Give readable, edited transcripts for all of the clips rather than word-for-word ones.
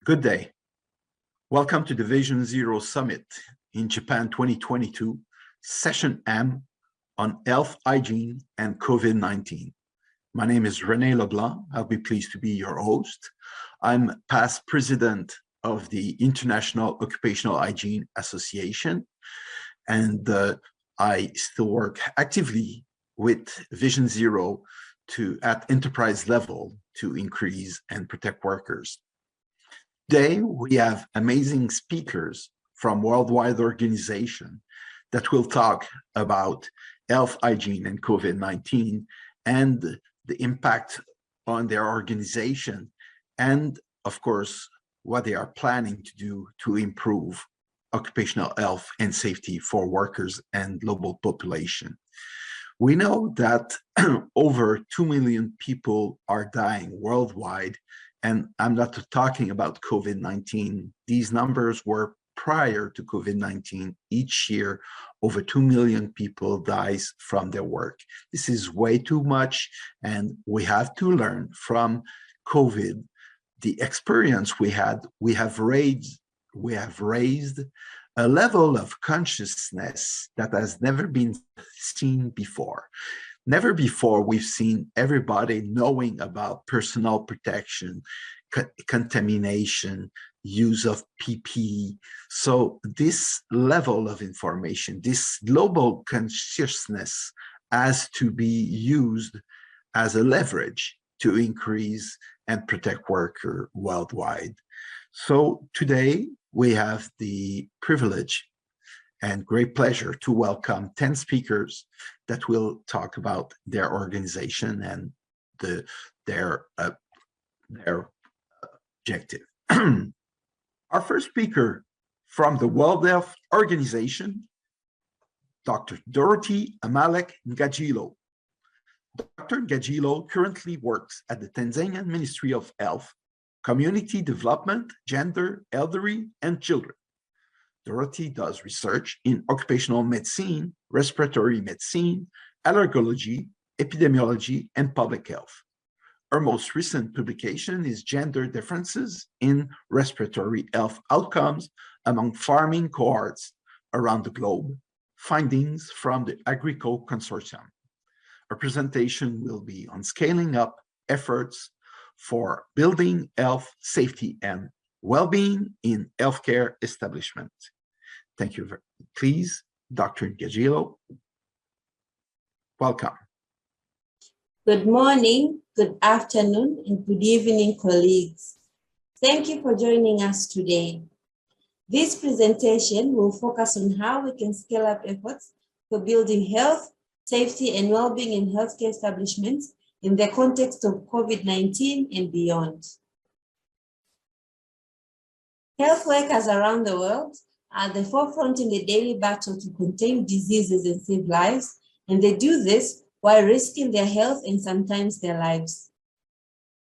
Good day. Welcome to the Vision Zero Summit in Japan 2022, Session M on health, hygiene, and COVID-19. My name is René Leblanc. I'll be pleased to be your host. I'm past president of the International Occupational Hygiene Association, and I still work actively with Vision Zero at enterprise level to increase and protect workers. Today, we have amazing speakers from worldwide organizations that will talk about health, hygiene, and COVID-19 and the impact on their organization and, of course, what they are planning to do to improve occupational health and safety for workers and global population. We know that over 2 million people are dying worldwide. And I'm not talking about COVID-19. These numbers were prior to COVID-19. Each year, over 2 million people dies from their work. This is way too much, and we have to learn from COVID. The experience we had, we have raised a level of consciousness that has never been seen before. Never before we've seen everybody knowing about personal protection, contamination, use of PPE. So this level of information, this global consciousness has to be used as a leverage to increase and protect workers worldwide. So today we have the privilege and great pleasure to welcome 10 speakers that will talk about their organization and their objective. Our first speaker from the World Health Organization, Dr. Dorothy Amalek Ngajilo. Dr. Ngajilo currently works at the Tanzanian Ministry of Health, Community Development, Gender, Elderly, and Children. Dorothy does research in occupational medicine, respiratory medicine, allergology, epidemiology, and public health. Her most recent publication is Gender Differences in Respiratory Health Outcomes Among Farming Cohorts Around the Globe, Findings from the Agricole Consortium. Her presentation will be on scaling up efforts for building health, safety, and well-being in healthcare establishment. Thank you. Please, Dr. Ngajilo, welcome. Good morning, good afternoon, and good evening, colleagues. Thank you for joining us today. This presentation will focus on how we can scale up efforts for building health, safety, and well-being in healthcare establishments in the context of COVID-19 and beyond. Health workers around the world are at the forefront in the daily battle to contain diseases and save lives, and they do this while risking their health and sometimes their lives.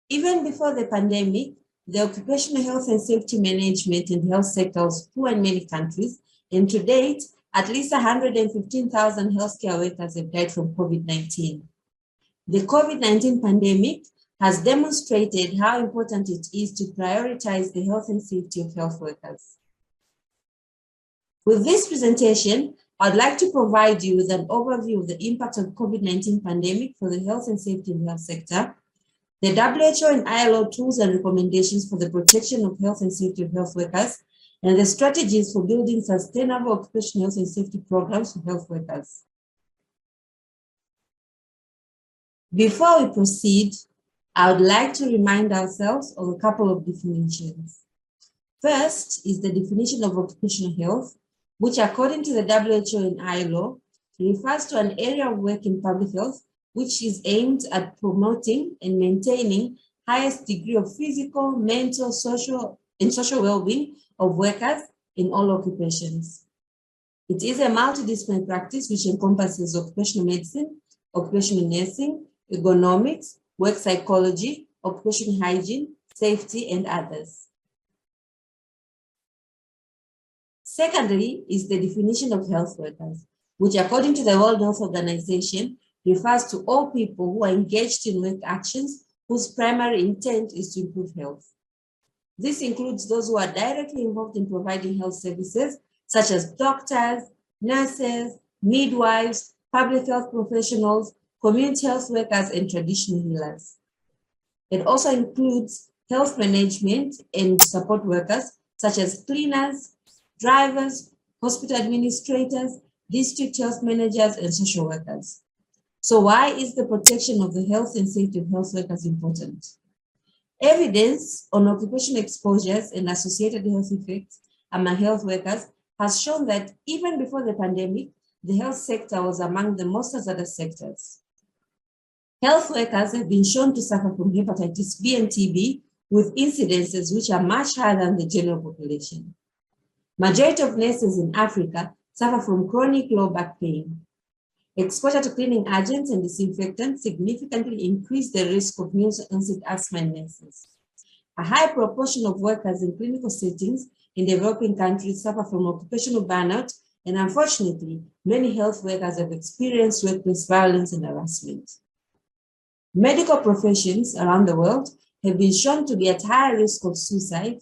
Even before the pandemic, the occupational health and safety management in the health sector was poor in many countries, and to date, at least 115,000 healthcare workers have died from COVID-19. The COVID-19 pandemic has demonstrated how important it is to prioritize the health and safety of health workers. With this presentation, I'd like to provide you with an overview of the impact of COVID-19 pandemic for the health and safety in the health sector, the WHO and ILO tools and recommendations for the protection of health and safety of health workers, and the strategies for building sustainable occupational health and safety programs for health workers. Before we proceed, I would like to remind ourselves of a couple of definitions. First is the definition of occupational health, which according to the WHO and ILO refers to an area of work in public health which is aimed at promoting and maintaining highest degree of physical, mental, social, and social well-being of workers in all occupations. It is a multidisciplinary practice which encompasses occupational medicine, occupational nursing, ergonomics, work psychology, occupational hygiene, safety, and others. Secondly is the definition of health workers, which according to the World Health Organization refers to all people who are engaged in work actions whose primary intent is to improve health. This includes those who are directly involved in providing health services, such as doctors, nurses, midwives, public health professionals, community health workers, and traditional healers. It also includes health management and support workers, such as cleaners, drivers, hospital administrators, district health managers, and social workers. So why is the protection of the health and safety of health workers important? Evidence on occupational exposures and associated health effects among health workers has shown that even before the pandemic, the health sector was among the most hazardous sectors. Health workers have been shown to suffer from hepatitis B and TB with incidences which are much higher than the general population. Majority of nurses in Africa suffer from chronic low back pain. Exposure to cleaning agents and disinfectants significantly increase the risk of new onset asthma in nurses. A high proportion of workers in clinical settings in developing countries suffer from occupational burnout, and unfortunately, many health workers have experienced workplace violence and harassment. Medical professions around the world have been shown to be at higher risk of suicide.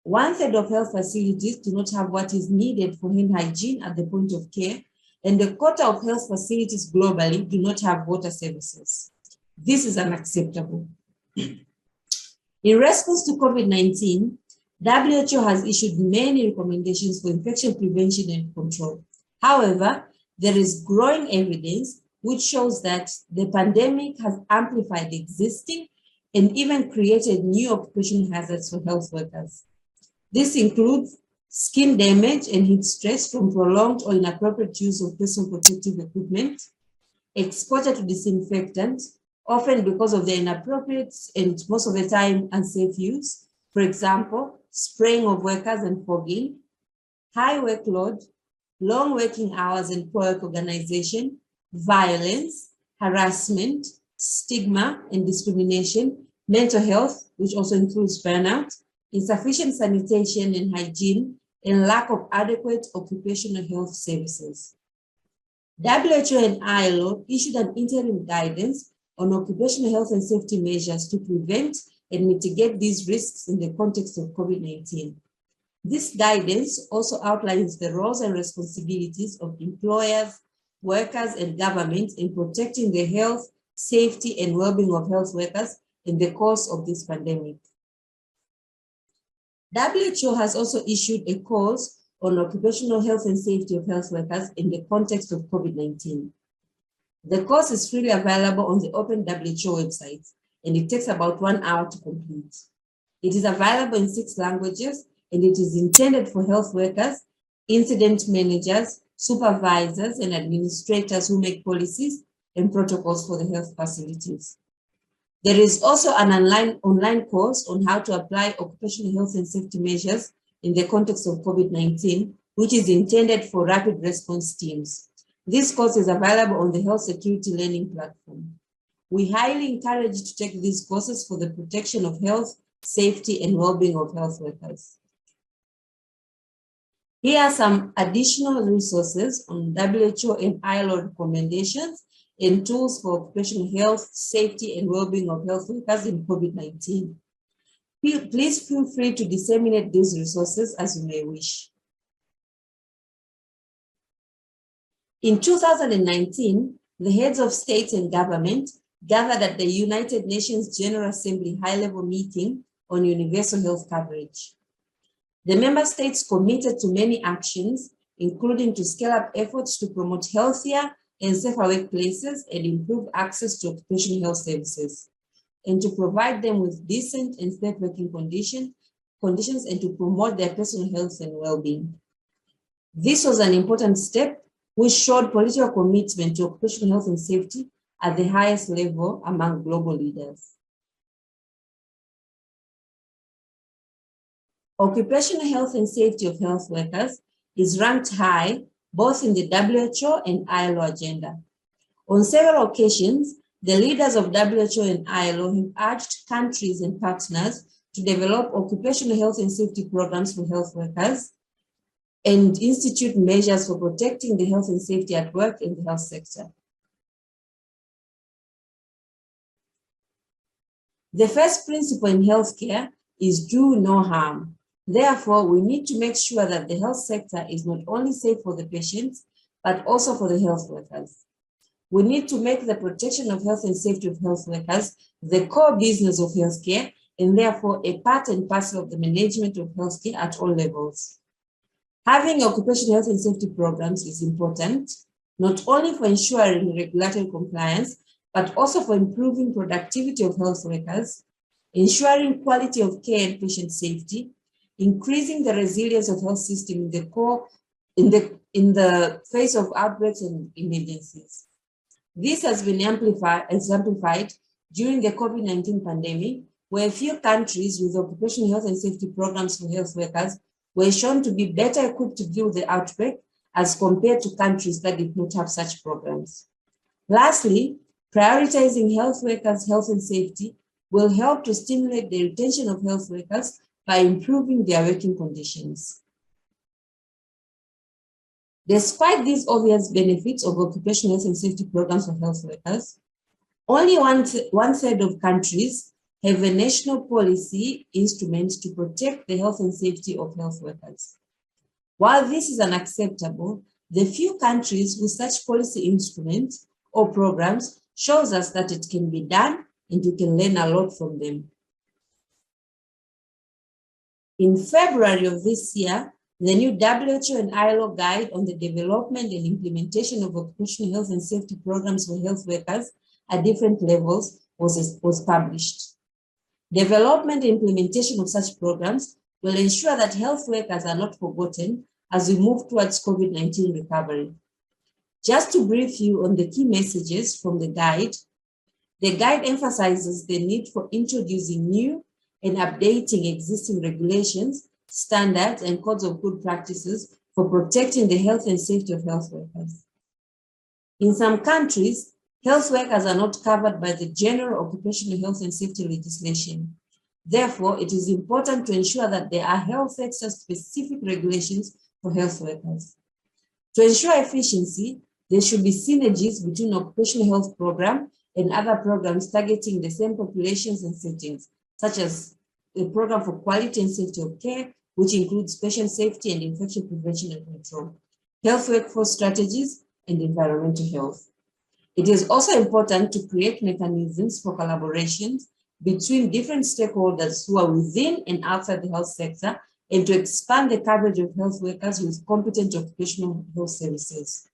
1/3 of health facilities do not have what is needed for hand hygiene at the point of care, and a quarter of health facilities globally do not have water services. This is unacceptable. In response to COVID-19, WHO has issued many recommendations for infection prevention and control. However, there is growing evidence which shows that the pandemic has amplified existing and even created new occupational hazards for health workers. This includes skin damage and heat stress from prolonged or inappropriate use of personal protective equipment, exposure to disinfectants, often because of their inappropriate and most of the time unsafe use, for example, spraying of workers and fogging, high workload, long working hours and poor work organization, violence, harassment, stigma and discrimination, mental health, which also includes burnout, insufficient sanitation and hygiene, and lack of adequate occupational health services. WHO and ILO issued an interim guidance on occupational health and safety measures to prevent and mitigate these risks in the context of COVID-19. This guidance also outlines the roles and responsibilities of employers, workers, and governments in protecting the health, safety, and well-being of health workers in the course of this pandemic. WHO has also issued a course on occupational health and safety of health workers in the context of COVID-19. The course is freely available on the Open WHO website, and it takes about 1 hour to complete. It is available in 6 languages, and it is intended for health workers, incident managers, supervisors, and administrators who make policies and protocols for the health facilities. There is also an online course on how to apply occupational health and safety measures in the context of COVID-19, which is intended for rapid response teams. This course is available on the Health Security Learning platform. We highly encourage you to take these courses for the protection of health, safety, and well-being of health workers. Here are some additional resources on WHO and ILO recommendations and tools for occupational health, safety, and well-being of health workers in COVID-19. Please feel free to disseminate these resources as you may wish. In 2019, the heads of state and government gathered at the United Nations General Assembly high-level meeting on universal health coverage. The member states committed to many actions, including to scale up efforts to promote healthier and safer workplaces and improve access to occupational health services, and to provide them with decent and safe working conditions and to promote their personal health and well-being. This was an important step which showed political commitment to occupational health and safety at the highest level among global leaders. Occupational health and safety of health workers is ranked high both in the WHO and ILO agenda. On several occasions, the leaders of WHO and ILO have urged countries and partners to develop occupational health and safety programs for health workers and institute measures for protecting the health and safety at work in the health sector. The first principle in healthcare is do no harm. Therefore, we need to make sure that the health sector is not only safe for the patients, but also for the health workers. We need to make the protection of health and safety of health workers the core business of healthcare, and therefore a part and parcel of the management of healthcare at all levels. Having occupational health and safety programs is important, not only for ensuring regulatory compliance, but also for improving productivity of health workers, ensuring quality of care and patient safety, increasing the resilience of health system in the face of outbreaks and emergencies. This has been exemplified during the COVID-19 pandemic, where a few countries with occupational health and safety programs for health workers were shown to be better equipped to deal with the outbreak as compared to countries that did not have such programs. Lastly, prioritizing health workers' health and safety will help to stimulate the retention of health workers by improving their working conditions. Despite these obvious benefits of occupational health and safety programs for health workers, only one third of countries have a national policy instrument to protect the health and safety of health workers. While this is unacceptable, the few countries with such policy instruments or programs shows us that it can be done and you can learn a lot from them. In February of this year, the new WHO and ILO guide on the development and implementation of occupational health and safety programs for health workers at different levels was published. Development and implementation of such programs will ensure that health workers are not forgotten as we move towards COVID-19 recovery. Just to brief you on the key messages from the guide emphasizes the need for introducing new and updating existing regulations, standards, and codes of good practices for protecting the health and safety of health workers. In some countries, health workers are not covered by the general occupational health and safety legislation. Therefore, it is important to ensure that there are health sector-specific regulations for health workers. To ensure efficiency, there should be synergies between occupational health program and other programs targeting the same populations and settings, such as a program for quality and safety of care, which includes patient safety and infection prevention and control, health workforce strategies, and environmental health. It is also important to create mechanisms for collaborations between different stakeholders who are within and outside the health sector, and to expand the coverage of health workers with competent occupational health services.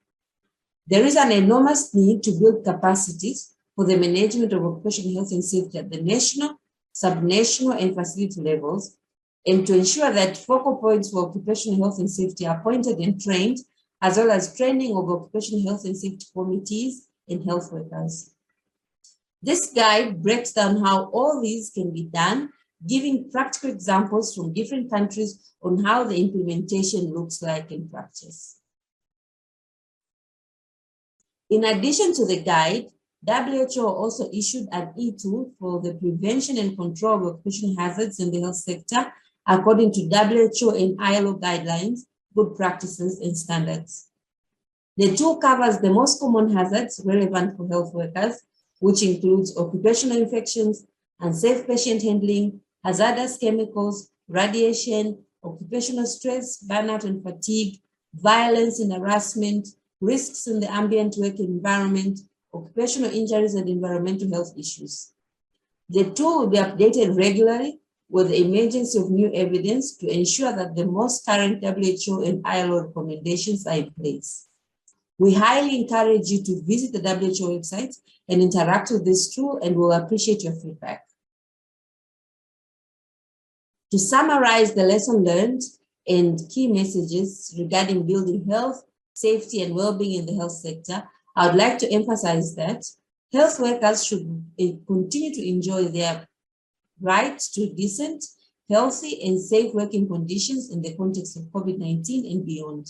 There is an enormous need to build capacities for the management of occupational health and safety at the national, subnational, and facility levels, and to ensure that focal points for occupational health and safety are appointed and trained, as well as training of occupational health and safety committees and health workers. This guide breaks down how all these can be done, giving practical examples from different countries on how the implementation looks like in practice. In addition to the guide, WHO also issued an e-tool for the prevention and control of occupational hazards in the health sector, according to WHO and ILO guidelines, good practices, and standards. The tool covers the most common hazards relevant for health workers, which includes occupational infections, unsafe patient handling, hazardous chemicals, radiation, occupational stress, burnout and fatigue, violence and harassment, risks in the ambient working environment, occupational injuries, and environmental health issues. The tool will be updated regularly with the emergence of new evidence to ensure that the most current WHO and ILO recommendations are in place. We highly encourage you to visit the WHO website and interact with this tool, and we'll appreciate your feedback. To summarize the lesson learned and key messages regarding building health, safety, and well-being in the health sector, I would like to emphasize that health workers should continue to enjoy their right to decent, healthy, and safe working conditions in the context of COVID-19 and beyond.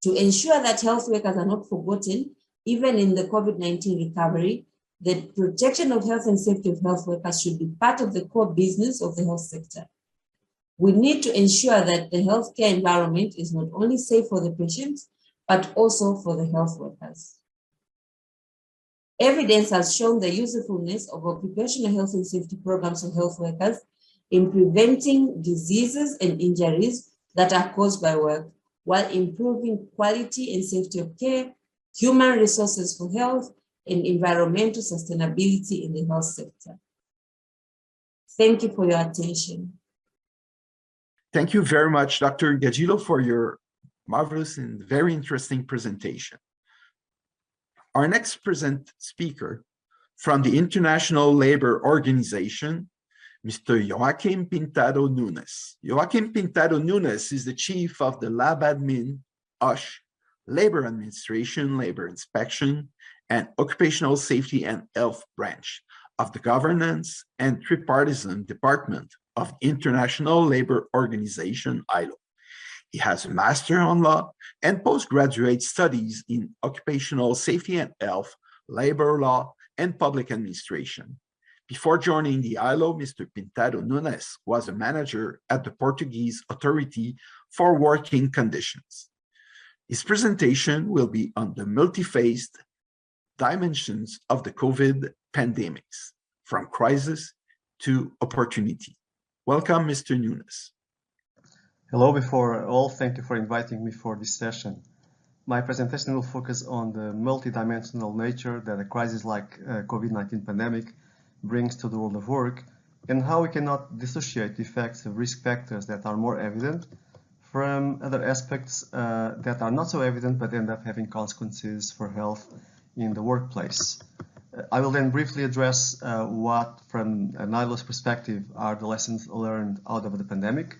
To ensure that health workers are not forgotten, even in the COVID-19 recovery, the protection of health and safety of health workers should be part of the core business of the health sector. We need to ensure that the healthcare environment is not only safe for the patients, but also for the health workers. Evidence has shown the usefulness of occupational health and safety programs for health workers in preventing diseases and injuries that are caused by work, while improving quality and safety of care, human resources for health, and environmental sustainability in the health sector. Thank you for your attention. Thank you very much, Dr. Gagilo, for your marvelous and very interesting presentation. Our next speaker from the International Labour Organization, Mr. Joaquim Pintado Nunes. Joaquim Pintado Nunes is the chief of the LabAdmin OSH, Labor Administration, Labor Inspection, and Occupational Safety and Health branch of the Governance and Tripartisan Department of International Labour Organization, ILO. He has a Master on Law and postgraduate studies in Occupational Safety and Health, Labor Law, and Public Administration. Before joining the ILO, Mr. Pintado Nunes was a manager at the Portuguese Authority for Working Conditions. His presentation will be on the multi-phased dimensions of the COVID pandemics, from crisis to opportunity. Welcome, Mr. Nunes. Hello, before all, thank you for inviting me for this session. My presentation will focus on the multidimensional nature that a crisis like COVID-19 pandemic brings to the world of work, and how we cannot dissociate the effects of risk factors that are more evident from other aspects that are not so evident but end up having consequences for health in the workplace. I will then briefly address what, from an ILO's perspective, are the lessons learned out of the pandemic.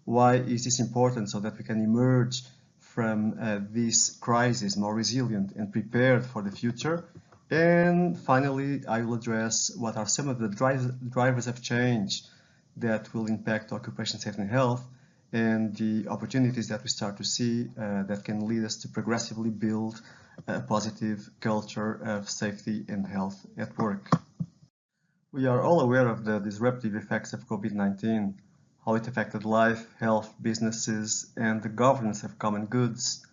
Why is this important so that we can emerge from this crisis more resilient and prepared for the future? And finally, I will address what are some of the drivers of change that will impact occupational safety and health, and the opportunities that we start to see that can lead us to progressively build a positive culture of safety and health at work. We are all aware of the disruptive effects of COVID-19, how it affected life, health, businesses, and the governance of common goods.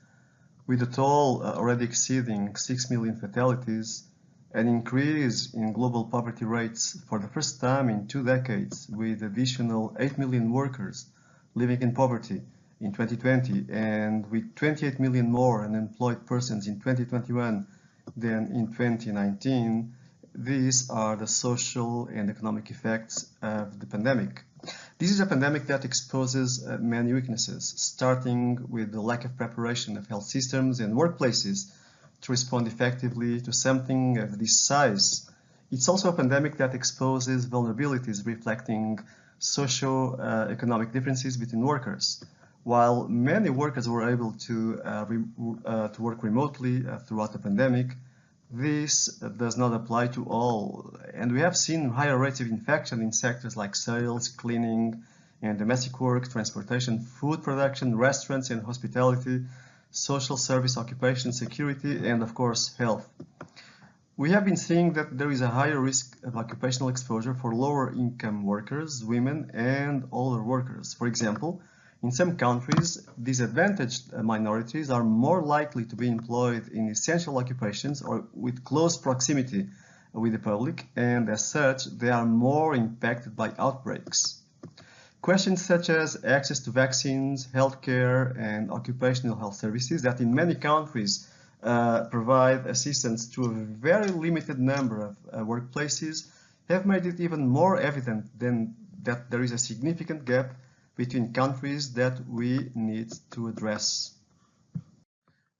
With a toll already exceeding 6 million fatalities, an increase in global poverty rates for the first time in 2 decades, with additional 8 million workers living in poverty in 2020, and with 28 million more unemployed persons in 2021 than in 2019, these are the social and economic effects of the pandemic. This is a pandemic that exposes many weaknesses, starting with the lack of preparation of health systems and workplaces to respond effectively to something of this size. It's also a pandemic that exposes vulnerabilities reflecting socio-economic differences between workers. While many workers were able to work remotely throughout the pandemic, this does not apply to all, and we have seen higher rates of infection in sectors like sales, cleaning, and domestic work, transportation, food production, restaurants and hospitality, social service, occupation, security, and of course, health. We have been seeing that there is a higher risk of occupational exposure for lower income workers, women, and older workers. For example, in some countries, disadvantaged minorities are more likely to be employed in essential occupations or with close proximity with the public, and as such, they are more impacted by outbreaks. Questions such as access to vaccines, healthcare, and occupational health services that in many countries provide assistance to a very limited number of workplaces have made it even more evident that there is a significant gap between countries that we need to address.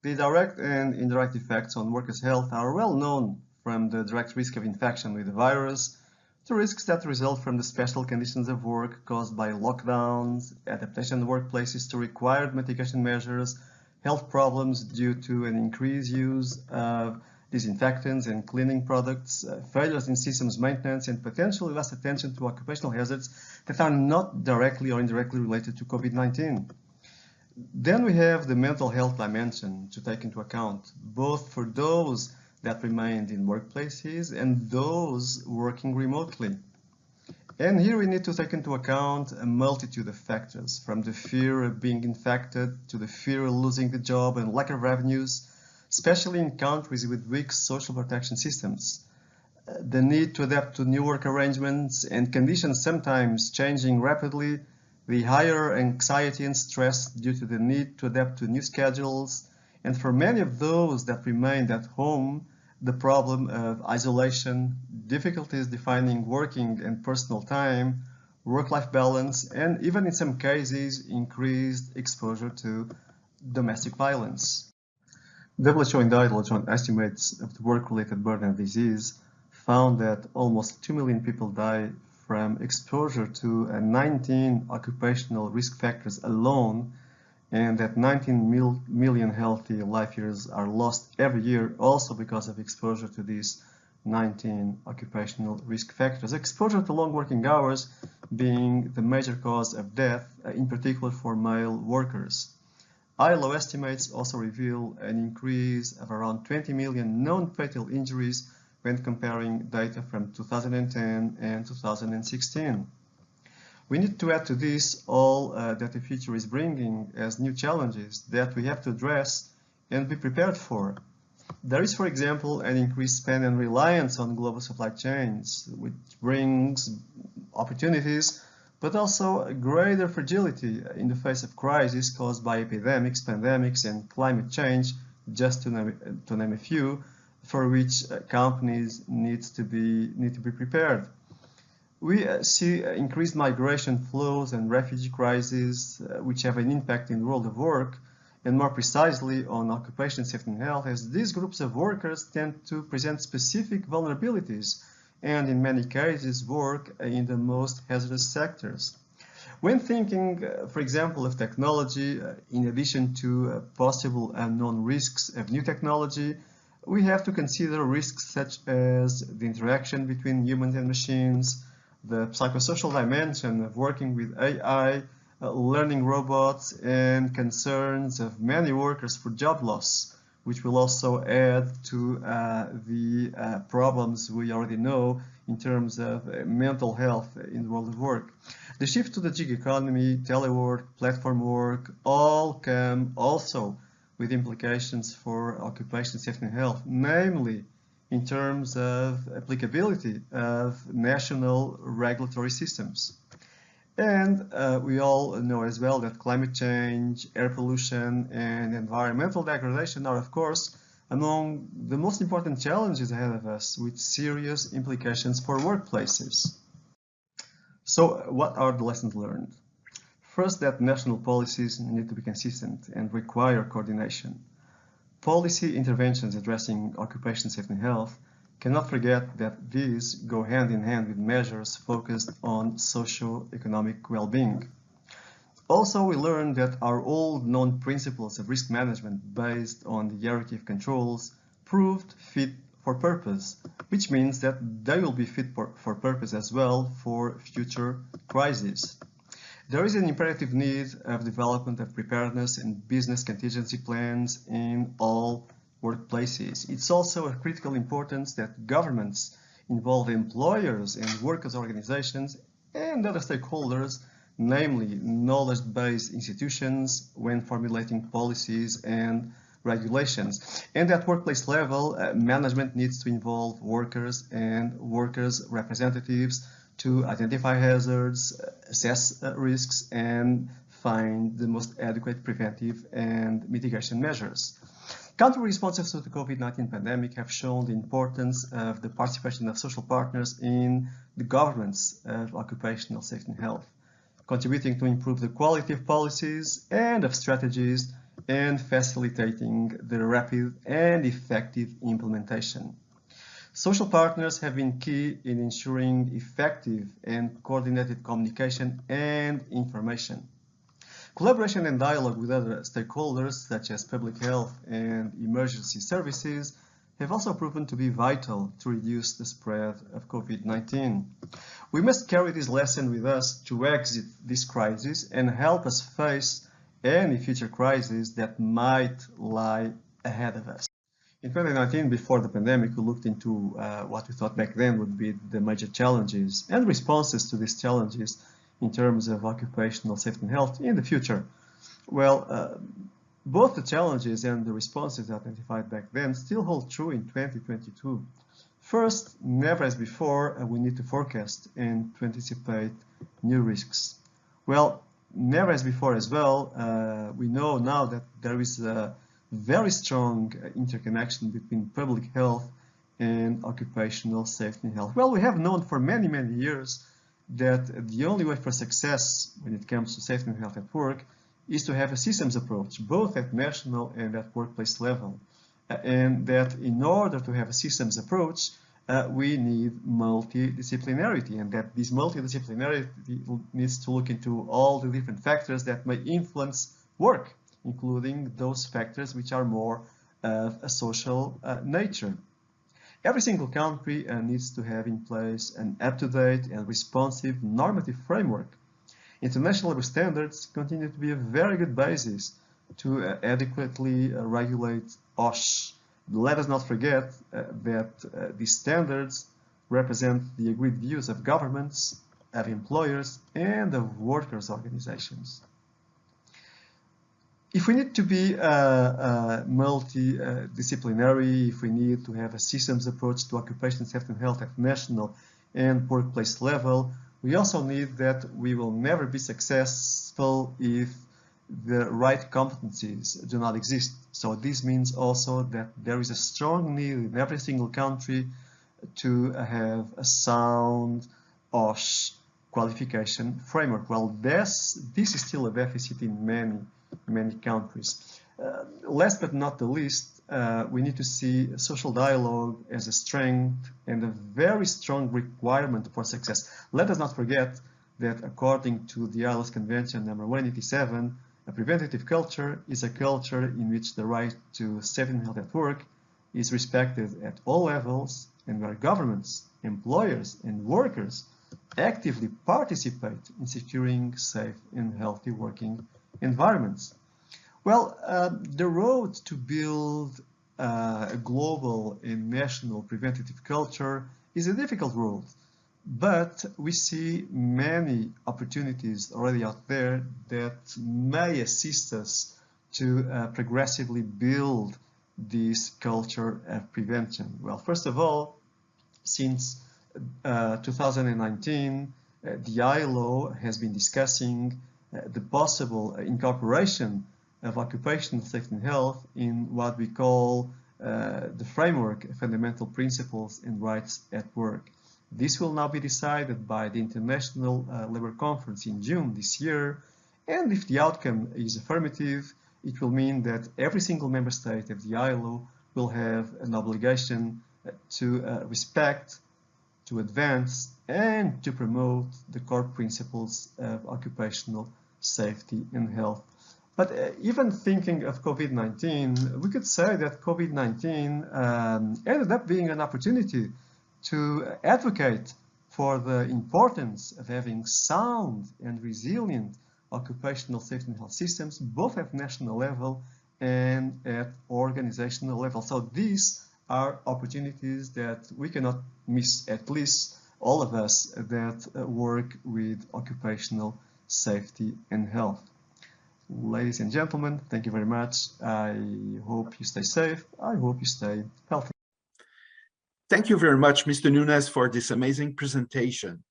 The direct and indirect effects on workers' health are well known, from the direct risk of infection with the virus to risks that result from the special conditions of work caused by lockdowns, adaptation of workplaces to required mitigation measures, health problems due to an increased use of disinfectants and cleaning products, failures in systems maintenance, and potentially less attention to occupational hazards that are not directly or indirectly related to COVID-19. Then we have the mental health dimension to take into account, both for those that remained in workplaces and those working remotely. And here we need to take into account a multitude of factors, from the fear of being infected to the fear of losing the job and lack of revenues, especially in countries with weak social protection systems. the need to adapt to new work arrangements and conditions sometimes changing rapidly, the higher anxiety and stress due to the need to adapt to new schedules, and for many of those that remained at home, the problem of isolation, difficulties defining working and personal time, work-life balance, and even in some cases, increased exposure to domestic violence. WHO indicted on estimates of the work-related burden of disease found that almost 2 million people die from exposure to 19 occupational risk factors alone, and that 19 million healthy life years are lost every year also because of exposure to these 19 occupational risk factors. Exposure to long working hours being the major cause of death, in particular for male workers. ILO estimates also reveal an increase of around 20 million known fatal injuries when comparing data from 2010 and 2016. We need to add to this all that the future is bringing as new challenges that we have to address and be prepared for. There is, for example, an increased spend and reliance on global supply chains, which brings opportunities, but also a greater fragility in the face of crises caused by epidemics, pandemics, and climate change, just to name a few, for which companies need to be prepared. We see increased migration flows and refugee crises, which have an impact in the world of work, and more precisely on occupation safety and health, as these groups of workers tend to present specific vulnerabilities and in many cases work in the most hazardous sectors. When thinking, for example, of technology, in addition to possible unknown risks of new technology, we have to consider risks such as the interaction between humans and machines, the psychosocial dimension of working with AI, learning robots, and concerns of many workers for job loss, which will also add to the problems we already know in terms of mental health in the world of work. The shift to the gig economy, telework, platform work, all come also with implications for occupation safety and health, namely in terms of applicability of national regulatory systems. And we all know as well that climate change, air pollution, and environmental degradation are, of course, among the most important challenges ahead of us, with serious implications for workplaces. So, what are the lessons learned? First, that national policies need to be consistent and require coordination. Policy interventions addressing occupation safety and health cannot forget that these go hand in hand with measures focused on socio-economic well-being. Also, we learned that our old known principles of risk management based on the hierarchy of controls proved fit for purpose, which means that they will be fit for purpose as well for future crises. There is an imperative need of development of preparedness and business contingency plans in all workplaces. It's also of critical importance that governments involve employers and workers' organizations and other stakeholders, namely knowledge-based institutions, when formulating policies and regulations. And at workplace level, management needs to involve workers and workers' representatives to identify hazards, assess risks, and find the most adequate preventive and mitigation measures. Country responses to the COVID-19 pandemic have shown the importance of the participation of social partners in the governance of occupational safety and health, contributing to improve the quality of policies and of strategies and facilitating the rapid and effective implementation. Social partners have been key in ensuring effective and coordinated communication and information. Collaboration and dialogue with other stakeholders, such as public health and emergency services, have also proven to be vital to reduce the spread of COVID-19. We must carry this lesson with us to exit this crisis and help us face any future crises that might lie ahead of us. In 2019, before the pandemic, we looked into what we thought back then would be the major challenges and responses to these challenges in terms of occupational safety and health in the future. Well, both the challenges and the responses identified back then still hold true in 2022. First, never as before, we need to forecast and to anticipate new risks. Well, never as before as well, we know now that there is a very strong interconnection between public health and occupational safety and health. Well, we have known for many, many years that the only way for success when it comes to safety and health at work is to have a systems approach, both at national and at workplace level. And that in order to have a systems approach, we need multidisciplinarity, and that this multidisciplinarity needs to look into all the different factors that may influence work, including those factors which are more of a social nature. Every single country needs to have in place an up-to-date and responsive normative framework. International labor standards continue to be a very good basis to adequately regulate OSH. Let us not forget that these standards represent the agreed views of governments, of employers, and of workers' organizations. If we need to be multidisciplinary, if we need to have a systems approach to occupational safety and health at national and workplace level, we also need that we will never be successful if the right competencies do not exist. So this means also that there is a strong need in every single country to have a sound OSH qualification framework. Well, this is still a deficit in many countries. Last but not the least, we need to see social dialogue as a strength and a very strong requirement for success. Let us not forget that according to the ILO's Convention number 187, a preventative culture is a culture in which the right to safety and health at work is respected at all levels, and where governments, employers, and workers actively participate in securing safe and healthy working environments. Well, the road to build a global and national preventative culture is a difficult road, but we see many opportunities already out there that may assist us to progressively build this culture of prevention. Well, first of all, since 2019, the ILO has been discussing the possible incorporation of occupational safety and health in what we call the framework of fundamental principles and rights at work. This will now be decided by the International Labour Conference in June this year, and if the outcome is affirmative, it will mean that every single member state of the ILO will have an obligation to respect, to advance, and to promote the core principles of occupational safety and health. But even thinking of COVID-19, we could say that COVID-19 ended up being an opportunity to advocate for the importance of having sound and resilient occupational safety and health systems, both at national level and at organizational level. So these are opportunities that we cannot miss, at least all of us that work with occupational safety and health. Ladies and gentlemen, thank you very much. I hope you stay safe. I hope you stay healthy. Thank you very much, Mr. Nunes, for this amazing presentation.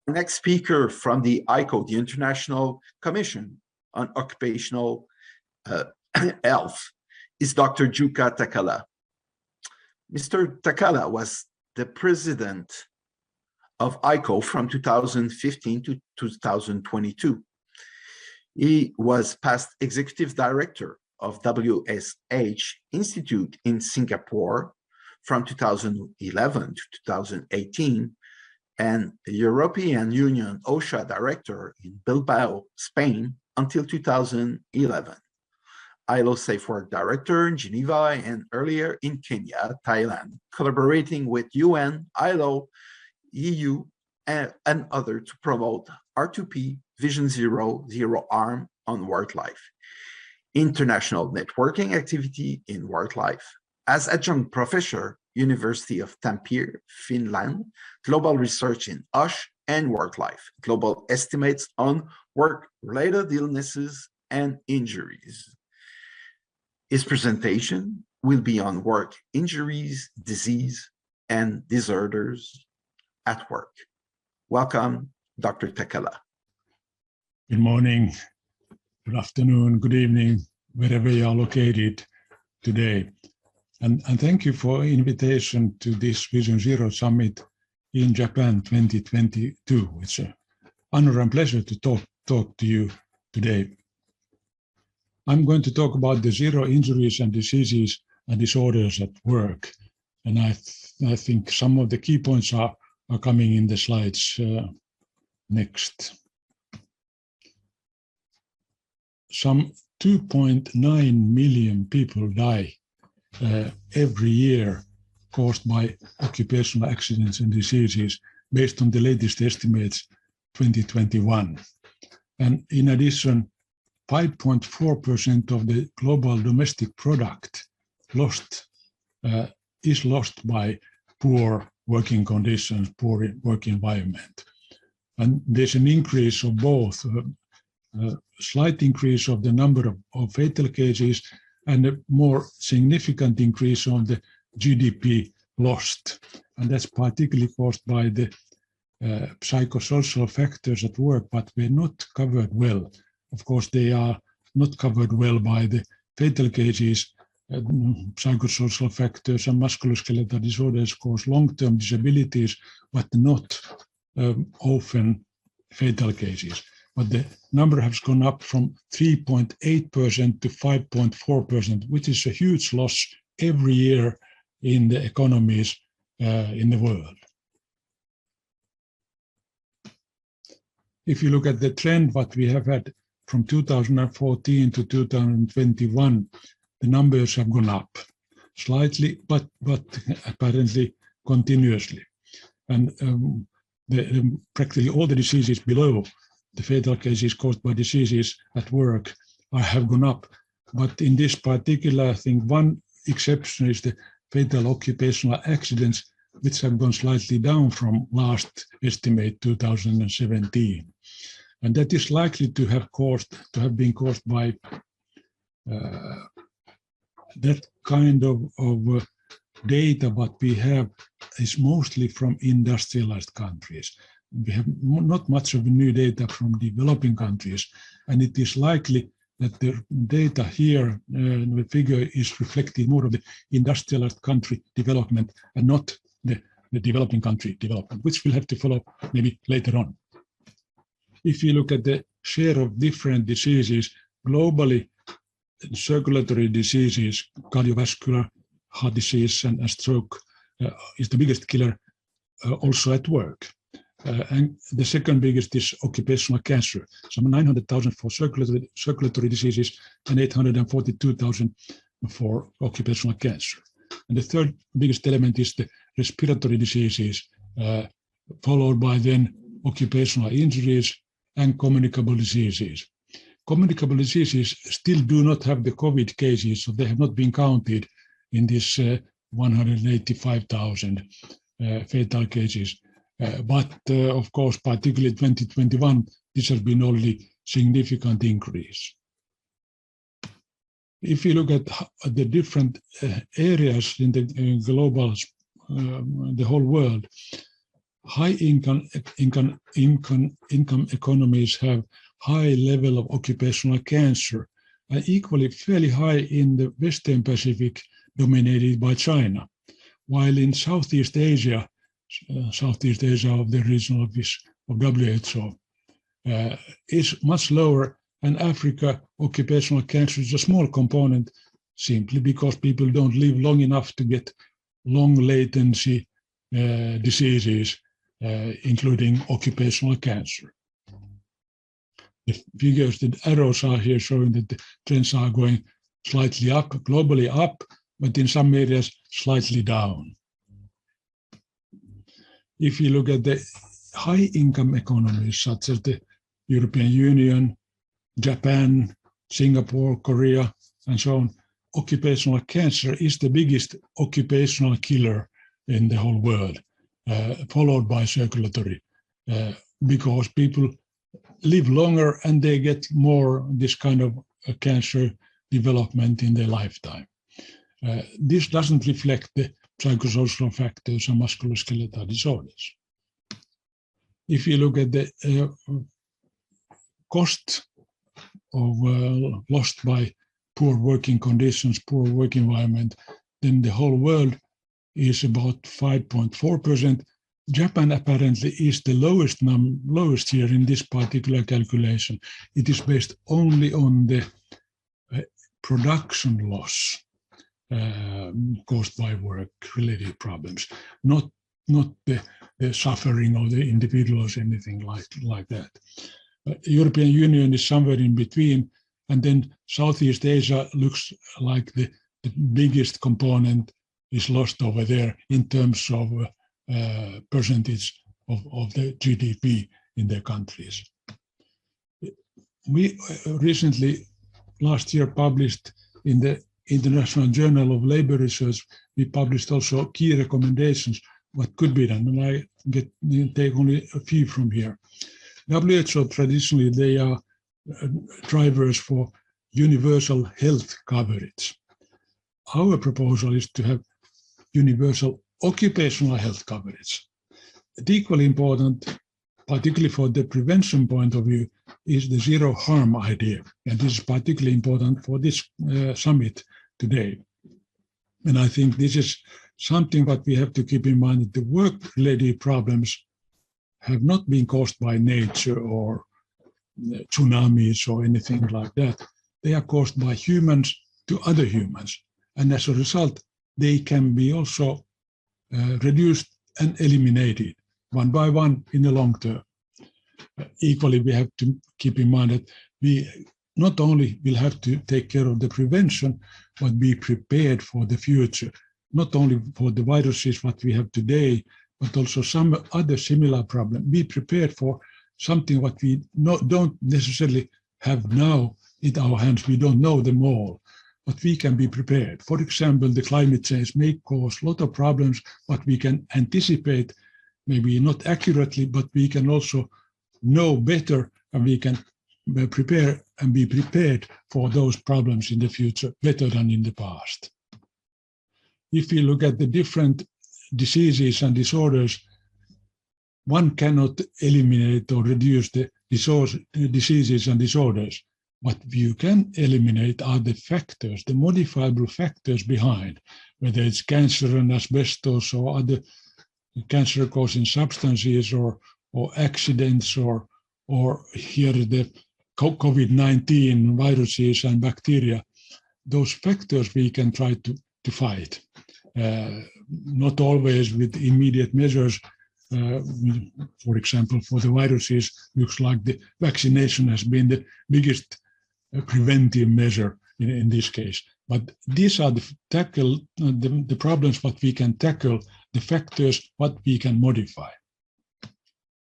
The next speaker from the ICO, the International Commission on Occupational Health, is Dr. Jukka Takala. Mr. Takala was the president of ICO from 2015 to 2022. He was past executive director of WSH Institute in Singapore from 2011 to 2018, and European Union OSHA director in Bilbao, Spain until 2011. ILO Safe Work Director in Geneva and earlier in Kenya, Thailand, collaborating with UN, ILO, EU, and others to promote R2P, Vision Zero, Zero Harm on work life, international networking activity in work life. As adjunct professor, University of Tampere, Finland, global research in OSH and work life, global estimates on work-related illnesses and injuries. His presentation will be on work injuries, disease, and disorders at work. Welcome, Dr. Takala. Good morning, good afternoon, good evening, wherever you are located today. And thank you for invitation to this Vision Zero Summit in Japan 2022. It's an honor and pleasure to talk to you today. I'm going to talk about the zero injuries and diseases and disorders at work. And I think some of the key points are coming in the slides next. Some 2.9 million people die every year caused by occupational accidents and diseases based on the latest estimates 2021. And in addition, 5.4% of the global domestic product is lost by poor working conditions, poor work environment. And there's an increase of both, a slight increase of the number of fatal cases and a more significant increase of the GDP lost. And that's particularly caused by the psychosocial factors at work, but were not covered well. Of course, they are not covered well by the fatal cases. Psychosocial factors and musculoskeletal disorders cause long-term disabilities, but not often fatal cases. But the number has gone up from 3.8% to 5.4%, which is a huge loss every year in the economies in the world. If you look at the trend, what we have had from 2014 to 2021, the numbers have gone up slightly, but apparently continuously. And practically all the diseases below the fatal cases caused by diseases at work have gone up. But in this particular thing, one exception is the fatal occupational accidents, which have gone slightly down from last estimate 2017. And that is likely to have been caused by that kind of data what we have is mostly from industrialized countries. We have not much of new data from developing countries, and it is likely that the data here, the figure is reflecting more of the industrialized country development and not the developing country development, which we'll have to follow maybe later on. If you look at the share of different diseases globally, circulatory diseases, cardiovascular, heart disease, and stroke is the biggest killer also at work. And the second biggest is occupational cancer, some 900,000 for circulatory diseases and 842,000 for occupational cancer. And the third biggest element is the respiratory diseases, followed by then occupational injuries and communicable diseases. Communicable diseases still do not have the COVID cases, so they have not been counted in this 185,000 fatal cases. But of course, particularly 2021, this has been only significant increase. If you look at the different areas in the global, the whole world, high income economies have high level of occupational cancer, and equally fairly high in the Western Pacific, dominated by China, while in Southeast Asia of the regional office of WHO, is much lower, and Africa occupational cancer is a small component simply because people don't live long enough to get long latency diseases, including occupational cancer. The figures, the arrows are here showing that the trends are going slightly up, globally up, but in some areas slightly down. If you look at the high-income economies, such as the European Union, Japan, Singapore, Korea, and so on, occupational cancer is the biggest occupational killer in the whole world, followed by circulatory, because people live longer and they get more this kind of cancer development in their lifetime. This doesn't reflect the psychosocial factors and musculoskeletal disorders. If you look at the cost of lost by poor working conditions, poor work environment, then the whole world is about 5.4%. Japan apparently is the lowest here in this particular calculation. It is based only on the production loss caused by work-related problems, not the suffering of the individuals, anything like that. European Union is somewhere in between, and then Southeast Asia looks like the biggest component is lost over there in terms of percentage of the GDP in their countries. We recently, last year, published in the International Journal of Labor Research, we published also key recommendations what could be done, and I take only a few from here. WHO traditionally, they are drivers for universal health coverage. Our proposal is to have universal occupational health coverage. Equally important, particularly for the prevention point of view, is the zero harm idea. And this is particularly important for this summit today. And I think this is something that we have to keep in mind, that the work-related problems have not been caused by nature or tsunamis or anything like that. They are caused by humans to other humans. And as a result, they can be also reduced and eliminated one by one in the long term. Equally, we have to keep in mind that we not only will have to take care of the prevention, but be prepared for the future, not only for the viruses what we have today, but also some other similar problem. Be prepared for something what we don't necessarily have now in our hands. We don't know them all, but we can be prepared. For example, the climate change may cause a lot of problems, but we can anticipate, maybe not accurately, but we can also know better, and we can prepare and be prepared for those problems in the future better than in the past. If you look at the different diseases and disorders, one cannot eliminate or reduce the diseases and disorders. What you can eliminate are the factors, the modifiable factors behind, whether it's cancer and asbestos or other cancer-causing substances or accidents or here the COVID-19 viruses and bacteria. Those factors we can try to fight. Not always with immediate measures. For example, for the viruses, looks like the vaccination has been the biggest preventive measure in this case. But these are the problems what we can tackle, the factors what we can modify.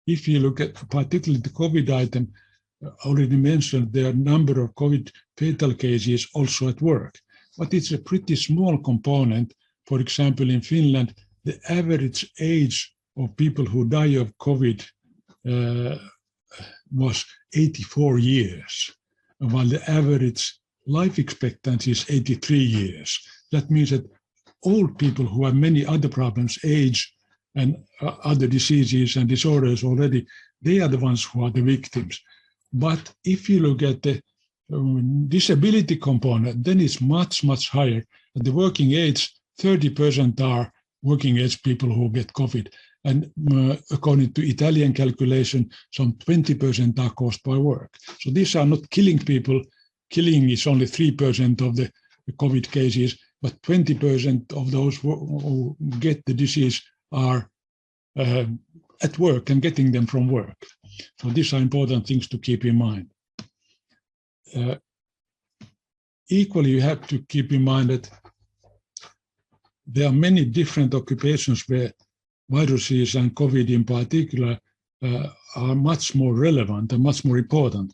If you look at particularly the COVID item, already mentioned there are a number of COVID fatal cases also at work, but it's a pretty small component. For example, in Finland, the average age of people who die of COVID was 84 years, while the average life expectancy is 83 years. That means that old people who have many other problems, age and other diseases and disorders already, they are the ones who are the victims. But if you look at the disability component, then it's much, much higher. At the working age, 30% are working age people who get COVID. And according to Italian calculation, some 20% are caused by work. So these are not killing people. Killing is only 3% of the COVID cases, but 20% of those who get the disease are at work and getting them from work. So these are important things to keep in mind. Equally, you have to keep in mind that there are many different occupations where viruses and COVID in particular are much more relevant and much more important.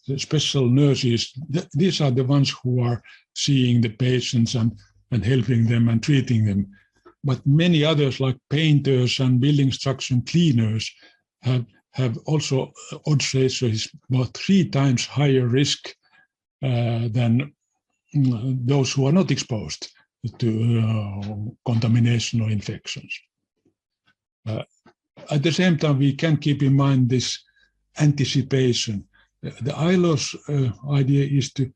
The special nurses, these are the ones who are seeing the patients and helping them and treating them. But many others like painters and building construction cleaners have also odds ratio is about 3 times higher risk than those who are not exposed contamination or infections. At the same time, we can keep in mind this anticipation. The ILO's idea is to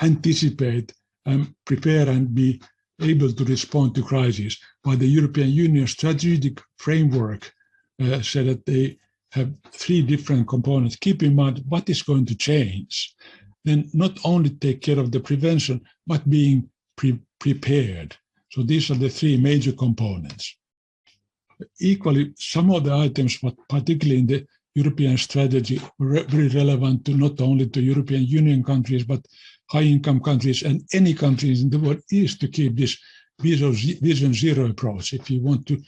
anticipate and prepare and be able to respond to crises. While the European Union strategic framework said that they have 3 different components. Keep in mind what is going to change. Then not only take care of the prevention, but being prepared. So these are the 3 major components. Equally, some of the items, but particularly in the European strategy, were very relevant to not only to European Union countries, but high-income countries and any countries in the world, is to keep this Vision Zero approach. If you want to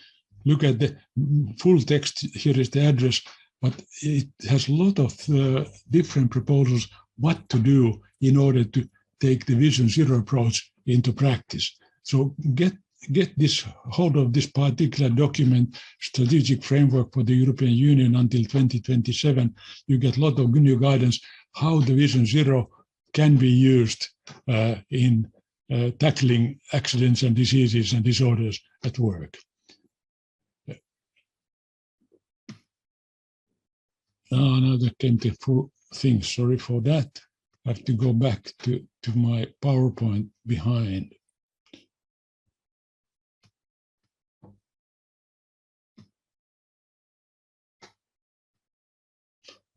look at the full text, here is the address, but it has a lot of different proposals what to do in order to take the Vision Zero approach into practice. So get this hold of this particular document, strategic framework for the European Union until 2027. You get a lot of new guidance how the Vision Zero can be used in tackling accidents and diseases and disorders at work. Now there came the full thing. Sorry for that. I have to go back to my PowerPoint behind.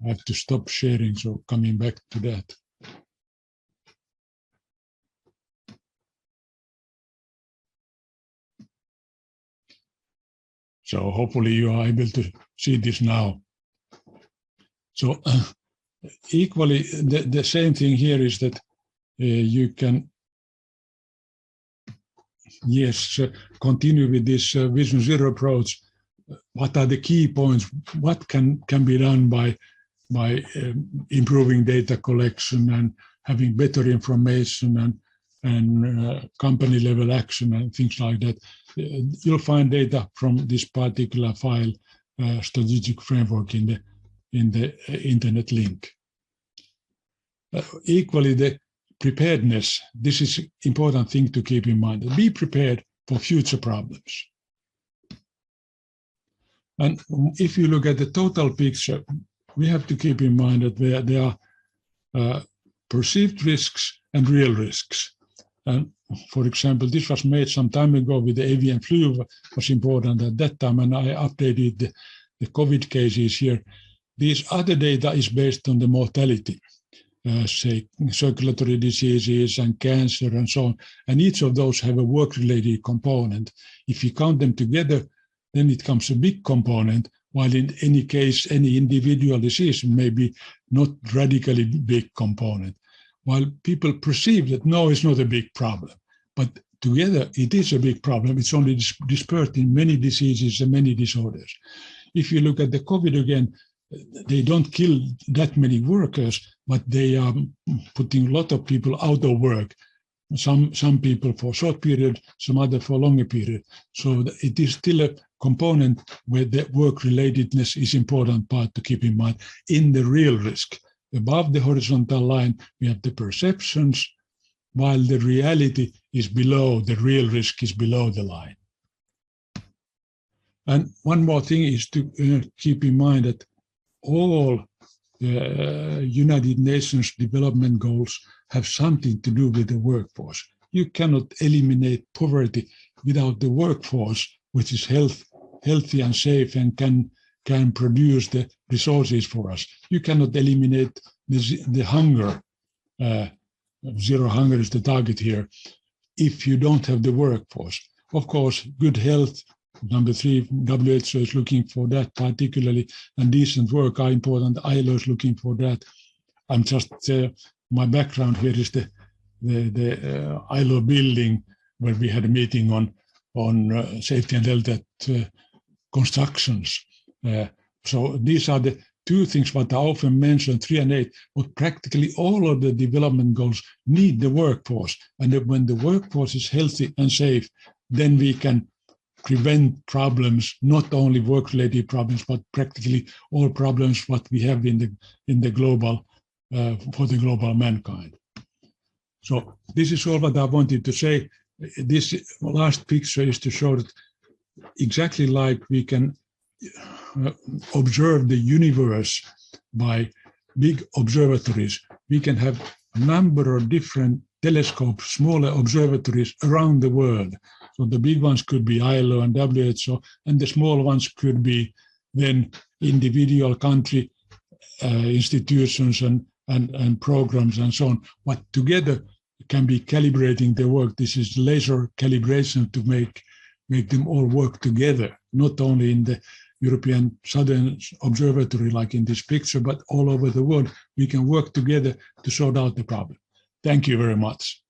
I have to stop sharing, so coming back to that. So hopefully you are able to see this now. So equally, the same thing here is that you can, yes, continue with this Vision Zero approach. What are the key points? What can be done by improving data collection and having better information and company level action and things like that? You'll find data from this particular file, strategic framework, in the internet link. Equally, the preparedness, this is an important thing to keep in mind. Be prepared for future problems. And if you look at the total picture, we have to keep in mind that there are perceived risks and real risks. And for example, this was made some time ago with the avian flu, was important at that time, and I updated the COVID cases here. These other data is based on the mortality, say circulatory diseases and cancer and so on. And each of those have a work-related component. If you count them together, then it comes a big component, while in any case, any individual disease may be not radically big component. While people perceive that, no, it's not a big problem, but together it is a big problem. It's only dispersed in many diseases and many disorders. If you look at the COVID again, they don't kill that many workers, but they are putting a lot of people out of work. Some people for a short period, some other for a longer period. So it is still a component where the work-relatedness is important part to keep in mind in the real risk. Above the horizontal line, we have the perceptions, while the reality is below, the real risk is below the line. And one more thing is to keep in mind that all United Nations development goals have something to do with the workforce. You cannot eliminate poverty without the workforce, which is healthy and safe and can produce the resources for us. You cannot eliminate the hunger. Zero hunger is the target here, if you don't have the workforce. Of course, good health, number 3, WHO is looking for that particularly, and decent work are important. ILO is looking for that. I'm just, my background here is the ILO building, where we had a meeting on safety and health at constructions. So these are the 2 things what are often mentioned, 3 and 8, but practically all of the development goals need the workforce. And when the workforce is healthy and safe, then we can prevent problems, not only work-related problems, but practically all problems what we have in the global, for the global mankind. So this is all what I wanted to say. this last picture is to show that exactly like we can observe the universe by big observatories, we can have a number of different telescopes, smaller observatories around the world. So the big ones could be ILO and WHO, and the small ones could be then individual country institutions and programs and so on. But together can be calibrating the work. This is laser calibration to make them all work together, not only in the European Southern Observatory like in this picture, but all over the world. We can work together to sort out the problem. Thank you very much.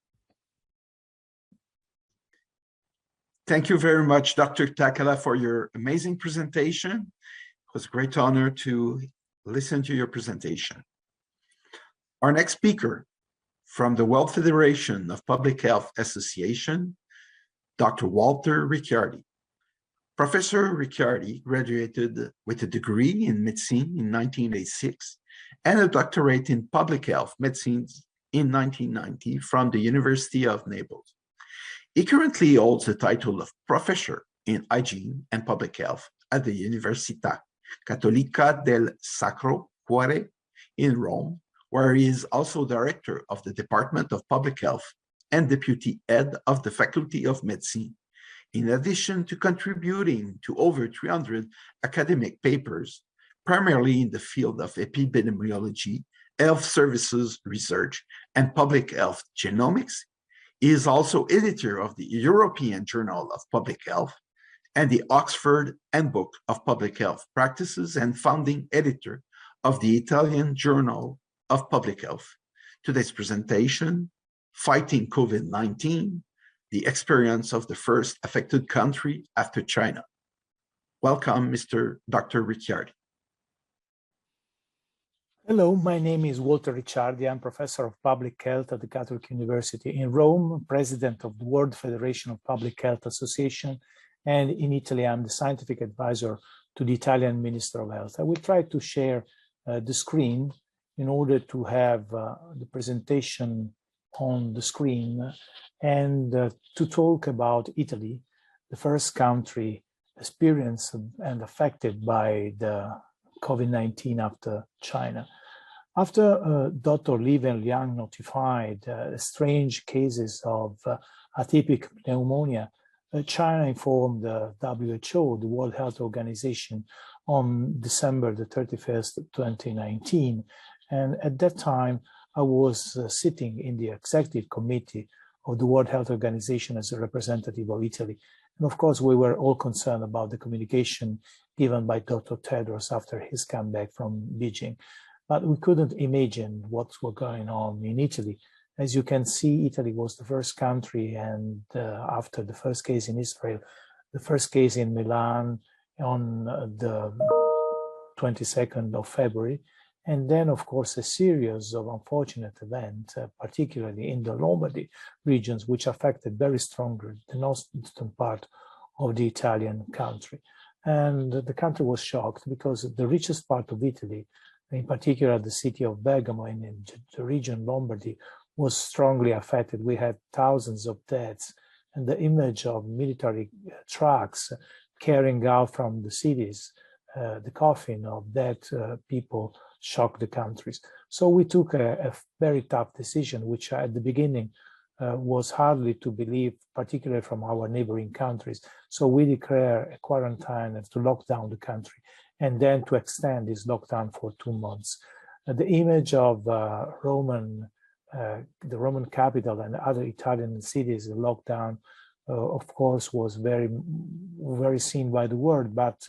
Thank you very much, Dr. Takala, for your amazing presentation. It was a great honor to listen to your presentation. Our next speaker from the World Federation of Public Health Association, Dr. Walter Ricciardi. Professor Ricciardi graduated with a degree in medicine in 1986 and a doctorate in public health medicine in 1990 from the University of Naples. He currently holds the title of Professor in Hygiene and Public Health at the Università Cattolica del Sacro Cuore in Rome, where he is also director of the Department of Public Health and deputy head of the Faculty of Medicine, in addition to contributing to over 300 academic papers, primarily in the field of epidemiology, health services research, and public health genomics. He is also editor of the European Journal of Public Health and the Oxford Handbook of Public Health Practices, and founding editor of the Italian Journal of Public Health. Today's presentation, Fighting COVID-19, the experience of the first affected country after China. Welcome, Dr. Ricciardi. Hello, my name is Walter Ricciardi. I'm professor of public health at the Catholic University in Rome, president of the World Federation of Public Health Association, and in Italy, I'm the scientific advisor to the Italian Minister of Health. I will try to share the screen in order to have the presentation on the screen and to talk about Italy, the first country experienced and affected by the COVID-19 after China. After Dr. Li Wenliang notified strange cases of atypical pneumonia, China informed the WHO, the World Health Organization, on December the 31st, 2019. And at that time, I was sitting in the executive committee of the World Health Organization as a representative of Italy. And of course, we were all concerned about the communication given by Dr. Tedros after his comeback from Beijing. But we couldn't imagine what was going on in Italy. As you can see, Italy was the first country, and after the first case in Israel, the first case in Milan on the 22nd of February, and then, of course, a series of unfortunate events, particularly in the Lombardy regions, which affected very strongly the northeastern part of the Italian country. And the country was shocked because the richest part of Italy, in particular the city of Bergamo and in the region Lombardy, was strongly affected. We had thousands of deaths, and the image of military trucks carrying out from the cities the coffin of dead people shocked the countries. So we took a very tough decision, which at the beginning was hardly to believe, particularly from our neighboring countries. So we declare a quarantine and to lock down the country, and then to extend this lockdown for 2 months. The image of the Roman capital and other Italian cities locked down, of course, was very, very seen by the world, but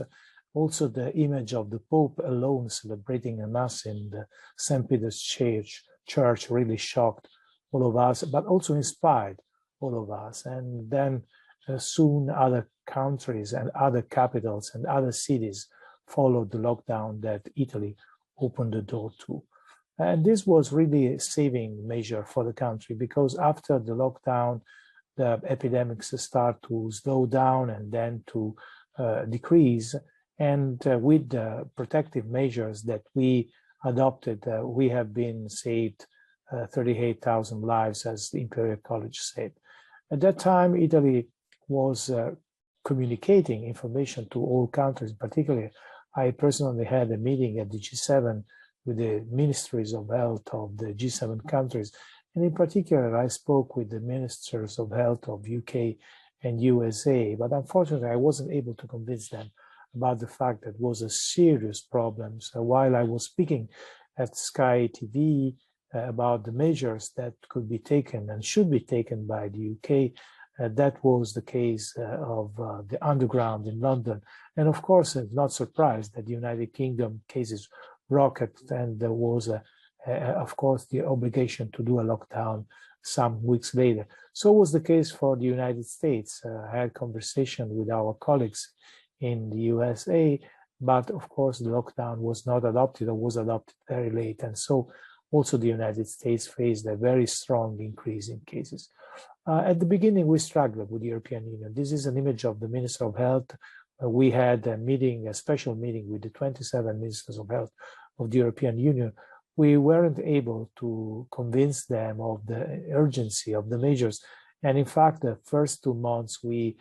also the image of the Pope alone celebrating a Mass in the St. Peter's Church really shocked all of us, but also inspired all of us. And then soon other countries and other capitals and other cities followed the lockdown that Italy opened the door to. And this was really a saving measure for the country, because after the lockdown, the epidemics start to slow down and then to decrease. And with the protective measures that we adopted, we have been saved 38,000 lives, as the Imperial College said. At that time, Italy was communicating information to all countries. Particularly, I personally had a meeting at the G7 with the ministries of health of the G7 countries. And in particular, I spoke with the ministers of health of UK and USA, but unfortunately, I wasn't able to convince them about the fact that it was a serious problem. So while I was speaking at Sky TV about the measures that could be taken and should be taken by the UK, that was the case of the underground in London. And of course, I'm not surprised that the United Kingdom cases rocketed, and there was, of course, the obligation to do a lockdown some weeks later. So was the case for the United States. I had conversation with our colleagues in the USA, but of course, the lockdown was not adopted or was adopted very late. And so also the United States faced a very strong increase in cases. At the beginning, we struggled with the European Union. This is an image of the Minister of Health. We had a meeting, a special meeting with the 27 Ministers of Health of the European Union. We weren't able to convince them of the urgency of the measures. And in fact, the first 2 months, we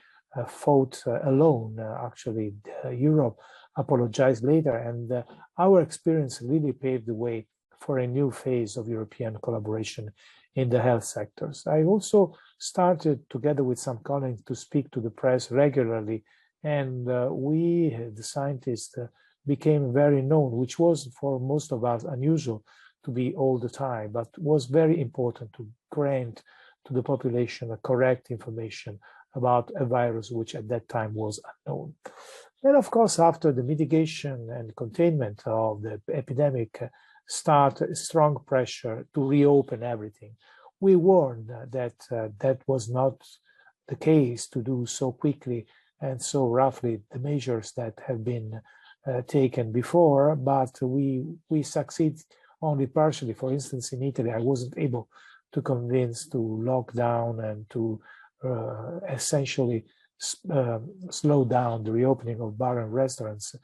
fought alone. Actually, Europe apologized later. And our experience really paved the way for a new phase of European collaboration in the health sectors. I also started, together with some colleagues, to speak to the press regularly, and we, the scientists, became very known, which was for most of us unusual to be all the time, but was very important to grant to the population a correct information about a virus which at that time was unknown. Then, of course, after the mitigation and containment of the epidemic, start strong pressure to reopen everything. We warned that that was not the case to do so quickly and so roughly the measures that have been taken before, but we succeed only partially. For instance, in Italy, I wasn't able to convince to lock down and to essentially slow down the reopening of bars and restaurants,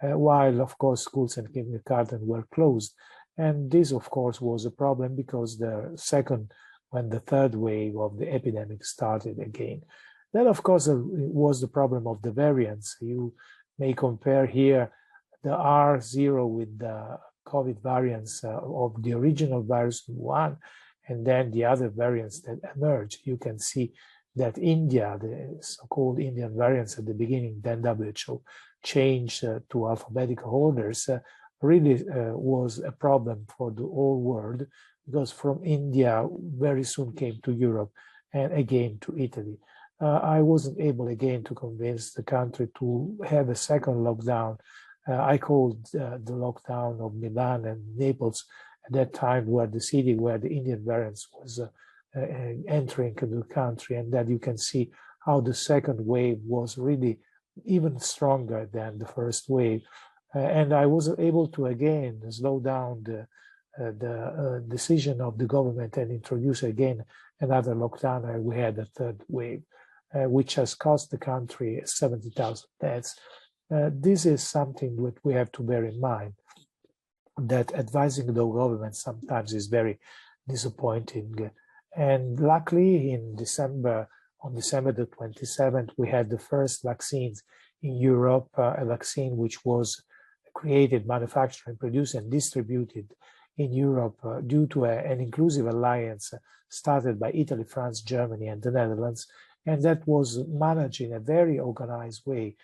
while, of course, schools and kindergarten were closed. And this, of course, was a problem because when the third wave of the epidemic started again. Then, of course, it was the problem of the variants. You may compare here the R0 with the COVID variants of the original virus one, and then the other variants that emerged. You can see that India, the so-called Indian variants at the beginning, then WHO changed to alphabetical orders, really was a problem for the whole world, because from India very soon came to Europe and again to Italy. I wasn't able again to convince the country to have a second lockdown. I called the lockdown of Milan and Naples at that time, where the city where the Indian variants was entering the country, and that you can see how the second wave was really even stronger than the first wave. And I was able to again slow down the decision of the government and introduce again another lockdown. And we had a third wave, which has cost the country 70,000 deaths. This is something that we have to bear in mind, that advising the government sometimes is very disappointing. And luckily, on December the 27th, we had the first vaccines in Europe, a vaccine which was created, manufactured, produced, and distributed in Europe due to an inclusive alliance started by Italy, France, Germany, and the Netherlands, and that was managed in a very organized way.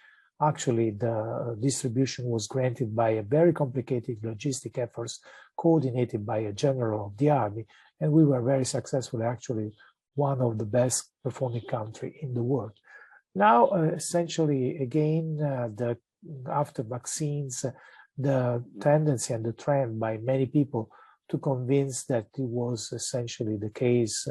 Actually, the distribution was granted by a very complicated logistic efforts coordinated by a general of the army, and we were very successful, actually one of the best performing countries in the world. Now, essentially, again, after vaccines, the tendency and the trend by many people to convince that it was essentially the case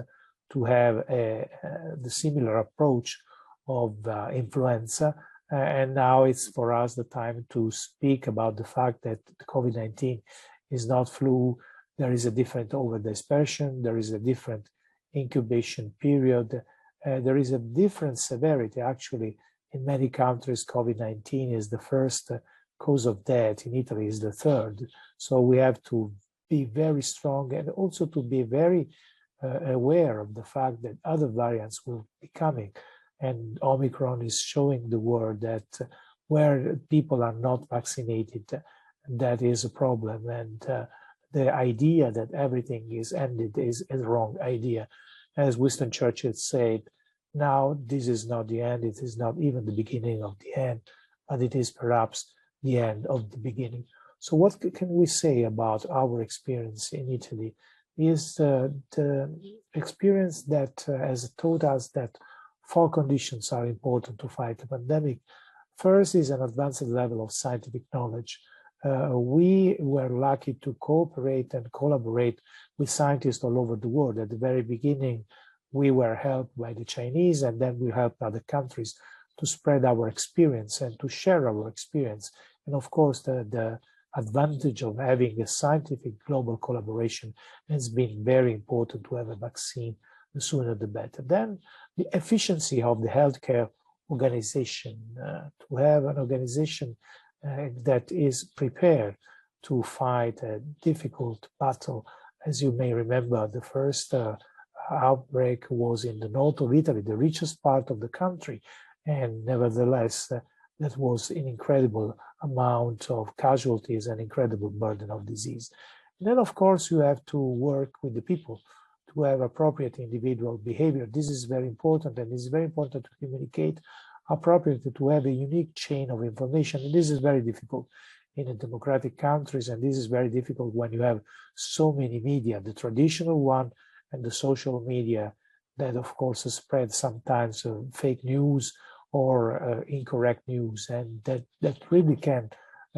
to have the similar approach of influenza. And now it's for us the time to speak about the fact that the COVID-19 is not flu. There is a different overdispersion. There is a different incubation period. There is a different severity. Actually, in many countries, COVID-19 is the first cause of death. In Italy, is the third. So we have to be very strong and also to be very aware of the fact that other variants will be coming. And Omicron is showing the world that where people are not vaccinated, that is a problem. And the idea that everything is ended is a wrong idea. As Winston Churchill said, now this is not the end, it is not even the beginning of the end, but it is perhaps the end of the beginning. So what can we say about our experience in Italy? Is the experience that has taught us that 4 conditions are important to fight the pandemic. First is an advanced level of scientific knowledge. We were lucky to cooperate and collaborate with scientists all over the world. At the very beginning, we were helped by the Chinese, and then we helped other countries to spread our experience and to share our experience. And of course, the advantage of having a scientific global collaboration has been very important to have a vaccine, the sooner the better. Then the efficiency of the healthcare organization, to have an organization that is prepared to fight a difficult battle. As you may remember, the first outbreak was in the north of Italy, the richest part of the country, and nevertheless, that was an incredible amount of casualties and incredible burden of disease. And then, of course, you have to work with the people to have appropriate individual behavior. This is very important, and it's very important to communicate appropriately, to have a unique chain of information. And this is very difficult in the democratic countries, and this is very difficult when you have so many media, the traditional one and the social media that, of course, spread sometimes fake news or incorrect news, and that really can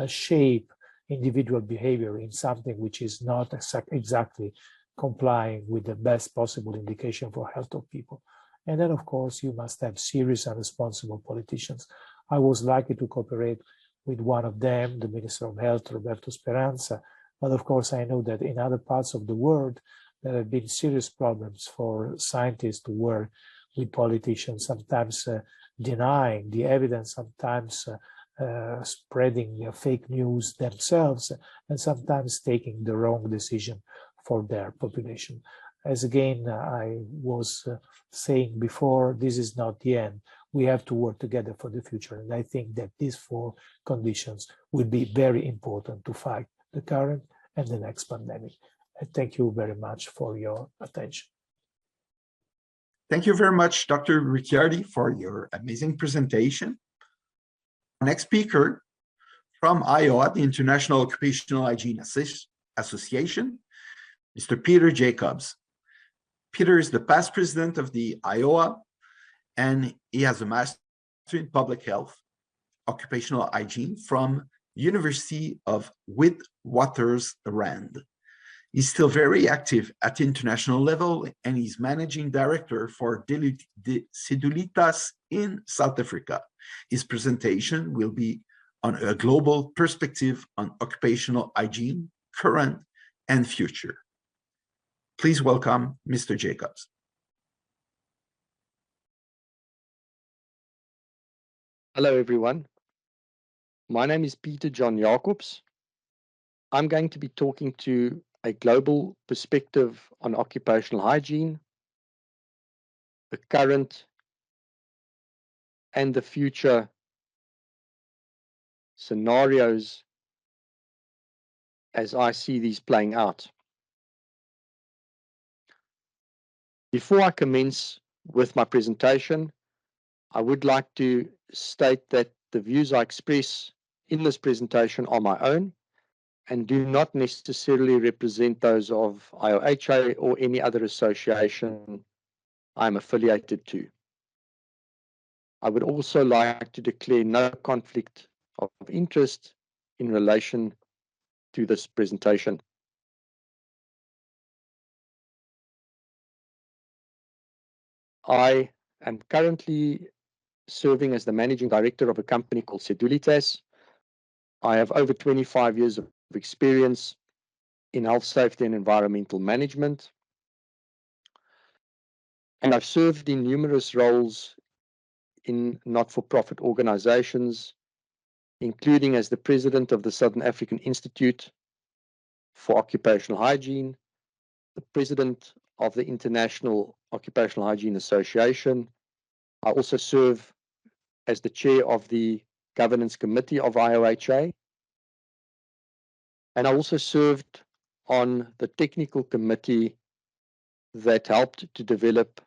shape individual behavior in something which is not exactly complying with the best possible indication for health of people. And then, of course, you must have serious and responsible politicians. I was lucky to cooperate with one of them, the Minister of Health, Roberto Speranza. But of course, I know that in other parts of the world, there have been serious problems for scientists to work with politicians, sometimes denying the evidence, sometimes spreading fake news themselves, and sometimes taking the wrong decision for their population. As again, I was saying before, this is not the end. We have to work together for the future. And I think that these 4 conditions will be very important to fight the current and the next pandemic. And thank you very much for your attention. Thank you very much, Dr. Ricciardi, for your amazing presentation. Next speaker from IOA, the International Occupational Hygiene Association, Mr. Peter Jacobs. Peter is the past president of the IOA, and he has a master in public health, occupational hygiene from University of Witwatersrand. He's still very active at the international level, and he's managing director for Sedulitas in South Africa. His presentation will be on a global perspective on occupational hygiene, current and future. Please welcome Mr. Jacobs. Hello, everyone. My name is Peter John Jacobs. I'm going to be talking to a global perspective on occupational hygiene, the current and the future scenarios as I see these playing out. Before I commence with my presentation, I would like to state that the views I express in this presentation are my own and do not necessarily represent those of IOHA or any other association I'm affiliated to. I would also like to declare no conflict of interest in relation to this presentation. I am currently serving as the managing director of a company called Sedulitas. I have over 25 years of experience in health, safety, and environmental management. And I've served in numerous roles in not-for-profit organizations, including as the president of the Southern African Institute for Occupational Hygiene, the president of the International Occupational Hygiene Association. I also serve as the chair of the governance committee of IOHA. And I also served on the technical committee that helped to develop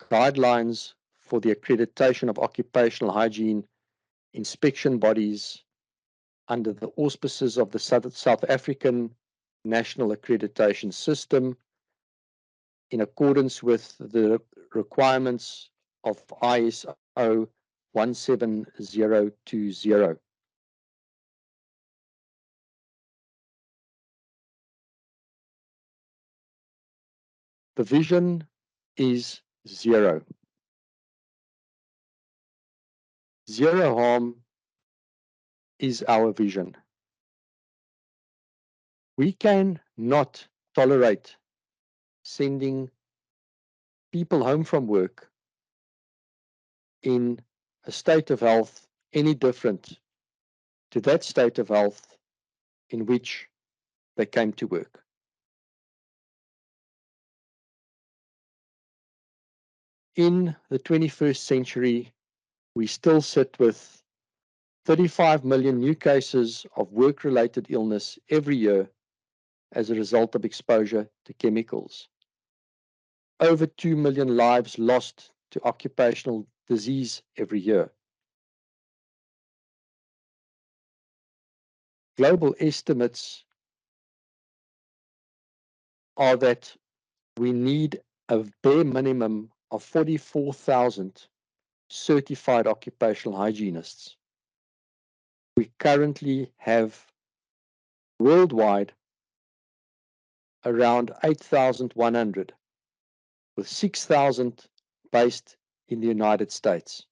guidelines for the accreditation of occupational hygiene inspection bodies under the auspices of the South African National Accreditation System in accordance with the requirements of ISO 17020. The vision is zero. Zero harm is our vision. We can not tolerate sending people home from work in a state of health any different to that state of health in which they came to work. In the 21st century, we still sit with 35 million new cases of work-related illness every year as a result of exposure to chemicals. Over 2 million lives lost to occupational disease every year. Global estimates are that we need a bare minimum of 44,000 certified occupational hygienists. We currently have worldwide around 8,100, with 6,000 based in the United States.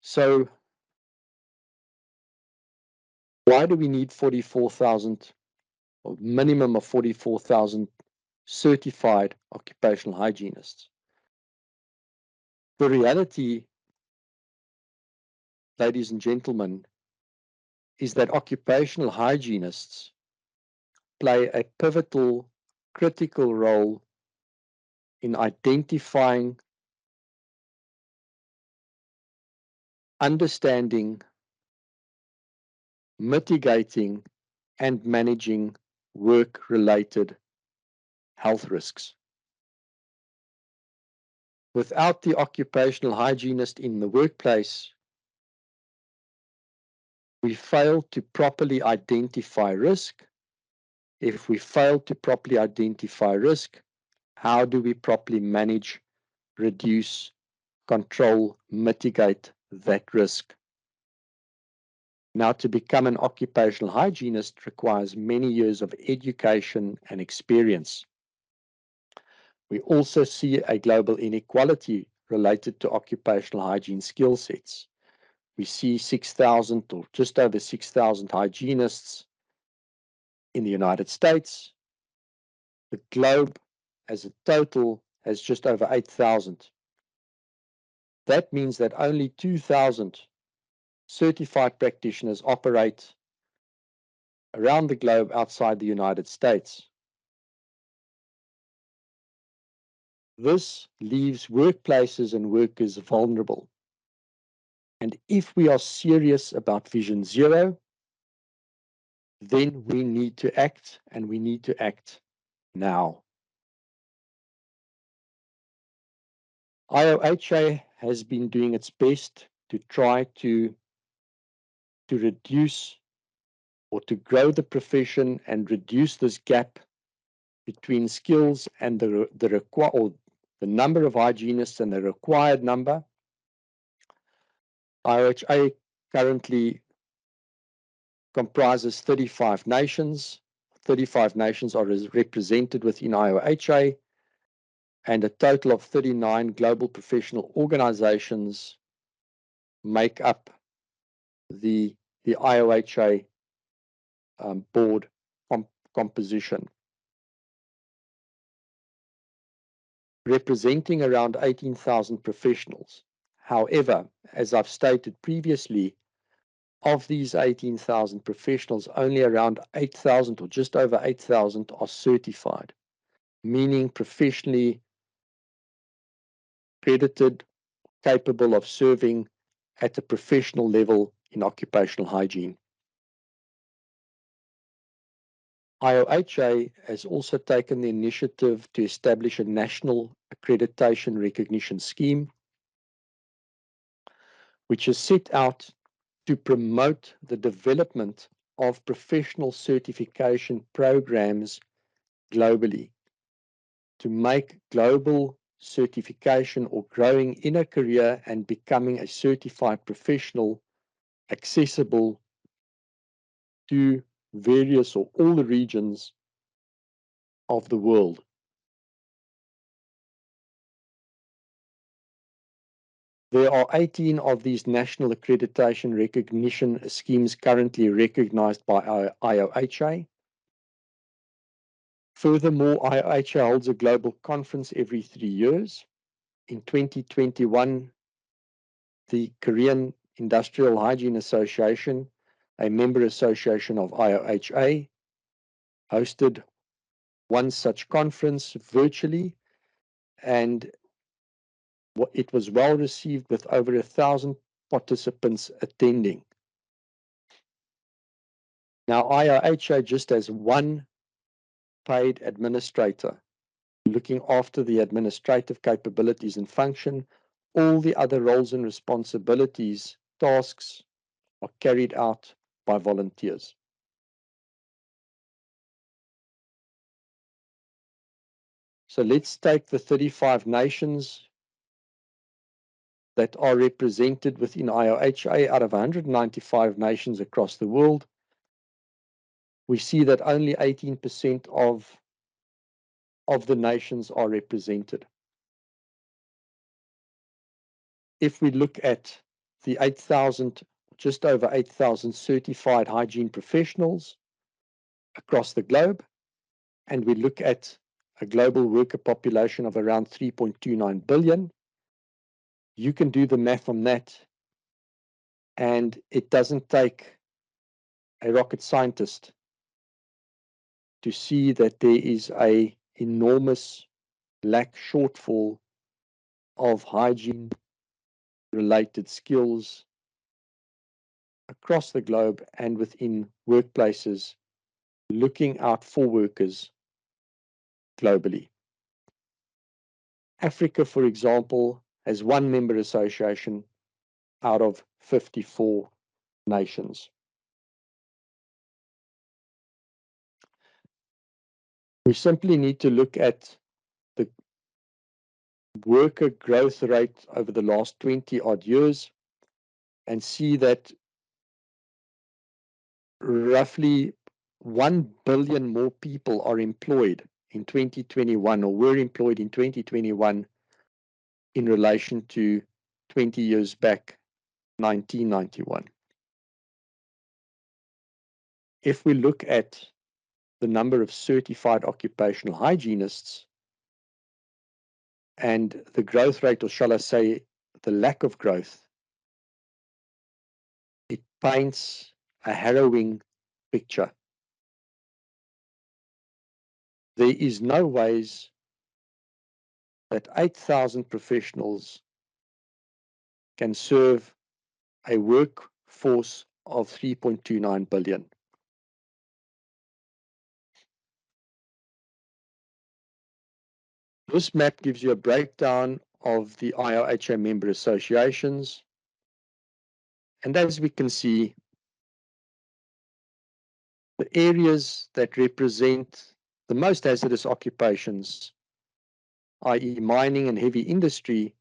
So why do we need 44,000, or minimum of 44,000 certified occupational hygienists? The reality, ladies and gentlemen, is that occupational hygienists play a pivotal, critical role in identifying, understanding, mitigating, and managing work-related health risks. Without the occupational hygienist in the workplace, we fail to properly identify risk. If we fail to properly identify risk, how do we properly manage, reduce, control, mitigate that risk? Now, to become an occupational hygienist requires many years of education and experience. We also see a global inequality related to occupational hygiene skill sets. We see 6,000 or just over 6,000 hygienists in the United States. The globe as a total has just over 8,000. That means that only 2,000 certified practitioners operate around the globe outside the United States. This leaves workplaces and workers vulnerable. And if we are serious about Vision Zero, then we need to act, and we need to act now. IOHA has been doing its best to try to reduce or to grow the profession and reduce this gap between skills and the number of hygienists and the required number. IOHA currently comprises 35 nations. 35 nations are represented within IOHA, and a total of 39 global professional organizations make up the IOHA board composition, representing around 18,000 professionals. However, as I've stated previously, of these 18,000 professionals, only around 8,000 or just over 8,000 are certified, meaning professionally accredited, capable of serving at a professional level in occupational hygiene. IOHA has also taken the initiative to establish a national accreditation recognition scheme, which is set out to promote the development of professional certification programs globally, to make global certification or growing in a career and becoming a certified professional accessible to various or all the regions of the world. There are 18 of these national accreditation recognition schemes currently recognized by IOHA. Furthermore, IOHA holds a global conference every 3 years. In 2021, the Korean Industrial Hygiene Association, a member association of IOHA, hosted one such conference virtually, and it was well received with over 1,000 participants attending. Now, IOHA just has one paid administrator looking after the administrative capabilities and function. All the other roles and responsibilities, tasks are carried out by volunteers. So let's take the 35 nations that are represented within IOHA out of 195 nations across the world. We see that only 18% of the nations are represented. If we look at the 8,000, just over 8,000 certified hygiene professionals across the globe, and we look at a global worker population of around 3.29 billion, you can do the math on that, and it doesn't take a rocket scientist to see that there is an enormous shortfall of hygiene related skills across the globe and within workplaces looking out for workers globally. Africa, for example, has one member association out of 54 nations. We simply need to look at the worker growth rate over the last 20 odd years and see that roughly 1 billion more people are employed in 2021 or were employed in 2021 in relation to 20 years back, 1991. If we look at the number of certified occupational hygienists and the growth rate, or shall I say, the lack of growth, it paints a harrowing picture. There is no ways that 8,000 professionals can serve a workforce of 3.29 billion. This map gives you a breakdown of the IOHA member associations. And as we can see, the areas that represent the most hazardous occupations, i.e. mining and heavy industry,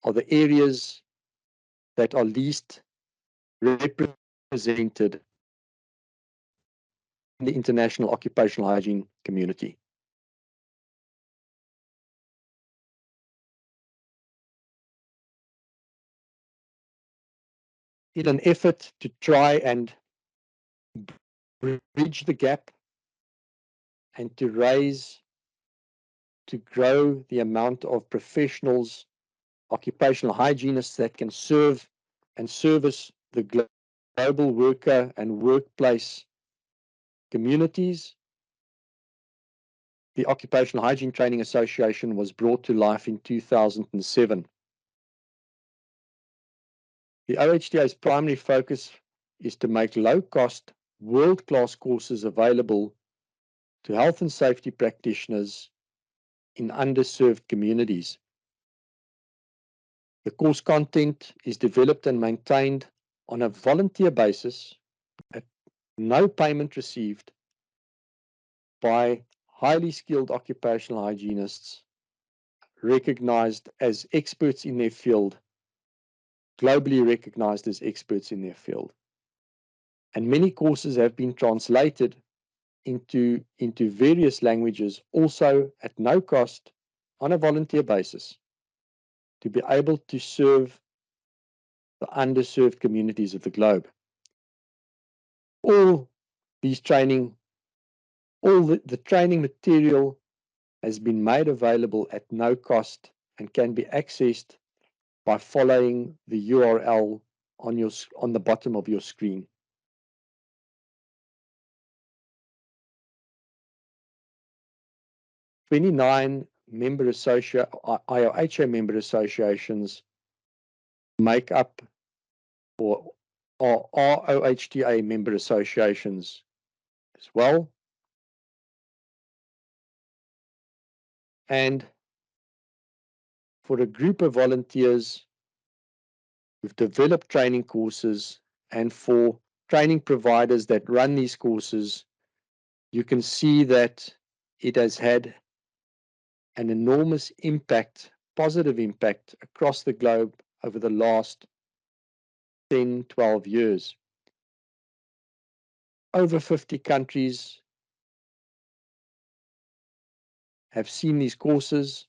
are the areas that are least represented in the international occupational hygiene community. In an effort to try and bridge the gap and to grow the amount of professionals, occupational hygienists that can serve and service the global worker and workplace communities, the Occupational Hygiene Training Association was brought to life in 2007. The OHTA's primary focus is to make low-cost, world-class courses available to health and safety practitioners in underserved communities. The course content is developed and maintained on a volunteer basis at no payment received by highly skilled occupational hygienists recognized as experts in their field, globally recognized as experts in their field. And many courses have been translated into various languages, also at no cost, on a volunteer basis, to be able to serve the underserved communities of the globe. All these training, all the training material has been made available at no cost and can be accessed by following the URL on the bottom of your screen. "29 IOHA member associations make up or are OHTA member associations as well. And for a group of volunteers who've developed training courses, and for training providers that run these courses, you can see that it has had an enormous impact, positive impact across the globe over the last 10, 12 years. Over 50 countries have seen these courses.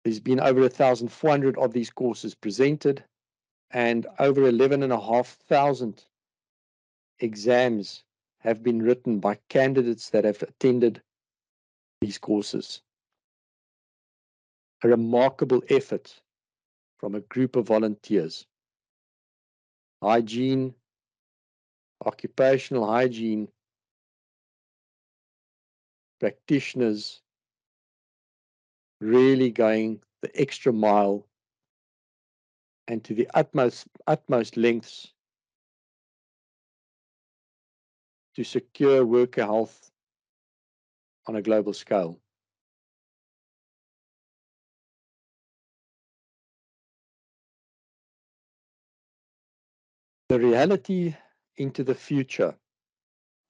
There's been over 1,400 of these courses presented, and over 11,500 exams have been written by candidates that have attended these courses. A remarkable effort from a group of volunteers. Hygiene, occupational hygiene practitioners really going the extra mile and to the utmost lengths to secure worker health on a global scale. The reality into the future,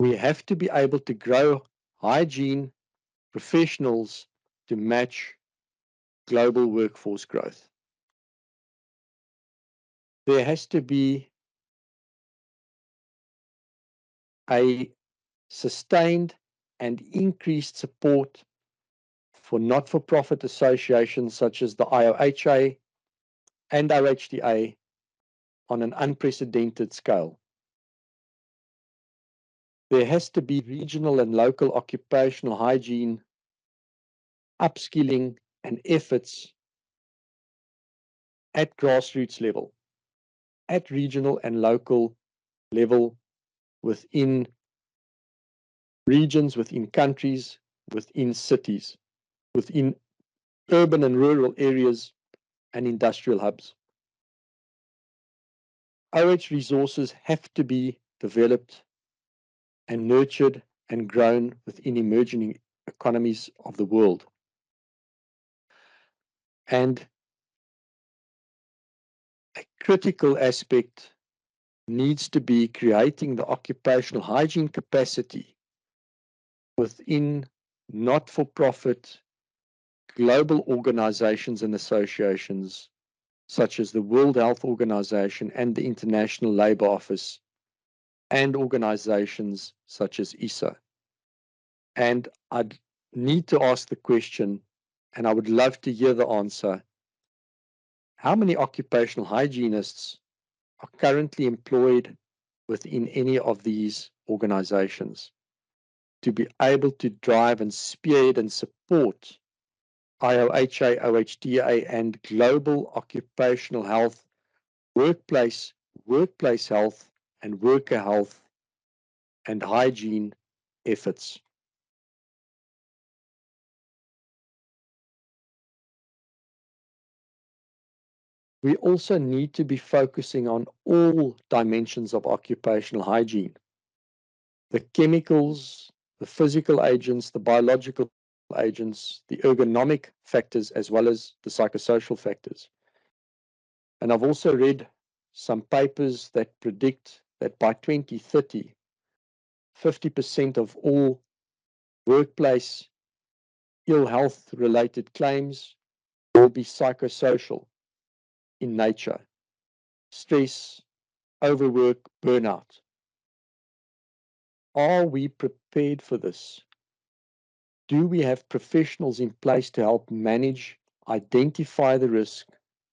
we have to be able to grow hygiene professionals to match global workforce growth. There has to be a sustained and increased support for not-for-profit associations such as the IOHA and OHTA on an unprecedented scale. There has to be regional and local occupational hygiene upskilling and efforts at grassroots level, at regional and local level, within regions, within countries, within cities, within urban and rural areas and industrial hubs. OH resources have to be developed and nurtured and grown within emerging economies of the world. And a critical aspect needs to be creating the occupational hygiene capacity within not-for-profit global organizations and associations such as the World Health Organization and the International Labour Office, and organizations such as ISA. And I'd need to ask the question, and I would love to hear the answer, how many occupational hygienists are currently employed within any of these organizations to be able to drive and spearhead and support IOHA, OHTA, and global occupational health workplace workplace health and worker health and hygiene efforts. We also need to be focusing on all dimensions of occupational hygiene. The chemicals, the physical agents, the biological agents, the ergonomic factors, as well as the psychosocial factors. And I've also read some papers that predict that by 2030, 50% of all workplace ill health related claims will be psychosocial in nature. Stress, overwork, burnout. Are we prepared for this? Do we have professionals in place to help manage, identify the risk,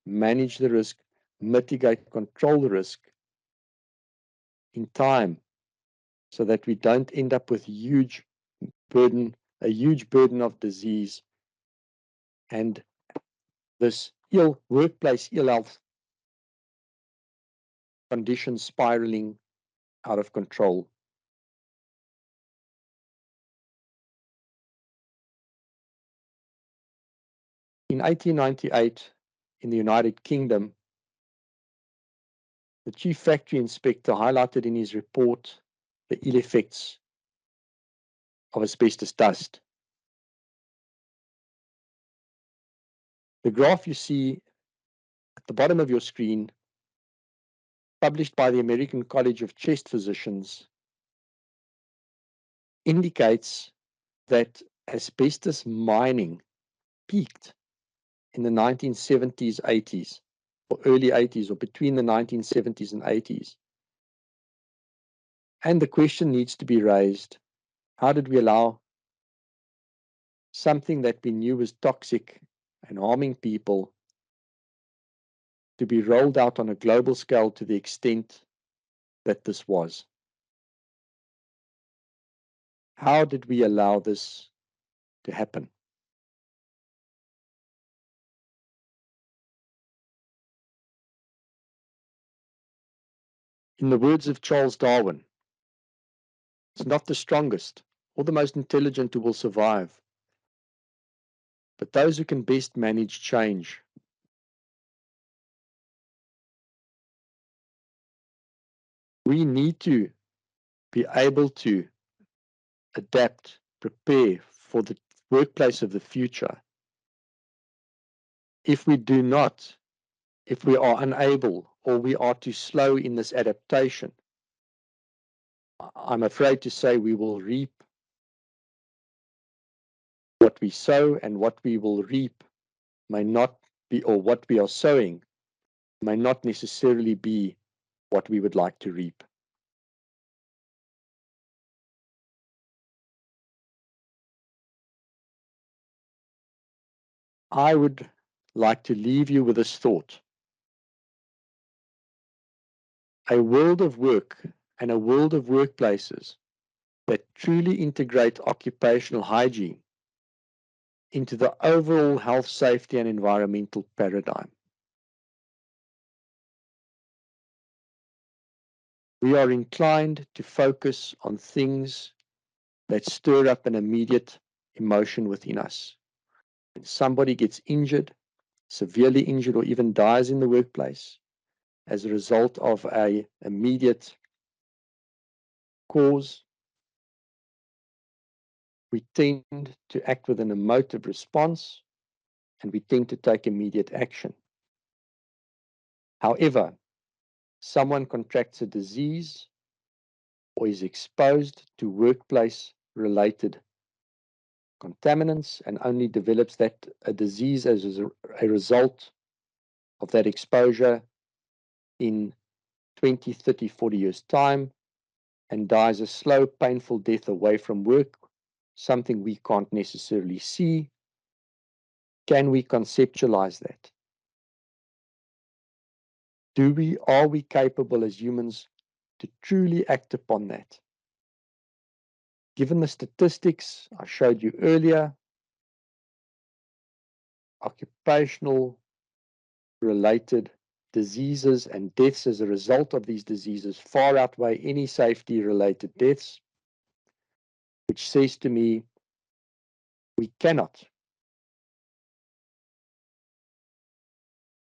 manage the risk, mitigate, control the risk in time so that we don't end up with a huge burden of disease and this workplace ill health conditions spiraling out of control? In 1898, in the United Kingdom, the chief factory inspector highlighted in his report the ill effects of asbestos dust. The graph you see at the bottom of your screen, published by the American College of Chest Physicians, indicates that asbestos mining peaked in the 1970s, 80s, or early 80s, or between the 1970s and 80s. And the question needs to be raised, how did we allow something that we knew was toxic and harming people to be rolled out on a global scale to the extent that this was? How did we allow this to happen? In the words of Charles Darwin, it's not the strongest or the most intelligent who will survive, but those who can best manage change. We need to be able to adapt, prepare for the workplace of the future. If we do not, if we are unable or we are too slow in this adaptation, I'm afraid to say we will reap what we sow, and what we will reap may not be, or what we are sowing may not necessarily be what we would like to reap. I would like to leave you with this thought. A world of work and a world of workplaces that truly integrate occupational hygiene into the overall health, safety, and environmental paradigm. We are inclined to focus on things that stir up an immediate emotion within us. When somebody gets injured, severely injured, or even dies in the workplace as a result of an immediate cause, we tend to act with an emotive response, and we tend to take immediate action. However, someone contracts a disease or is exposed to workplace-related contaminants and only develops a disease as a result of that exposure in 20, 30, 40 years' time, and dies a slow, painful death away from work, something we can't necessarily see. Can we conceptualize that? Are we capable as humans to truly act upon that? Given the statistics I showed you earlier, occupational related diseases and deaths as a result of these diseases far outweigh any safety-related deaths, which says to me, we cannot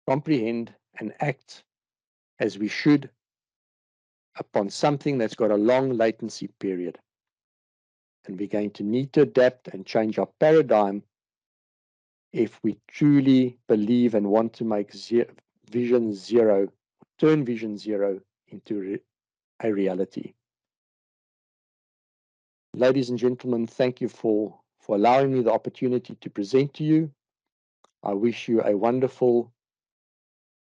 comprehend and act as we should upon something that's got a long latency period. And we're going to need to adapt and change our paradigm if we truly believe and want to make Vision Zero, turn Vision Zero into a reality. Ladies and gentlemen, thank you for allowing me the opportunity to present to you. I wish you a wonderful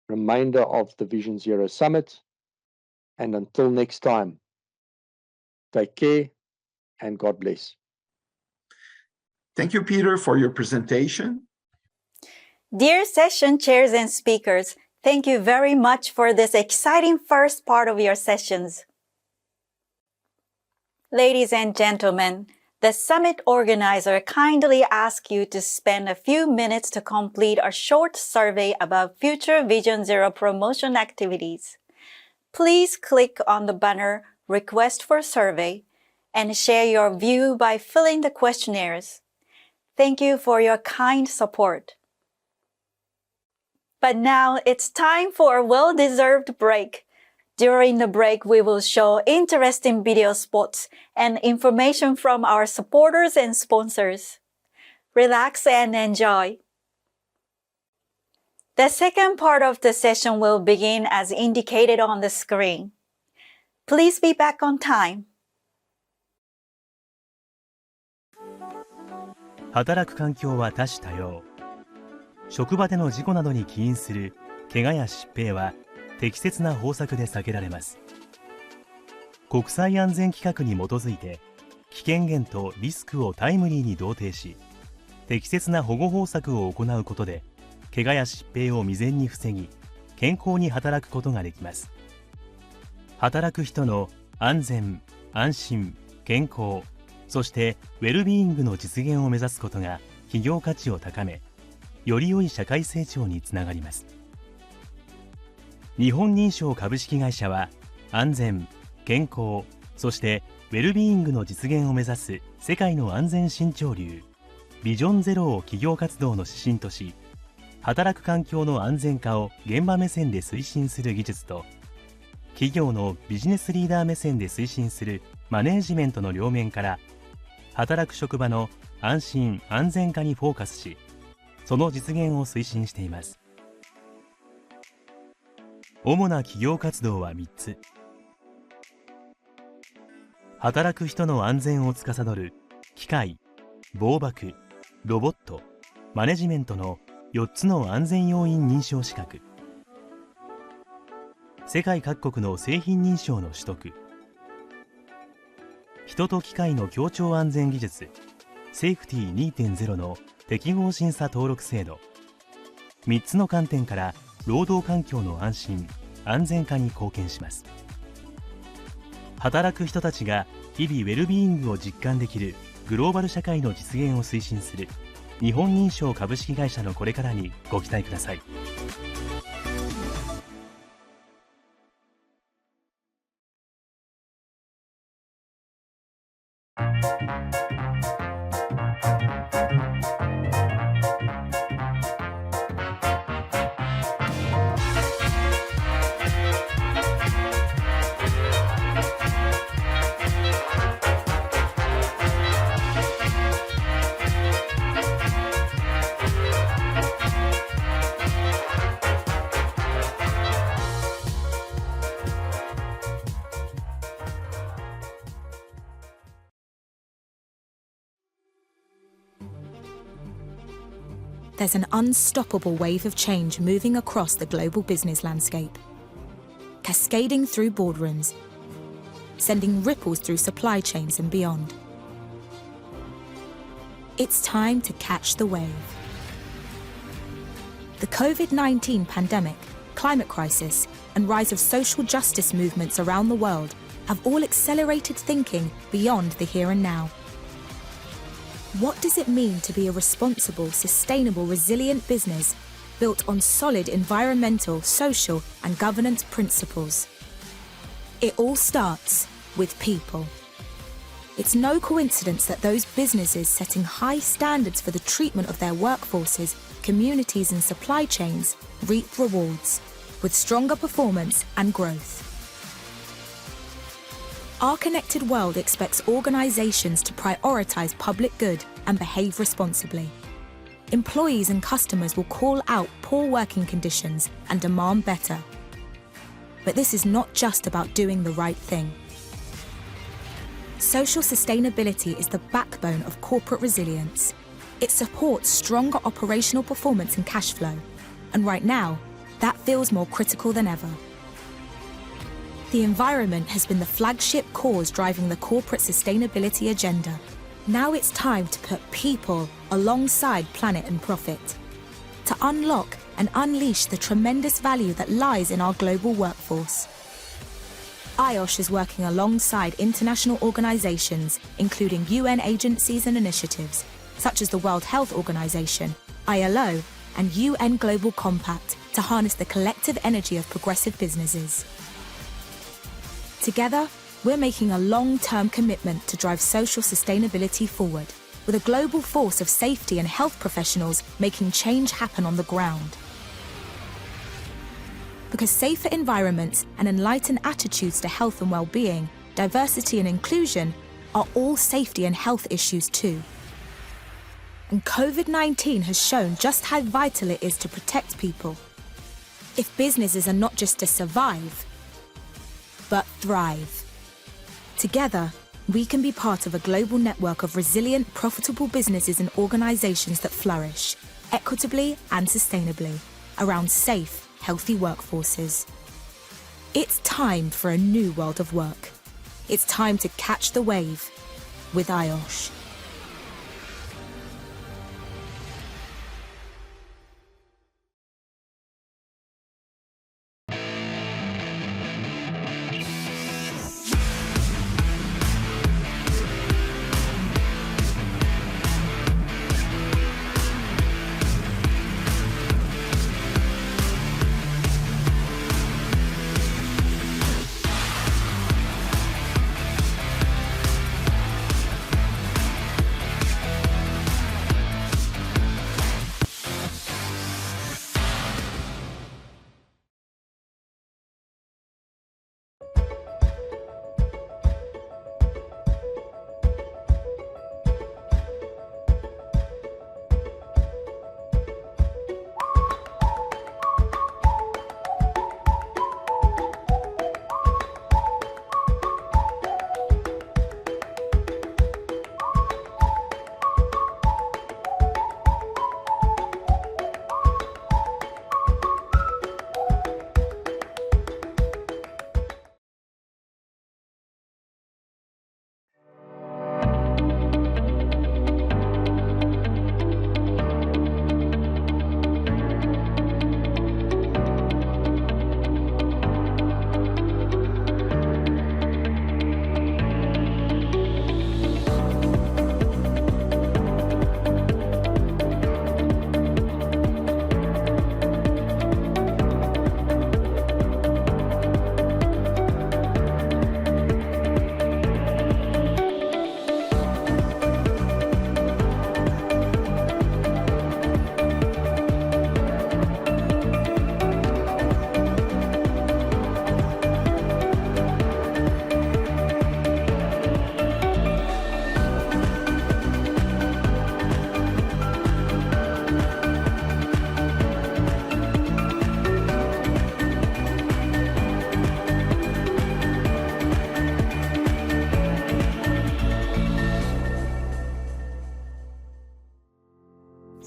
remainder of the Vision Zero Summit. And until next time, take care and God bless. Thank you, Peter, for your presentation. Dear session chairs and speakers, thank you very much for this exciting first part of your sessions. Ladies and gentlemen, the summit organizer kindly asks you to spend a few minutes to complete a short survey about future Vision Zero promotion activities. Please click on the banner Request for Survey and share your view by filling the questionnaires. Thank you for your kind support. But now it's time for a well-deserved break. During the break, we will show interesting video spots and information from our supporters and sponsors. Relax and enjoy. The second part of the session will begin as indicated on the screen. Please be back on time. 働く環境は多種多様。職場での事故などに起因する怪我や疾病は適切な方策で避けられます。国際安全規格に基づいて危険源とリスクをタイムリーに同定し、適切な保護方策を行うことで怪我や疾病を未然に防ぎ、健康に働くことができます。働く人の安全・安心・健康、そしてウェルビーイングの実現を目指すことが企業価値を高め、より良い社会成長につながります。日本認証株式会社は安全・健康、そしてウェルビーイングの実現を目指す世界の安全新潮流ビジョンゼロを企業活動の指針とし、働く環境の安全化を現場目線で推進する技術と、企業のビジネスリーダー目線で推進するマネージメントの両面から働く職場の安心・安全化にフォーカスし、その実現を推進しています。主な企業活動は3つ。働く人の安全を司る機械、防爆、ロボット、マネジメントの4つの安全要員認証資格。世界各国の製品認証の取得。人と機械の協調安全技術セーフティ 2.0 の適合審査登録制度。3つの観点から労働環境の安心・安全化に貢献します。働く人たちが日々ウェルビーイングを実感できるグローバル社会の実現を推進する日本認証株式会社のこれからにご期待ください。There's an unstoppable wave of change moving across the global business landscape, cascading through boardrooms, sending ripples through supply chains and beyond. It's time to catch the wave. The COVID-19 pandemic, climate crisis, and rise of social justice movements around the world have all accelerated thinking beyond the here and now. What does it mean to be a responsible, sustainable, resilient business built on solid environmental, social, and governance principles. It all starts with people. It's no coincidence that those businesses setting high standards for the treatment of their workforces, communities, and supply chains reap rewards with stronger performance and growth. Our connected world expects organizations to prioritize public good and behave responsibly. Employees and customers will call out poor working conditions and demand better. But this is not just about doing the right thing. Social sustainability is the backbone of corporate resilience. It supports stronger operational performance and cash flow. And right now, that feels more critical than ever. The environment has been the flagship cause driving the corporate sustainability agenda. Now it's time to put people alongside planet and profit, to unlock and unleash the tremendous value that lies in our global workforce. IOSH is working alongside international organisations, including UN agencies and initiatives, such as the World Health Organization, ILO, and UN Global Compact to harness the collective energy of progressive businesses. Together, we're making a long-term commitment to drive social sustainability forward, with a global force of safety and health professionals making change happen on the ground. Because safer environments and enlightened attitudes to health and well-being, diversity and inclusion are all safety and health issues too. And COVID-19 has shown just how vital it is to protect people. If businesses are not just to survive, but thrive. Together, we can be part of a global network of resilient, profitable businesses and organizations that flourish, equitably and sustainably, around safe, healthy workforces. It's time for a new world of work. It's time to catch the wave with IOSH.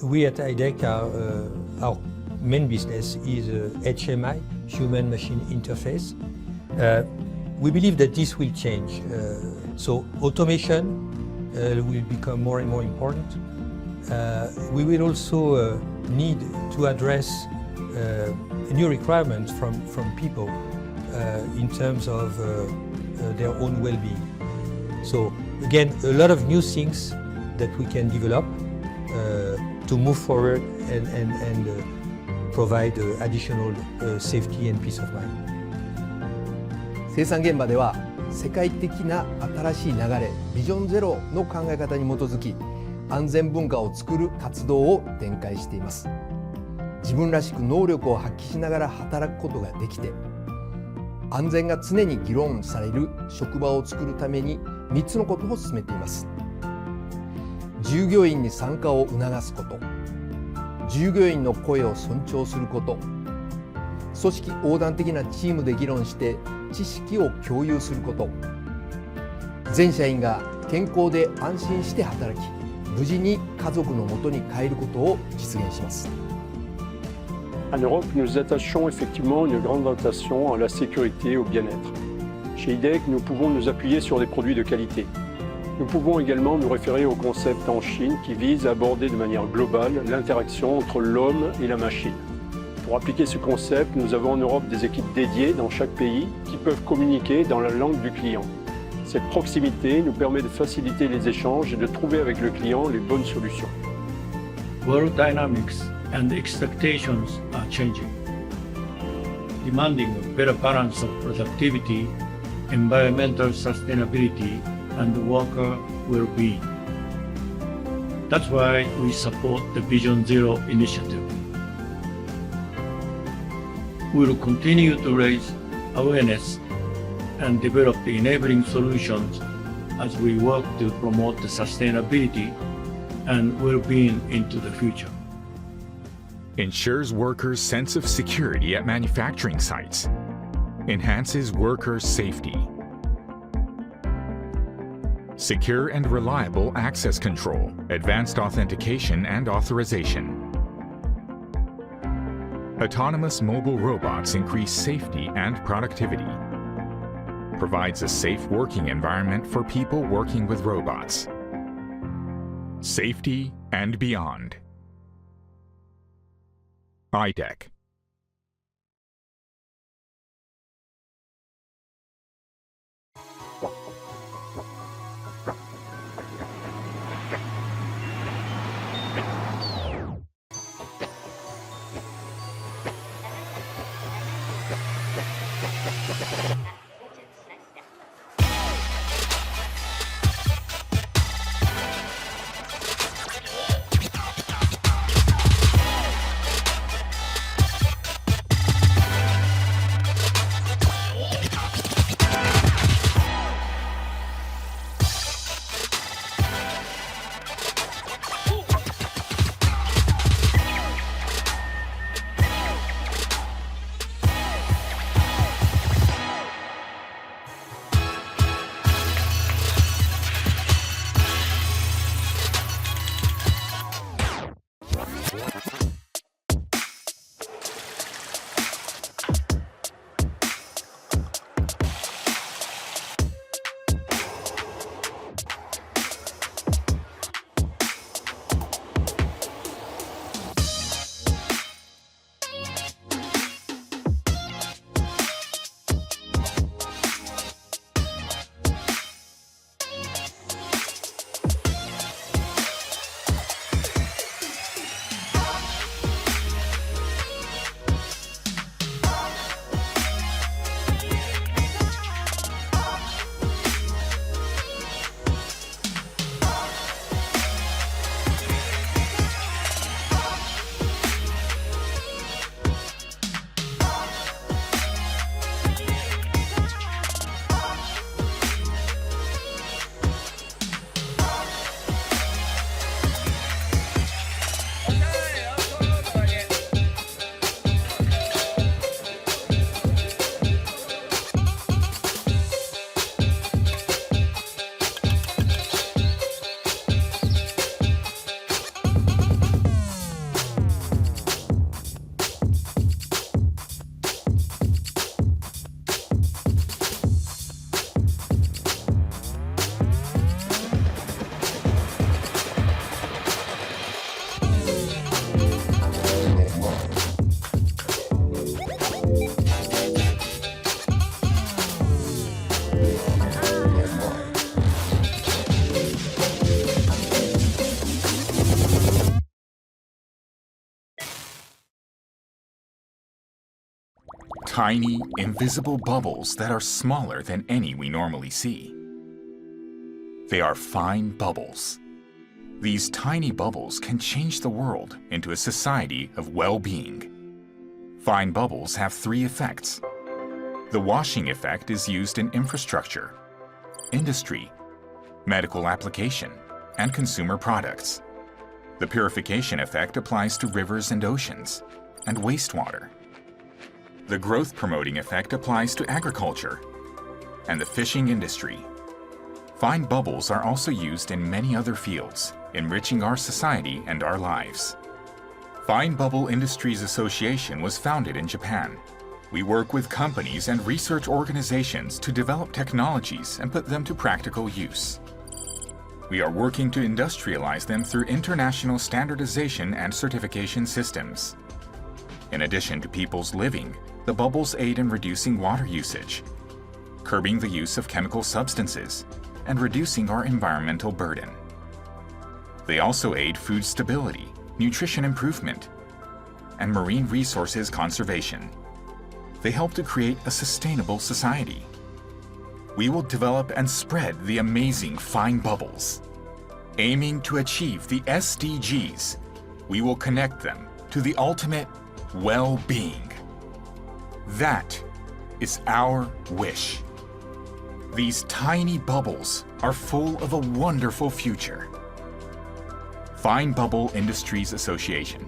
We at IDEC, our main business is HMI, Human-Machine Interface. We believe that this will change. So automation will become more and more important. We will also need to address new requirements from people in terms of their own well-being. So again, a lot of new things that we can develop to move forward and provide additional safety and peace of mind. 生産現場では世界的な新しい流れビジョンゼロの考え方に基づき安全文化を作る活動を展開しています。自分らしく能力を発揮しながら働くことができて安全が常に議論される職場を作るために3つのことを進めています。従業員に参加を促すこと、従業員の声を尊重すること、組織横断的なチームで議論して知識を共有すること、全社員が健康で安心して働き、無事に家族のもとに帰ることを実現します。En Europe, nous attachons effectivement une grande attention à la sécurité et au bien-être. Chez IDEC, nous pouvons nous appuyer sur des produits de qualité. Nous pouvons également nous référer au concept en Chine qui vise à aborder de manière globale l'interaction entre l'homme et la machine. Pour appliquer ce concept, nous avons en Europe des équipes dédiées dans chaque pays qui peuvent communiquer dans la langue du client. Cette proximité nous permet de faciliter les échanges et de trouver avec le client les bonnes solutions. World dynamics and expectations are changing, demanding a better balance of productivity, environmental sustainability, and worker well-being. That's why we support the Vision Zero initiative. We will continue to raise awareness and develop the enabling solutions as we work to promote the sustainability and well-being into the future. Ensures workers' sense of security at manufacturing sites. Enhances workers' safety. Secure and reliable access control, advanced authentication and authorization. Autonomous mobile robots increase safety and productivity. Provides a safe working environment for people working with robots. Safety and beyond. IDEC. tiny, invisible bubbles that are smaller than any we normally see. They are fine bubbles. These tiny bubbles can change the world into a society of well-being. Fine bubbles have three effects. The washing effect is used in infrastructure, industry, medical application, and consumer products. The purification effect applies to rivers and oceans, and wastewater. The growth-promoting effect applies to agriculture and the fishing industry. Fine bubbles are also used in many other fields, enriching our society and our lives. Fine Bubble Industries Association was founded in Japan. We work with companies and research organizations to develop technologies and put them to practical use. We are working to industrialize them through international standardization and certification systems. In addition to people's living, the bubbles aid in reducing water usage, curbing the use of chemical substances, and reducing our environmental burden. They also aid food stability, nutrition improvement, and marine resources conservation. They help to create a sustainable society. We will develop and spread the amazing fine bubbles. Aiming to achieve the SDGs, we will connect them to the ultimate well-being. That is our wish. These tiny bubbles are full of a wonderful future. Fine Bubble Industries Association.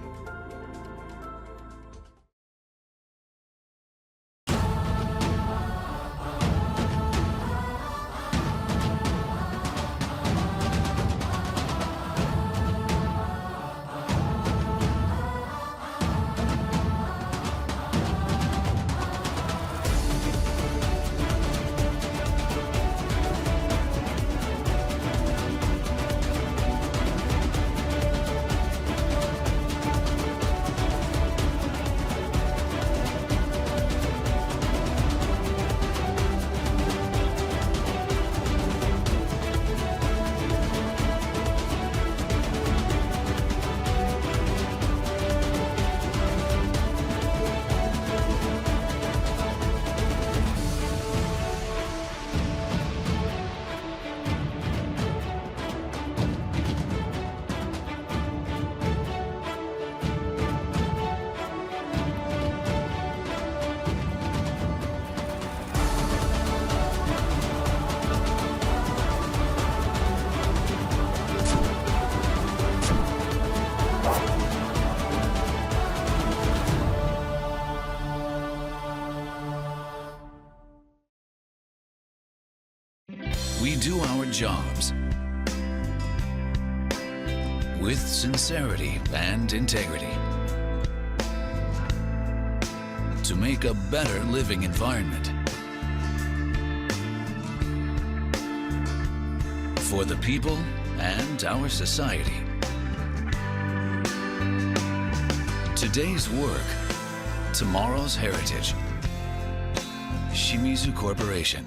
We do our jobs with sincerity and integrity to make a better living environment for the people and our society. Today's work, tomorrow's heritage. Shimizu Corporation.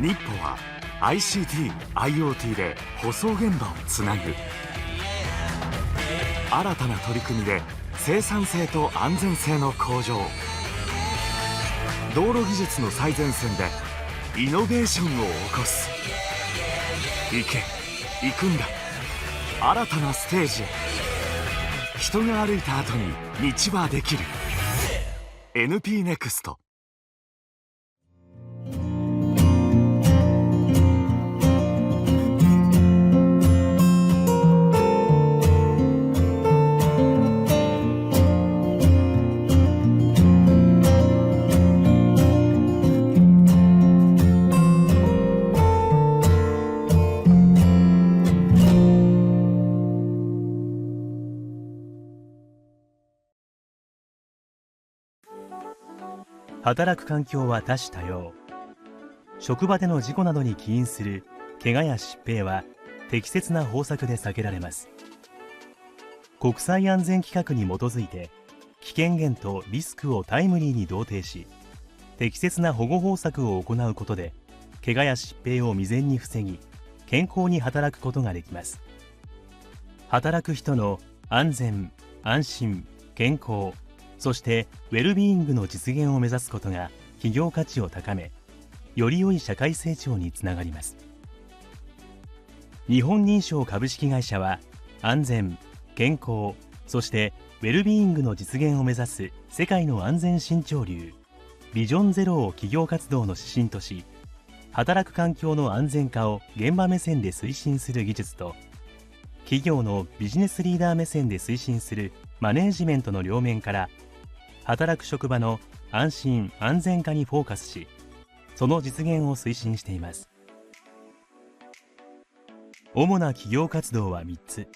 日歩は ICT、IoT で舗装現場をつなぐ。新たな取り組みで生産性と安全性の向上、道路技術の最前線でイノベーションを起こす。行け、行くんだ、新たなステージへ。人が歩いた後に道はできる。 NP ネクスト。働く環境は多種多様。職場での事故などに起因する怪我や疾病は適切な方策で避けられます。国際安全規格に基づいて危険源とリスクをタイムリーに同定し、適切な保護方策を行うことで怪我や疾病を未然に防ぎ、健康に働くことができます。働く人の安全・安心・健康、そしてウェルビーイングの実現を目指すことが企業価値を高め、より良い社会成長につながります。日本認証株式会社は安全・健康、そしてウェルビーイングの実現を目指す世界の安全新潮流ビジョンゼロを企業活動の指針とし、働く環境の安全化を現場目線で推進する技術と、企業のビジネスリーダー目線で推進するマネージメントの両面から働く職場の安心・安全化にフォーカスし、その実現を推進しています。主な企業活動は3つ。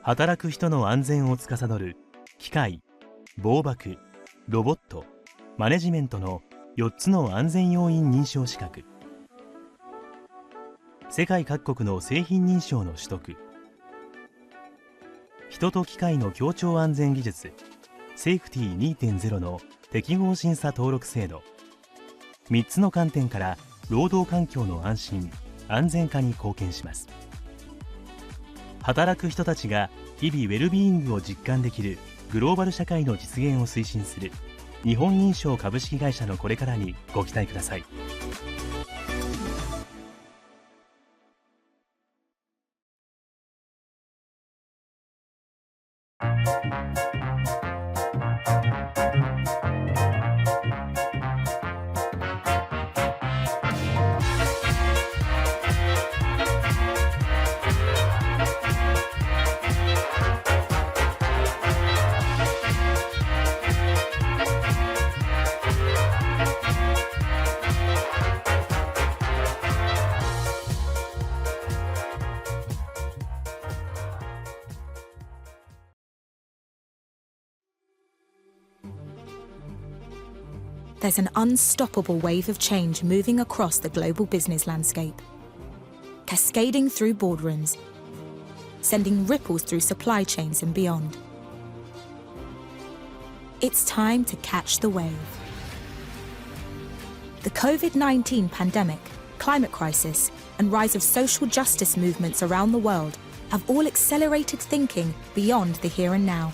働く人の安全を司る機械、防爆、ロボット、マネジメントの4つの安全要因認証資格。世界各国の製品認証の取得。人と機械の協調安全技術セーフティ 2.0 の適合審査登録制度。3つの観点から労働環境の安心・安全化に貢献します。働く人たちが日々ウェルビーイングを実感できるグローバル社会の実現を推進する日本認証株式会社のこれからにご期待ください。There's an unstoppable wave of change moving across the global business landscape, cascading through boardrooms, sending ripples through supply chains and beyond. It's time to catch the wave. The COVID-19 pandemic, climate crisis, and rise of social justice movements around the world have all accelerated thinking beyond the here and now.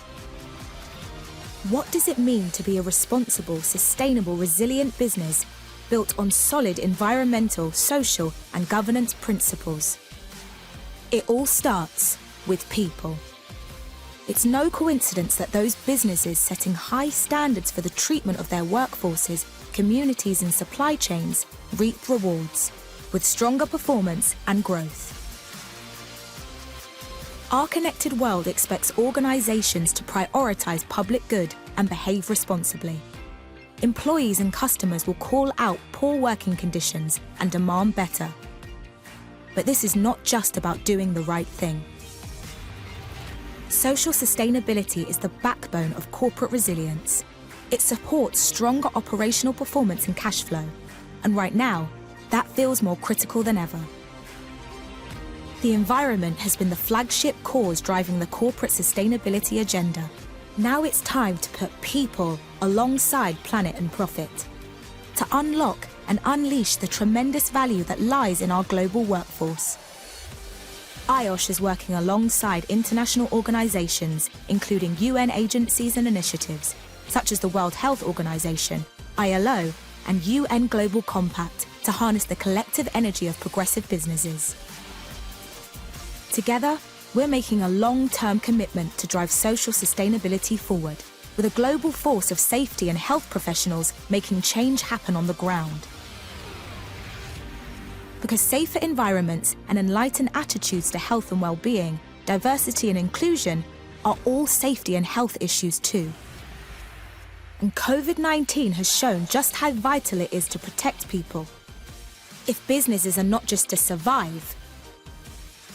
What does it mean to be a responsible, sustainable, resilient business built on solid environmental, social, and governance principles? It all starts with people. It's no coincidence that those businesses setting high standards for the treatment of their workforces, communities, and supply chains reap rewards with stronger performance and growth. Our connected world expects organizations to prioritize public good and behave responsibly. Employees and customers will call out poor working conditions and demand better. But this is not just about doing the right thing. Social sustainability is the backbone of corporate resilience. It supports stronger operational performance and cash flow. And right now, that feels more critical than ever. The environment has been the flagship cause driving the corporate sustainability agenda. Now it's time to put people alongside planet and profit. To unlock and unleash the tremendous value that lies in our global workforce. IOSH is working alongside international organisations, including UN agencies and initiatives, such as the World Health Organization, ILO, and UN Global Compact to harness the collective energy of progressive businesses. Together, we're making a long-term commitment to drive social sustainability forward, with a global force of safety and health professionals making change happen on the ground. Because safer environments and enlightened attitudes to health and well-being, diversity and inclusion are all safety and health issues too. And COVID-19 has shown just how vital it is to protect people. If businesses are not just to survive,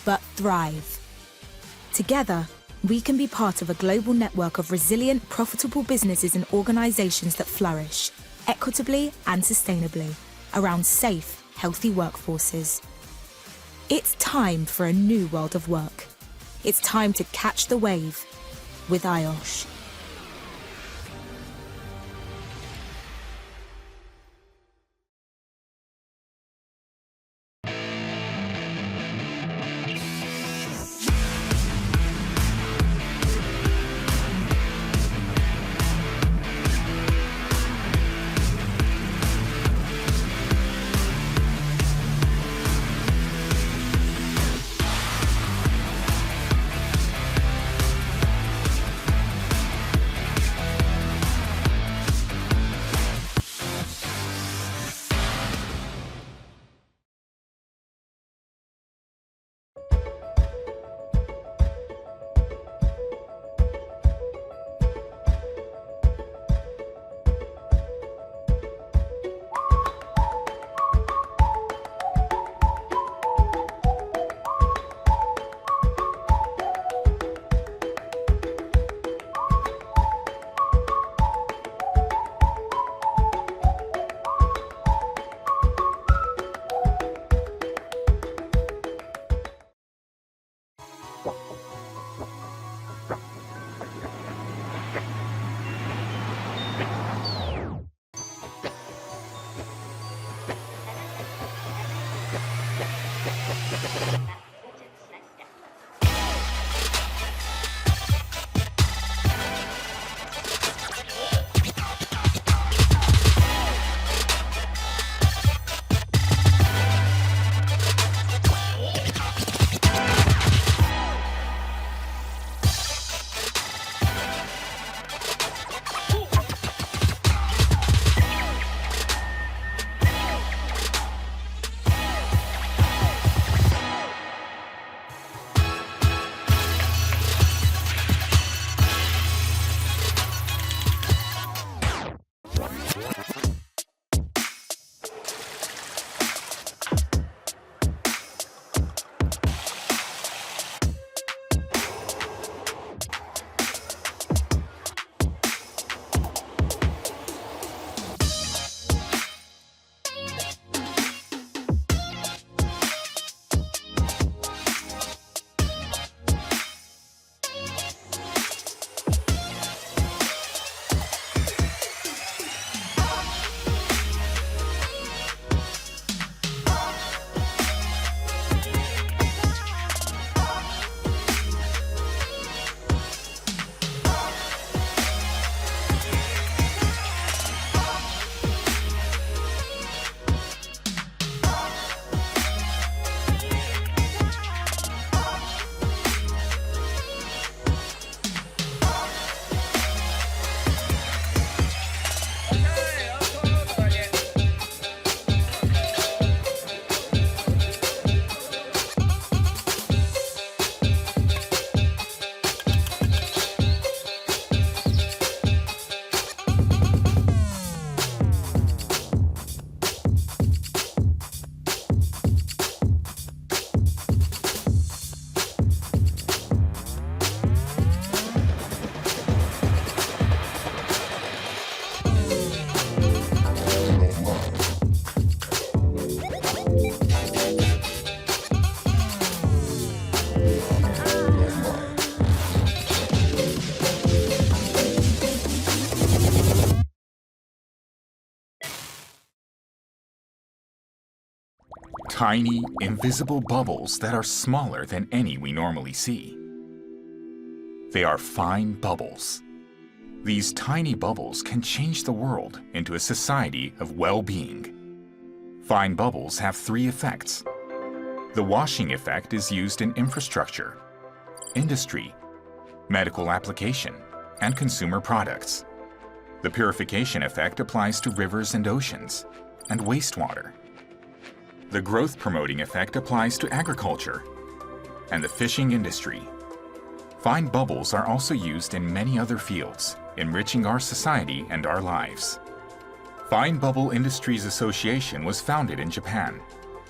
but thrive. Together, we can be part of a global network of resilient, profitable businesses and organisations that flourish, equitably and sustainably, around safe, healthy workforces. It's time for a new world of work. It's time to catch the wave with IOSH. tiny, invisible bubbles that are smaller than any we normally see. They are fine bubbles. These tiny bubbles can change the world into a society of well-being. Fine bubbles have three effects. The washing effect is used in infrastructure, industry, medical application, and consumer products. The purification effect applies to rivers and oceans, and wastewater. The growth-promoting effect applies to agriculture and the fishing industry. Fine bubbles are also used in many other fields, enriching our society and our lives. Fine Bubble Industries Association was founded in Japan.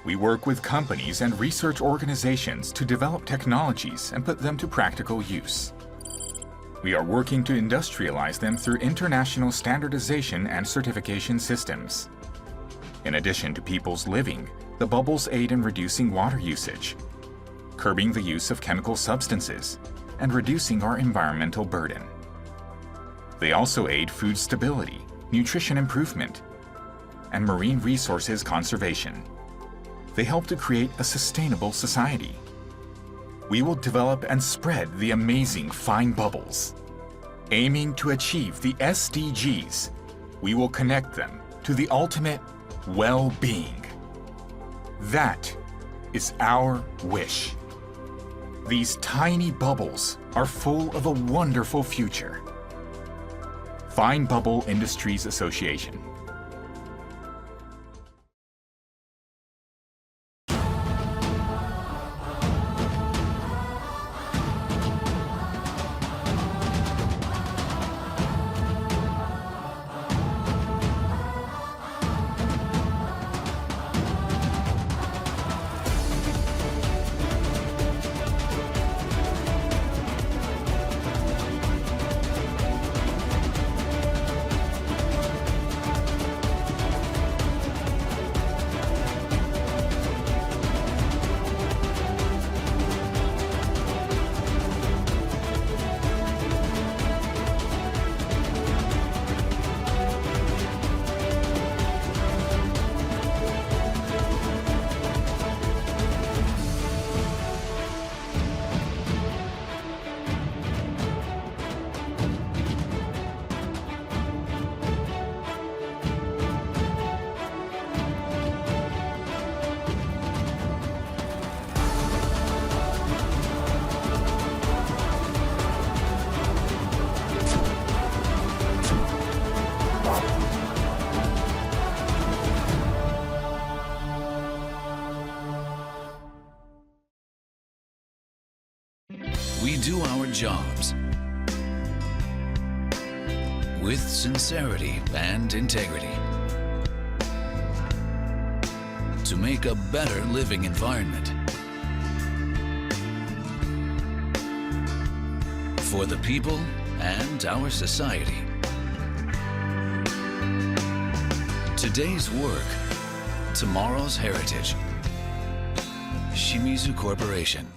We work with companies and research organizations to develop technologies and put them to practical use. We are working to industrialize them through international standardization and certification systems. In addition to people's living, the bubbles aid in reducing water usage, curbing the use of chemical substances, and reducing our environmental burden. They also aid food stability, nutrition improvement, and marine resources conservation. They help to create a sustainable society. We will develop and spread the amazing fine bubbles. Aiming to achieve the SDGs, we will connect them to the ultimate well-being. That is our wish. These tiny bubbles are full of a wonderful future. Fine Bubble Industries Association. We do our jobs with sincerity and integrity to make a better living environment for the people and our society. Today's work, tomorrow's heritage. Shimizu Corporation.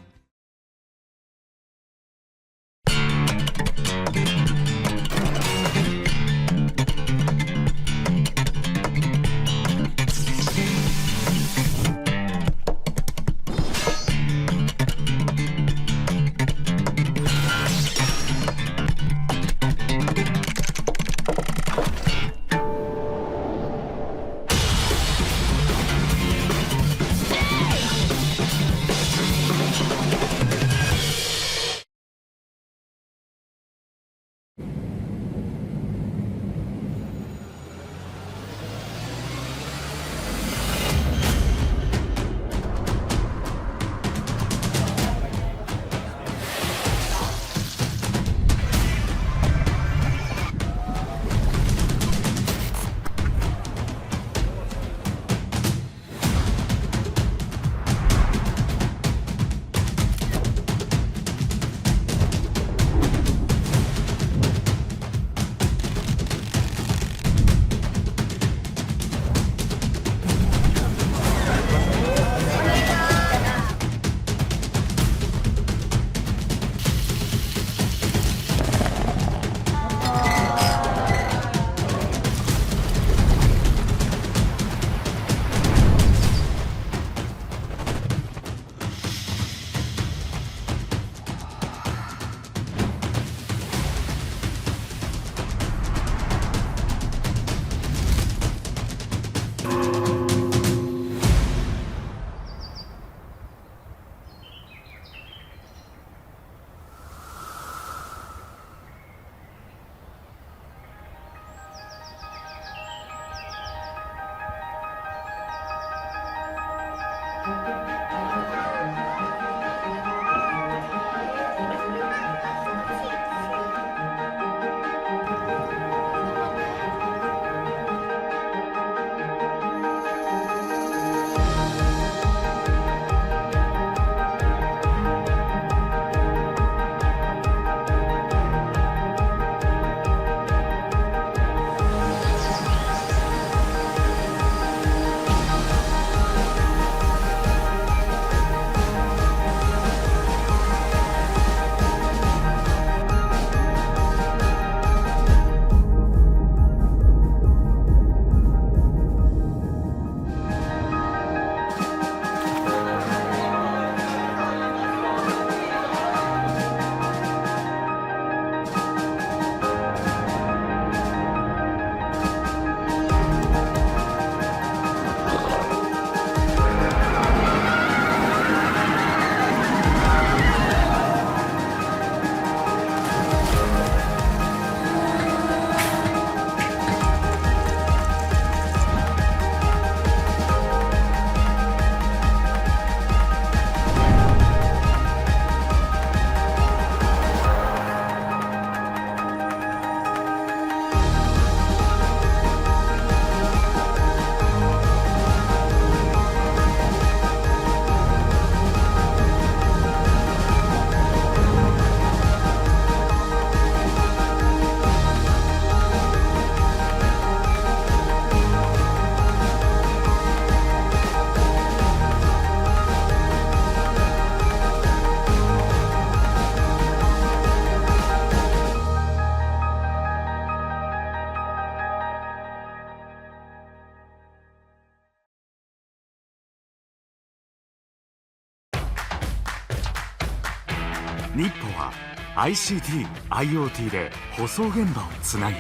日歩は ICT、IoT で舗装現場をつなぐ。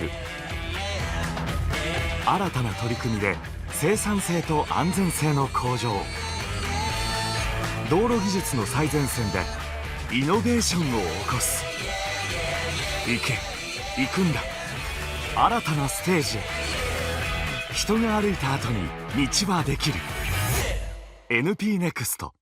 新たな取り組みで生産性と安全性の向上、道路技術の最前線でイノベーションを起こす。行け、行くんだ、新たなステージへ。人が歩いた後に道はできる。 NP ネクスト。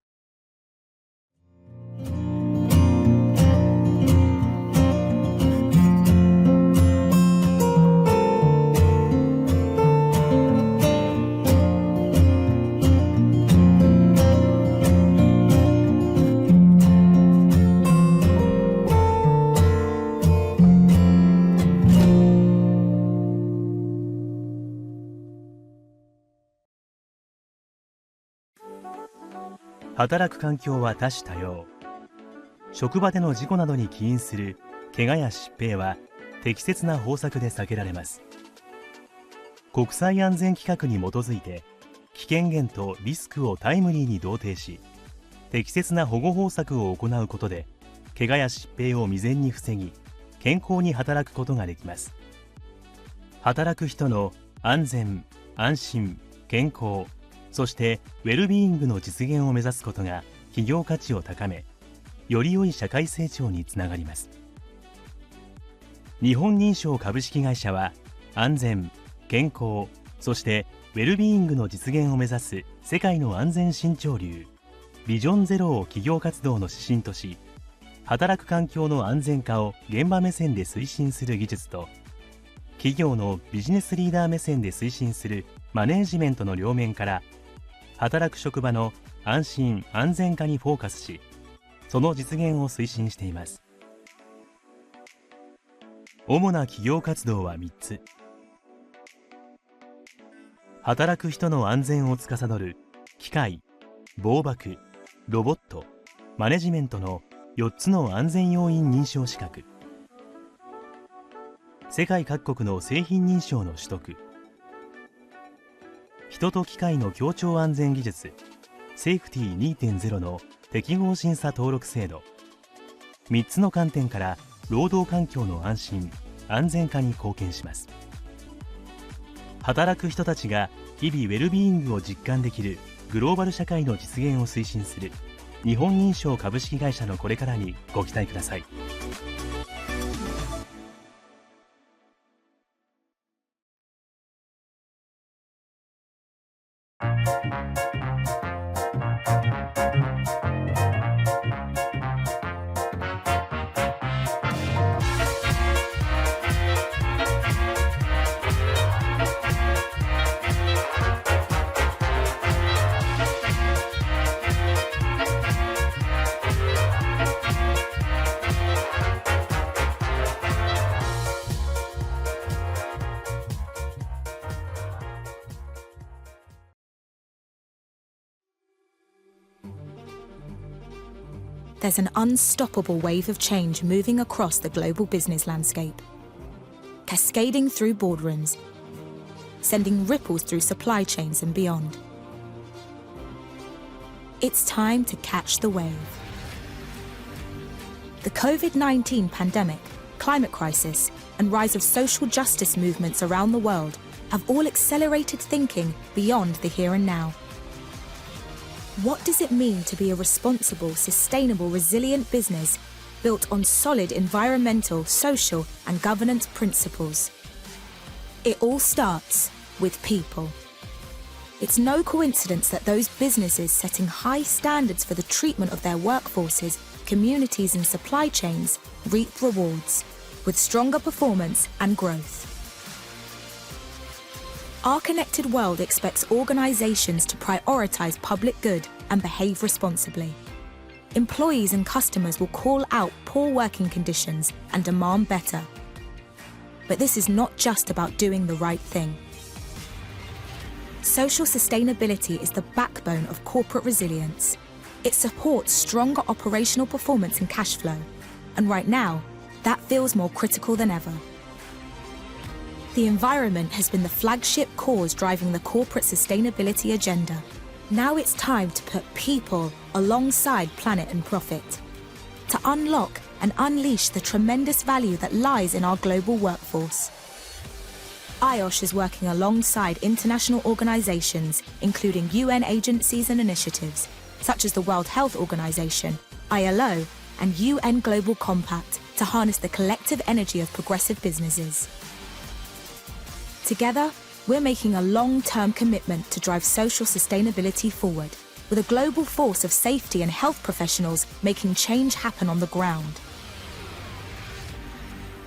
働く環境は多種多様。職場での事故などに起因する怪我や疾病は適切な方策で避けられます。国際安全規格に基づいて危険源とリスクをタイムリーに同定し、適切な保護方策を行うことで怪我や疾病を未然に防ぎ、健康に働くことができます。働く人の安全・安心・健康、そしてウェルビーイングの実現を目指すことが企業価値を高め、より良い社会成長につながります。日本認証株式会社は安全・健康、そしてウェルビーイングの実現を目指す世界の安全新潮流ビジョンゼロを企業活動の指針とし、働く環境の安全化を現場目線で推進する技術と、企業のビジネスリーダー目線で推進するマネージメントの両面から働く職場の安心・安全化にフォーカスし、その実現を推進しています。主な企業活動は3つ。働く人の安全を司る機械、防爆、ロボット、マネジメントの4つの安全要因認証資格。世界各国の製品認証の取得。人と機械の協調安全技術セーフティー 2.0 の適合審査登録制度。3つの観点から労働環境の安心・安全化に貢献します。働く人たちが日々ウェルビーイングを実感できるグローバル社会の実現を推進する日本認証株式会社のこれからにご期待ください。there's an unstoppable wave of change moving across the global business landscape, cascading through boardrooms, sending ripples through supply chains and beyond. It's time to catch the wave. The COVID-19 pandemic, climate crisis, and rise of social justice movements around the world have all accelerated thinking beyond the here and now. What does it mean to be a responsible, sustainable, resilient business built on solid environmental, social, and governance principles? It all starts with people. It's no coincidence that those businesses setting high standards for the treatment of their workforces, communities, and supply chains reap rewards with stronger performance and growth. Our connected world expects organizations to prioritize public good and behave responsibly. Employees and customers will call out poor working conditions and demand better. But this is not just about doing the right thing. Social sustainability is the backbone of corporate resilience. It supports stronger operational performance and cash flow. And right now, that feels more critical than ever. The environment has been the flagship cause driving the corporate sustainability agenda. Now it's time to put people alongside planet and profit, to unlock and unleash the tremendous value that lies in our global workforce. IOSH is working alongside international organizations, including UN agencies and initiatives, such as the World Health Organization, ILO, and UN Global Compact, to harness the collective energy of progressive businesses. Together, we're making a long-term commitment to drive social sustainability forward, with a global force of safety and health professionals making change happen on the ground.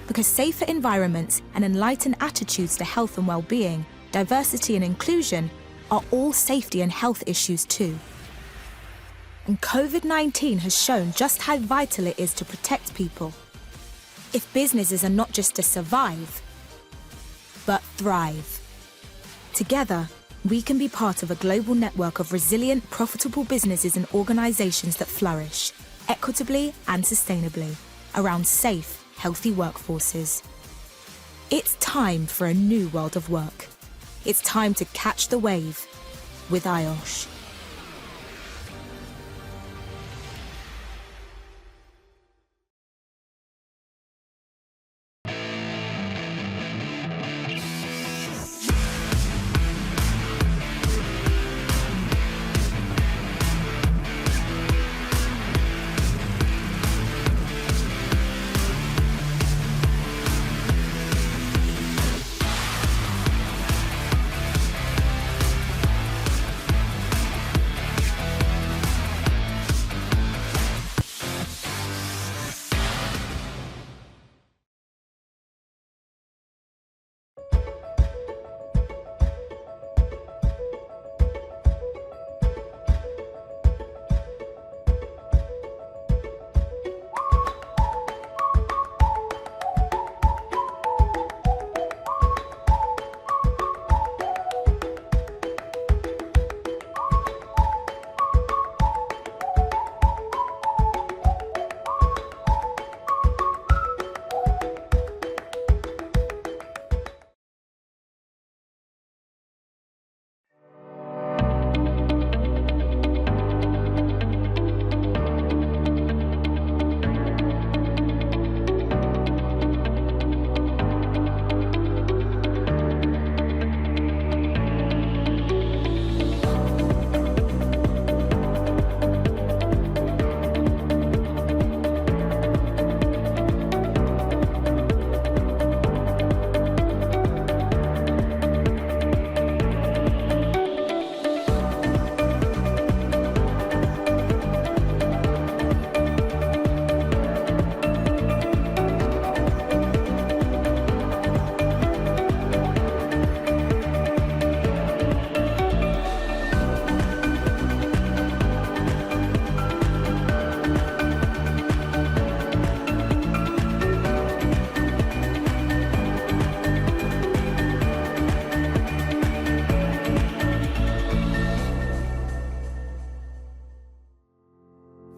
Because safer environments and enlightened attitudes to health and well-being, diversity and inclusion are all safety and health issues too. And COVID-19 has shown just how vital it is to protect people. If businesses are not just to survive, but thrive. Together, we can be part of a global network of resilient, profitable businesses and organizations that flourish, equitably and sustainably, around safe, healthy workforces. It's time for a new world of work. It's time to catch the wave with IOSH.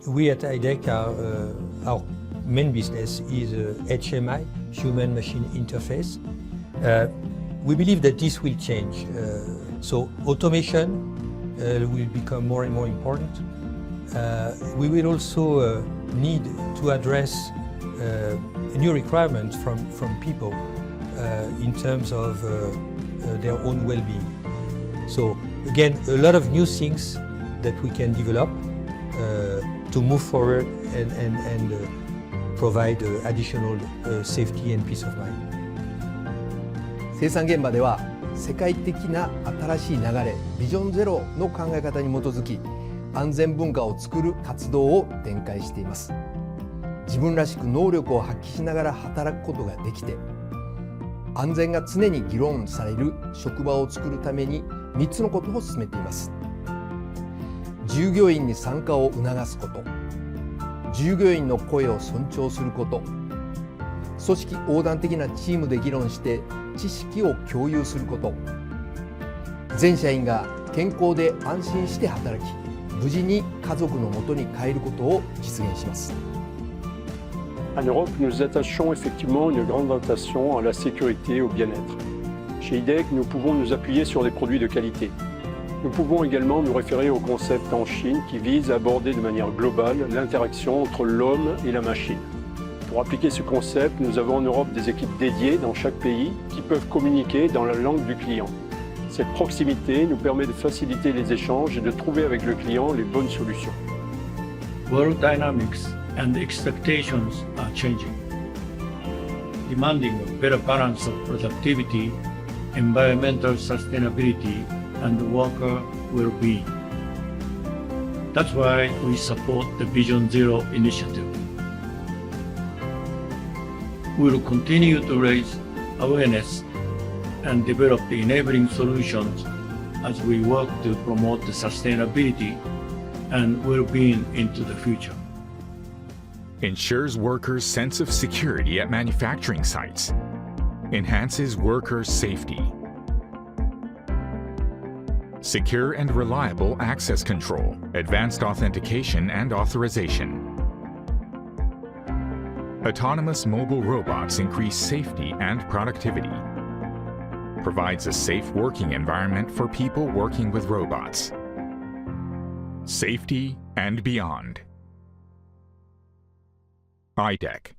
We at IDEC, our main business is HMI, Human Machine Interface. We believe that this will change. So automation will become more and more important. We will also need to address new requirements from people in terms of their own well-being. So again, a lot of new things that we can develop to move forward and provide additional safety and peace of mind. 生産現場では世界的な新しい流れビジョンゼロの考え方に基づき安全文化を作る活動を展開しています。自分らしく能力を発揮しながら働くことができて安全が常に議論される職場を作るために3つのことを進めています。従業員に参加を促すこと、従業員の声を尊重すること、組織横断的なチームで議論して知識を共有すること、全社員が健康で安心して働き、無事に家族のもとに帰ることを実現します。En Europe, nous attachons effectivement une grande attention à la sécurité et au bien-être. Chez IDEC, nous pouvons nous appuyer sur des produits de qualité. Nous pouvons également nous référer au concept en Chine qui vise à aborder de manière globale l'interaction entre l'homme et la machine. Pour appliquer ce concept, nous avons en Europe des équipes dédiées dans chaque pays qui peuvent communiquer dans la langue du client. Cette proximité nous permet de faciliter les échanges et de trouver avec le client les bonnes solutions. World dynamics and expectations are changing, demanding a better balance of productivity, environmental sustainability, and worker well-being. That's why we support the Vision Zero initiative. We will continue to raise awareness and develop the enabling solutions as we work to promote the sustainability and well-being into the future. Ensures workers' sense of security at manufacturing sites. Enhances workers' safety. Secure and reliable access control, advanced authentication and authorization. Autonomous mobile robots increase safety and productivity. Provides a safe working environment for people working with robots. Safety and beyond. IDEC.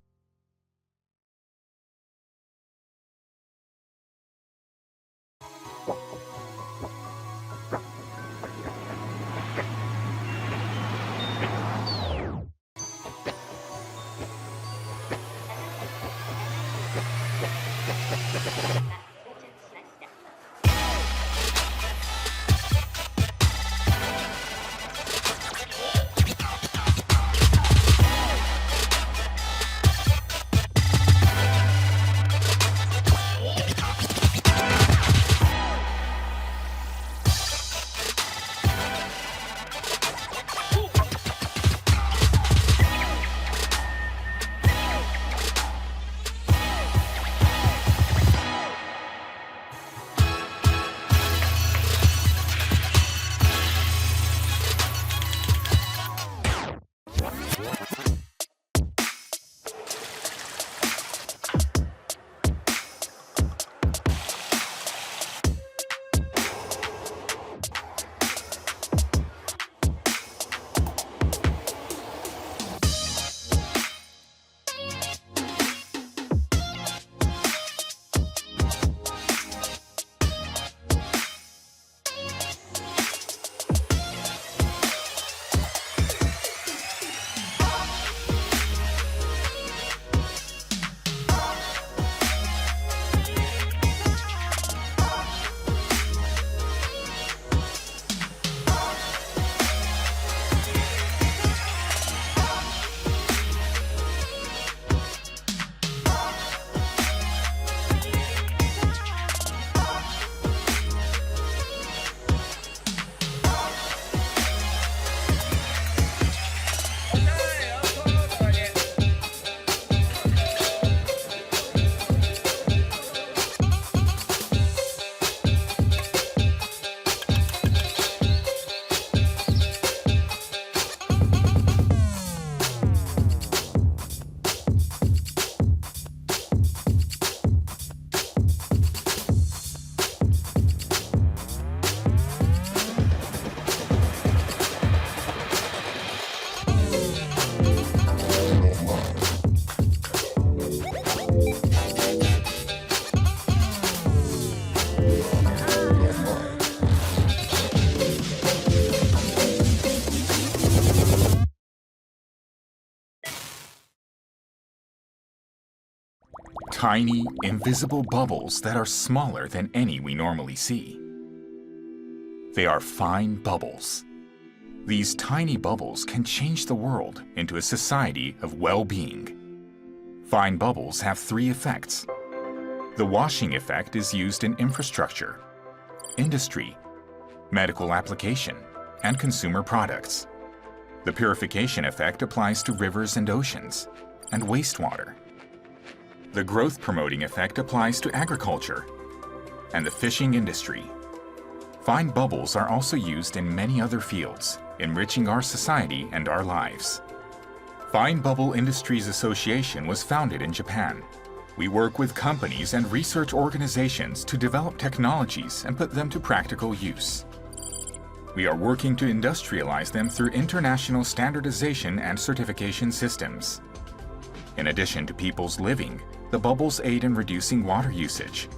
tiny, invisible bubbles that are smaller than any we normally see. They are fine bubbles. These tiny bubbles can change the world into a society of well-being. Fine bubbles have three effects. The washing effect is used in infrastructure, industry, medical application, and consumer products. The purification effect applies to rivers and oceans, and wastewater. The growth-promoting effect applies to agriculture and the fishing industry. Fine bubbles are also used in many other fields, enriching our society and our lives. Fine Bubble Industries Association was founded in Japan. We work with companies and research organizations to develop technologies and put them to practical use. We are working to industrialize them through international standardization and certification systems. In addition to people's living, the bubbles aid in reducing water usage,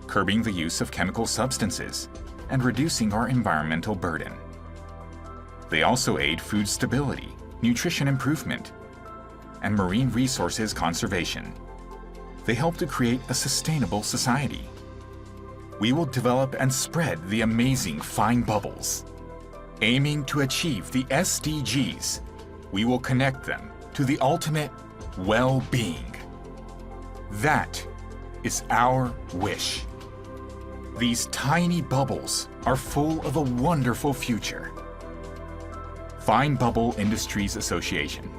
curbing the use of chemical substances, and reducing our environmental burden. They also aid food stability, nutrition improvement, and marine resources conservation. They help to create a sustainable society. We will develop and spread the amazing fine bubbles. Aiming to achieve the SDGs, we will connect them to the ultimate well-being. That is our wish. These tiny bubbles are full of a wonderful future. Fine Bubble Industries Association.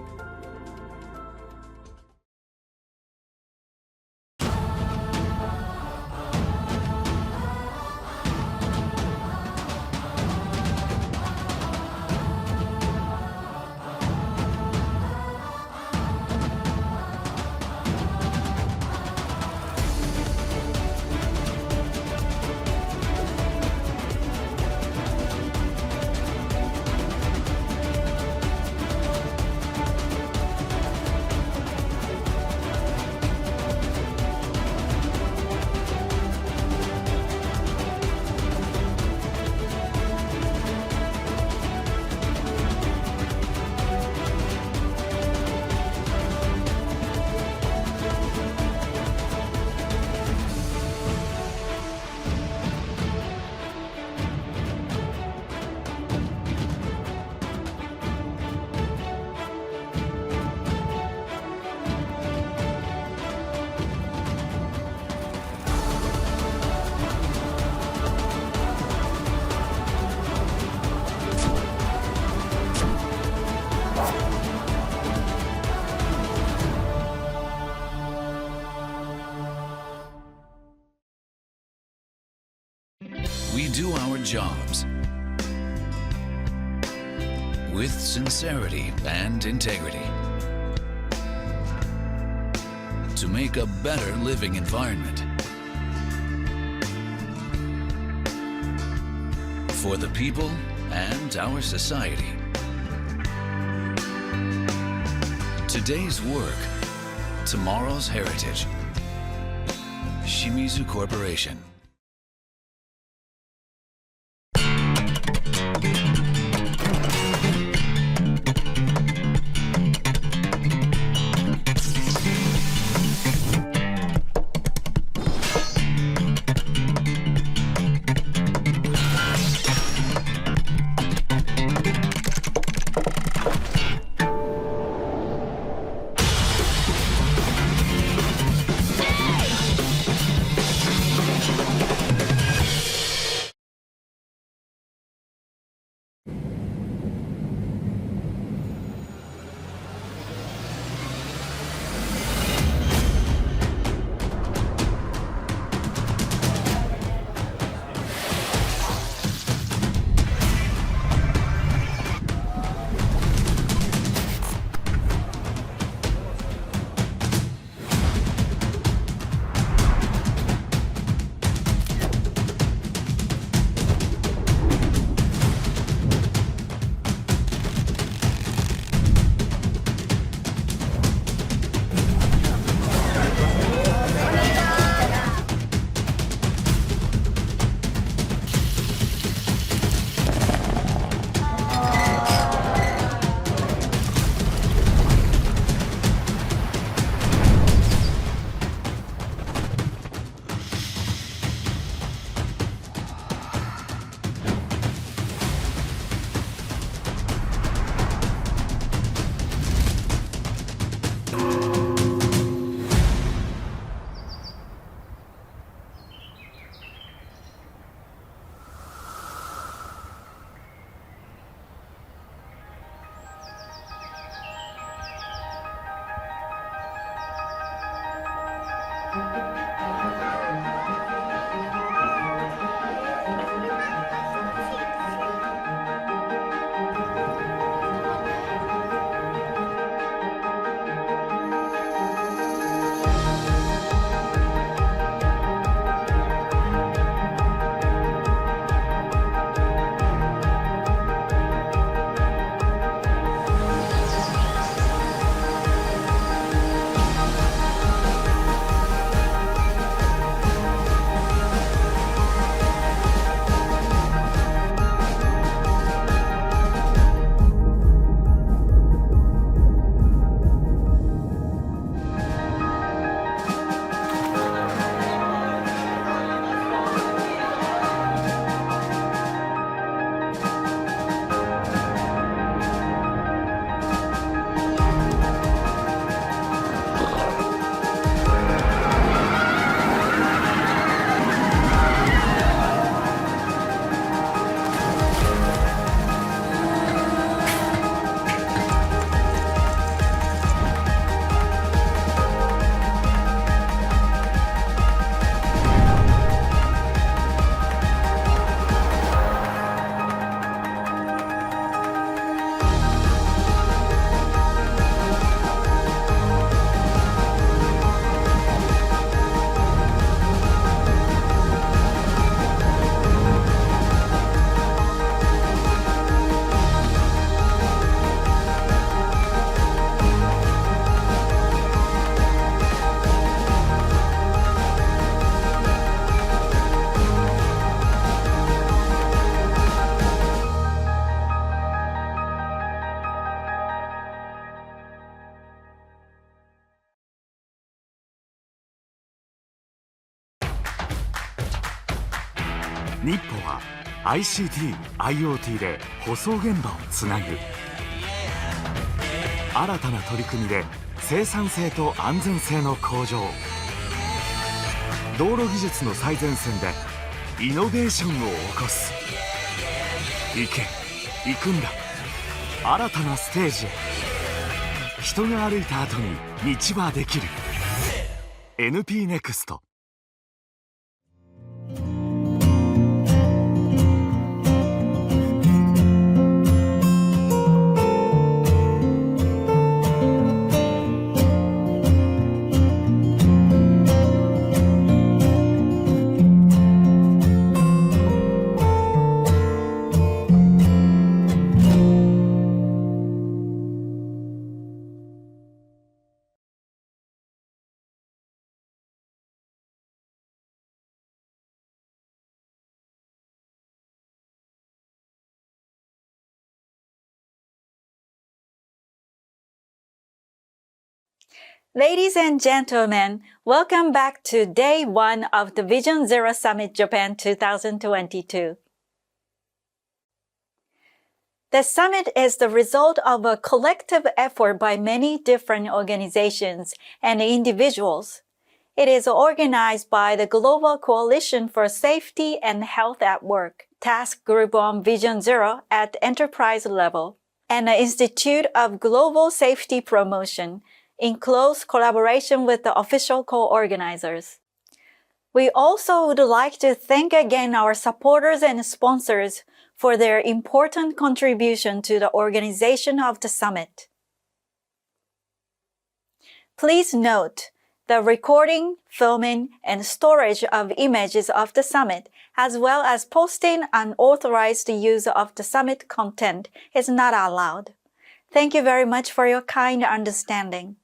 We do our jobs with sincerity and integrity to make a better living environment for the people and our society. Today's work, tomorrow's heritage. Shimizu Corporation. 日歩は ICT、IoT で舗装現場をつなぐ。新たな取り組みで生産性と安全性の向上。道路技術の最前線でイノベーションを起こす。行け、行くんだ。新たなステージへ。人が歩いた後に道はできる。NP NEXT。Ladies and gentlemen, welcome back to Day 1 of the Vision Zero Summit Japan 2022. The summit is the result of a collective effort by many different organizations and individuals. It is organized by the Global Coalition for Safety and Health at Work, Task Group on Vision Zero at enterprise level, and the Institute of Global Safety Promotion, in close collaboration with the official co-organizers. We also would like to thank again our supporters and sponsors for their important contribution to the organization of the summit. Please note, the recording, filming, and storage of images of the summit, as well as posting unauthorized use of the summit content, is not allowed. Thank you very much for your kind understanding.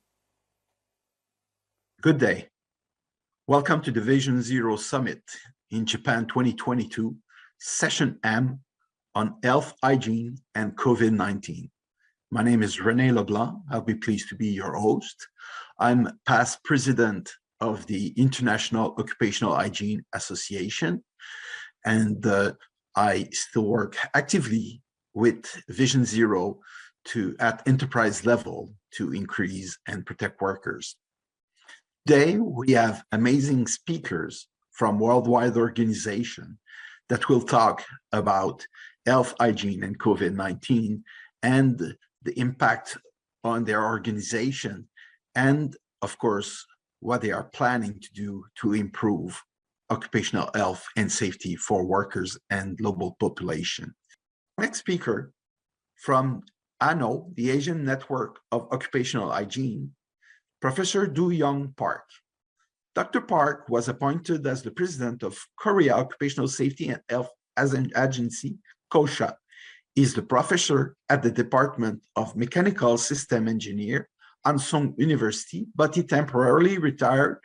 Good day. Welcome to the Vision Zero Summit in Japan 2022, Session M on health, hygiene, and COVID-19. My name is René Leblanc. I'll be pleased to be your host. I'm past president of the International Occupational Hygiene Association, and I still work actively with Vision Zero at enterprise level to increase and protect workers. Today, we have amazing speakers from worldwide organizations that will talk about health, hygiene, and COVID-19 and the impact on their organization and, of course, what they are planning to do to improve occupational health and safety for workers and global population. Next speaker from ANO, the Asian Network of Occupational Hygiene, Professor Do-Young Park. Dr. Park was appointed as the president of Korea Occupational Safety and Health Agency, KOSHA. He is the professor at the Department of Mechanical System Engineer, Ansong University, but he temporarily retired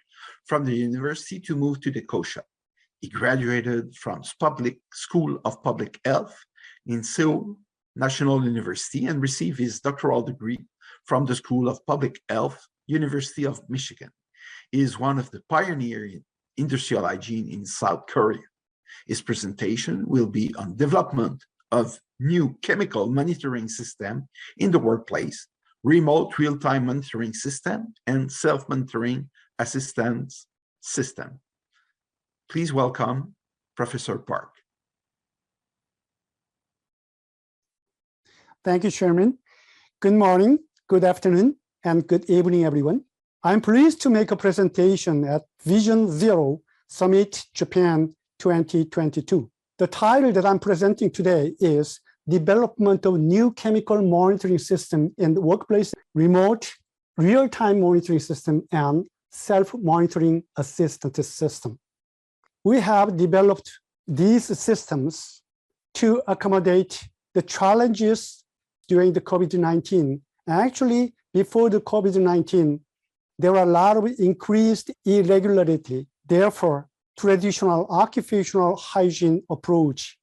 from the university to move to the KOSHA. He graduated from School of Public Health in Seoul National University and received his doctoral degree from the School of Public Health, University of Michigan. He is one of the pioneers in industrial hygiene in South Korea. His presentation will be on development of new chemical monitoring system in the workplace, remote real-time monitoring system, and self-monitoring assistance system. Please welcome Professor Park. Thank you, Chairman. Good morning, good afternoon, and good evening, everyone. I'm pleased to make a presentation at Vision Zero Summit Japan 2022. The title that I'm presenting today is Development of New Chemical Monitoring System in the Workplace, Remote Real-Time Monitoring System, and Self-Monitoring Assistance System. We have developed these systems to accommodate the challenges during the COVID-19. Actually, before the COVID-19, there were a lot of increased irregularity. Therefore, traditional occupational hygiene approach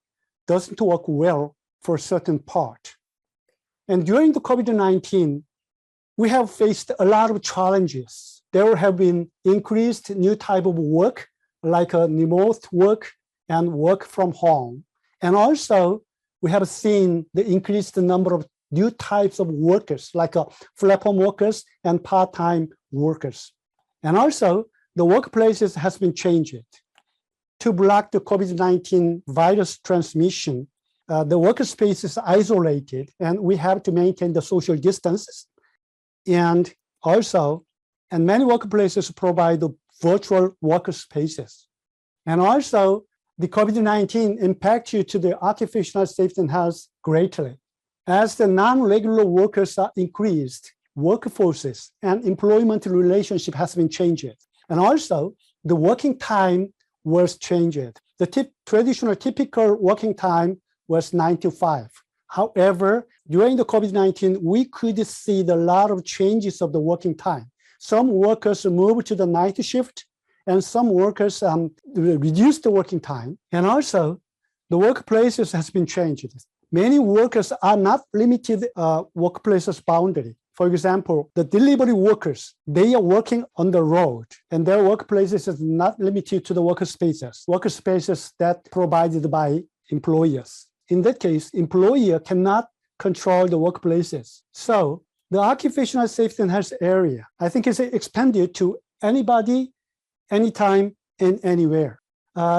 doesn't work well for a certain part. And during the COVID-19, we have faced a lot of challenges. There have been increased new type of work, like remote work and work from home. And also, we have seen the increased number of new types of workers, like platform workers and part-time workers. And also, the workplaces has been changed. To block the COVID-19 virus transmission, the workspace is isolated, and we have to maintain the social distances. And also, and many workplaces provide virtual workspaces. And also, the COVID-19 impacted to the occupational safety and health greatly. As the non-regular workers are increased, workforces and employment relationship has been changed. And also, the working time was changed. The traditional typical working time was 9 to 5. However, during the COVID-19, we could see a lot of changes of the working time. Some workers moved to the night shift, and some workers reduced the working time. And also, the workplaces has been changed. Many workers are not limited workplaces boundary. For example, the delivery workers, they are working on the road, and their workplaces is not limited to the workspaces that provided by employers. In that case, employer cannot control the workplaces. So the occupational safety and health area, I think, is expanded to anybody, anytime, and anywhere.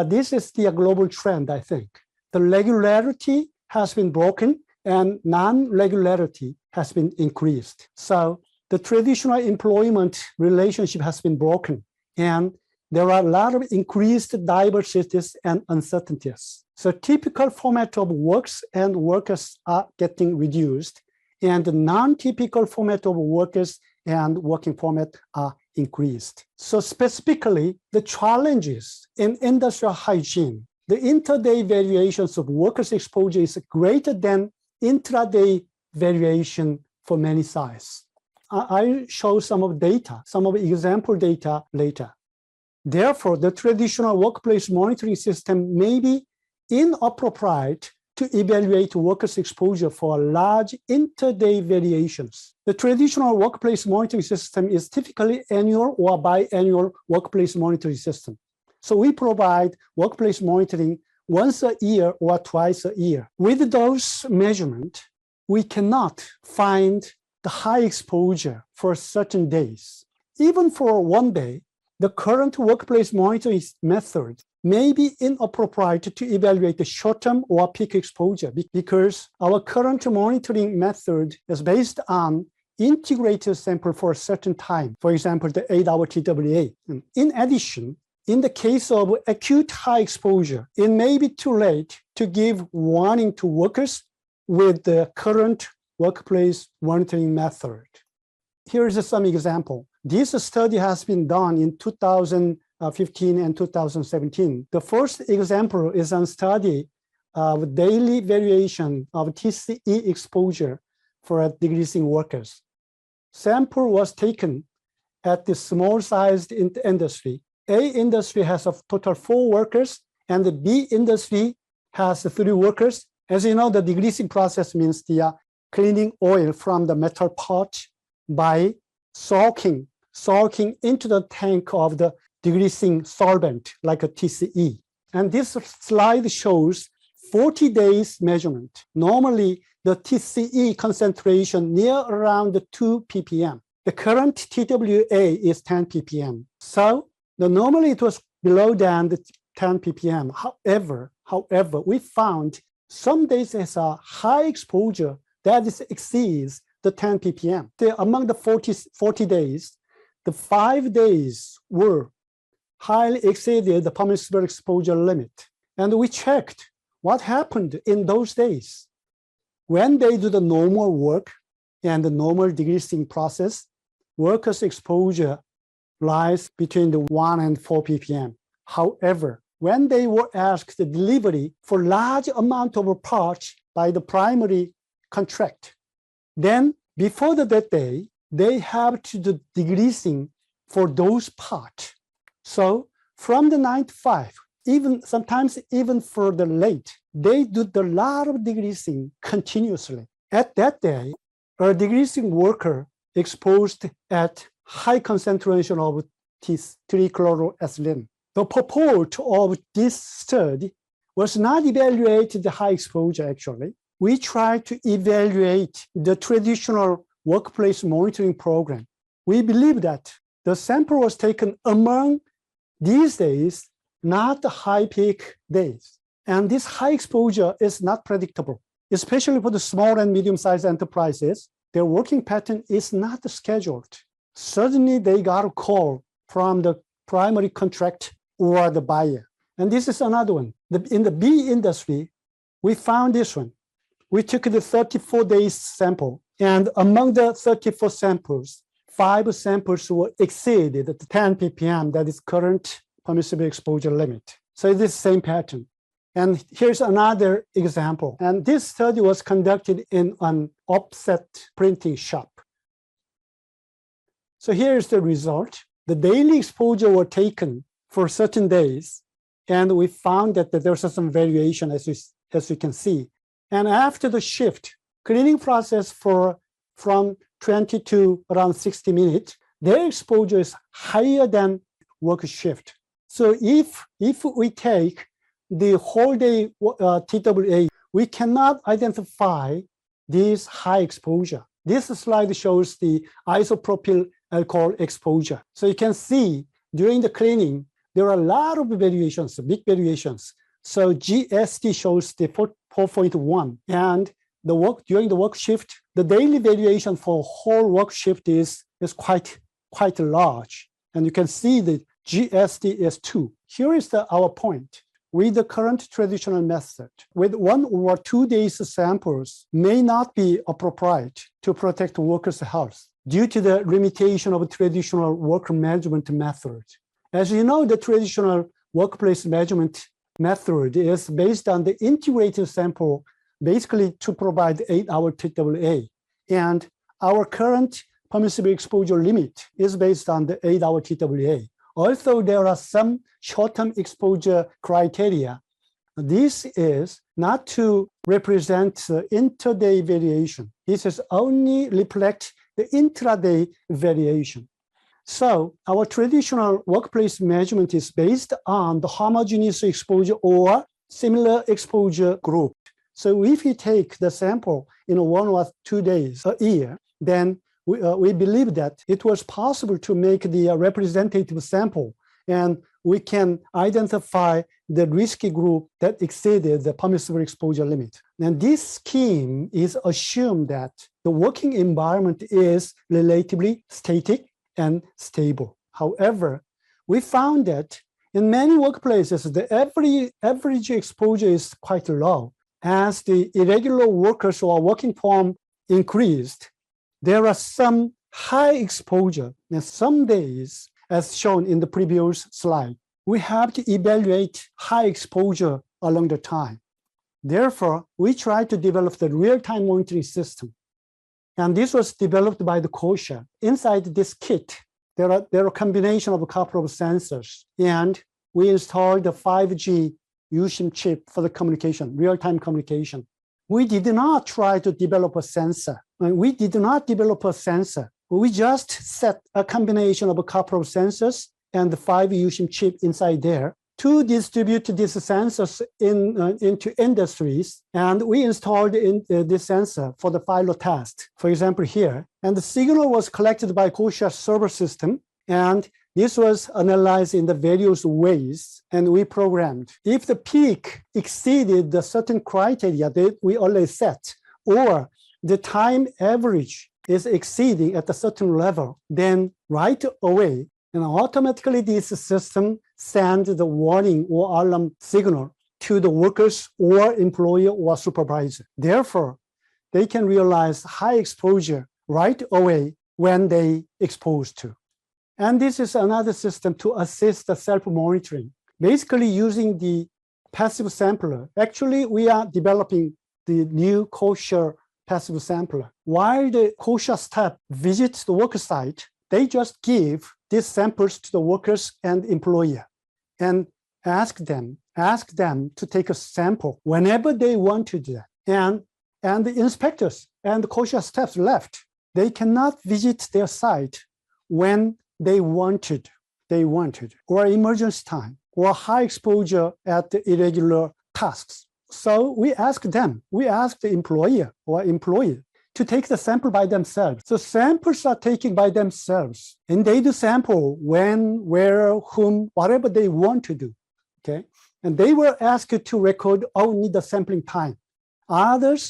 This is the global trend, I think. The regularity has been broken, and non-regularity has been increased. So the traditional employment relationship has been broken, and there are a lot of increased diversities and uncertainties. So typical format of works and workers are getting reduced, and the non-typical format of workers and working format are increased. So specifically, the challenges in industrial hygiene, the intraday variations of workers' exposure is greater than intraday variation for many sites. I'll show some of data, some of example data later. Therefore, the traditional workplace monitoring system may be inappropriate to evaluate workers' exposure for large intraday variations. The traditional workplace monitoring system is typically annual or biannual workplace monitoring system. So we provide workplace monitoring once a year or twice a year. With those measurements, we cannot find the high exposure for certain days. Even for one day, the current workplace monitoring method may be inappropriate to evaluate the short-term or peak exposure because our current monitoring method is based on integrated sample for a certain time, for example, the 8-hour TWA. In addition, in the case of acute high exposure, it may be too late to give warning to workers with the current workplace monitoring method. Here is some example. This study has been done in 2015 and 2017. The first example is a study of daily variation of TCE exposure for degreasing workers. Sample was taken at the small-sized industry. A industry has a total 4 workers, and the B industry has 3 workers. As you know, the degreasing process means the cleaning oil from the metal pot by soaking into the tank of the degreasing solvent, like a TCE. And this slide shows 40 days measurement. Normally, the TCE concentration near around 2 ppm. The current TWA is 10 ppm. So normally it was below than the 10 ppm. However, we found some days has a high exposure that exceeds the 10 ppm. Among the 40 days, the 5 days were highly exceeded the permissible exposure limit. And we checked what happened in those days. When they do the normal work and the normal degreasing process, workers' exposure lies between the 1 and 4 ppm. However, when they were asked the delivery for large amount of parts by the primary contract, then before that day, they have to do degreasing for those parts. So from the 9 to 5, sometimes even further late, they do a lot of degreasing continuously. At that day, a degreasing worker exposed at high concentration of 3-chloroethylene. The purport of this study was not evaluate the high exposure actually. We tried to evaluate the traditional workplace monitoring program. We believe that the sample was taken among these days, not the high peak days. And this high exposure is not predictable, especially for the small and medium-sized enterprises. Their working pattern is not scheduled. Suddenly they got a call from the primary contract or the buyer. And this is another one. In the B industry, we found this one. We took the 34 days sample, and among the 34 samples, 5 samples were exceeded at 10 ppm, that is current permissible exposure limit. So it's the same pattern. And here's another example. And this study was conducted in an offset printing shop. So here's the result. The daily exposure were taken for certain days, and we found that there was some variation, as you can see. And after the shift, cleaning process from 20 to around 60 minutes, their exposure is higher than work shift. So if we take the whole day TWA, we cannot identify this high exposure. This slide shows the isopropyl alcohol exposure. So you can see during the cleaning, there are a lot of variations, big variations. So GST shows the 4.1, and during the work shift, the daily variation for whole work shift is quite large. And you can see that GST is 2. Here is our point. With the current traditional method, with 1 or 2 days samples may not be appropriate to protect workers' health due to the limitation of traditional work management method. As you know, the traditional workplace measurement method is based on the integrated sample, basically to provide 8-hour TWA. And our current permissible exposure limit is based on the 8-hour TWA. Although there are some short-term exposure criteria, this is not to represent intraday variation. This is only reflect the intraday variation. So our traditional workplace measurement is based on the homogeneous exposure or similar exposure group. So if you take the sample in 1 or 2 days a year, then we believe that it was possible to make the representative sample, and we can identify the risky group that exceeded the permissible exposure limit. And this scheme is assumed that the working environment is relatively static and stable. However, we found that in many workplaces, the average exposure is quite low. As the irregular workers or working form increased, there are some high exposure, and some days, as shown in the previous slide, we have to evaluate high exposure along the time. Therefore, we try to develop the real-time monitoring system. And this was developed by the Kosha. Inside this kit, there are a combination of a couple of sensors, and we installed the 5G USIM chip for the communication, real-time communication. We did not try to develop a sensor. We did not develop a sensor. We just set a combination of a couple of sensors and the 5 USIM chip inside there to distribute these sensors into industries. And we installed this sensor for the pilot test, for example, here. And the signal was collected by Kosha server system. And this was analyzed in the various ways, and we programmed. If the peak exceeded the certain criteria that we already set, or the time average is exceeding at a certain level, then right away, and automatically this system sends the warning or alarm signal to the workers or employer or supervisor. Therefore, they can realize high exposure right away when they exposed to. And this is another system to assist the self-monitoring, basically using the passive sampler. Actually, we are developing the new Kosha passive sampler. While the Kosha staff visits the work site, they just give these samples to the workers and employer and ask them to take a sample whenever they want to do that. And the inspectors and the Kosha staff left. They cannot visit their site when they wanted, or emergency time, or high exposure at the irregular tasks. So we ask them, we ask the employer or employee to take the sample by themselves. So samples are taken by themselves, and they do sample when, where, whom, whatever they want to do, okay? And they were asked to record only the sampling time. Others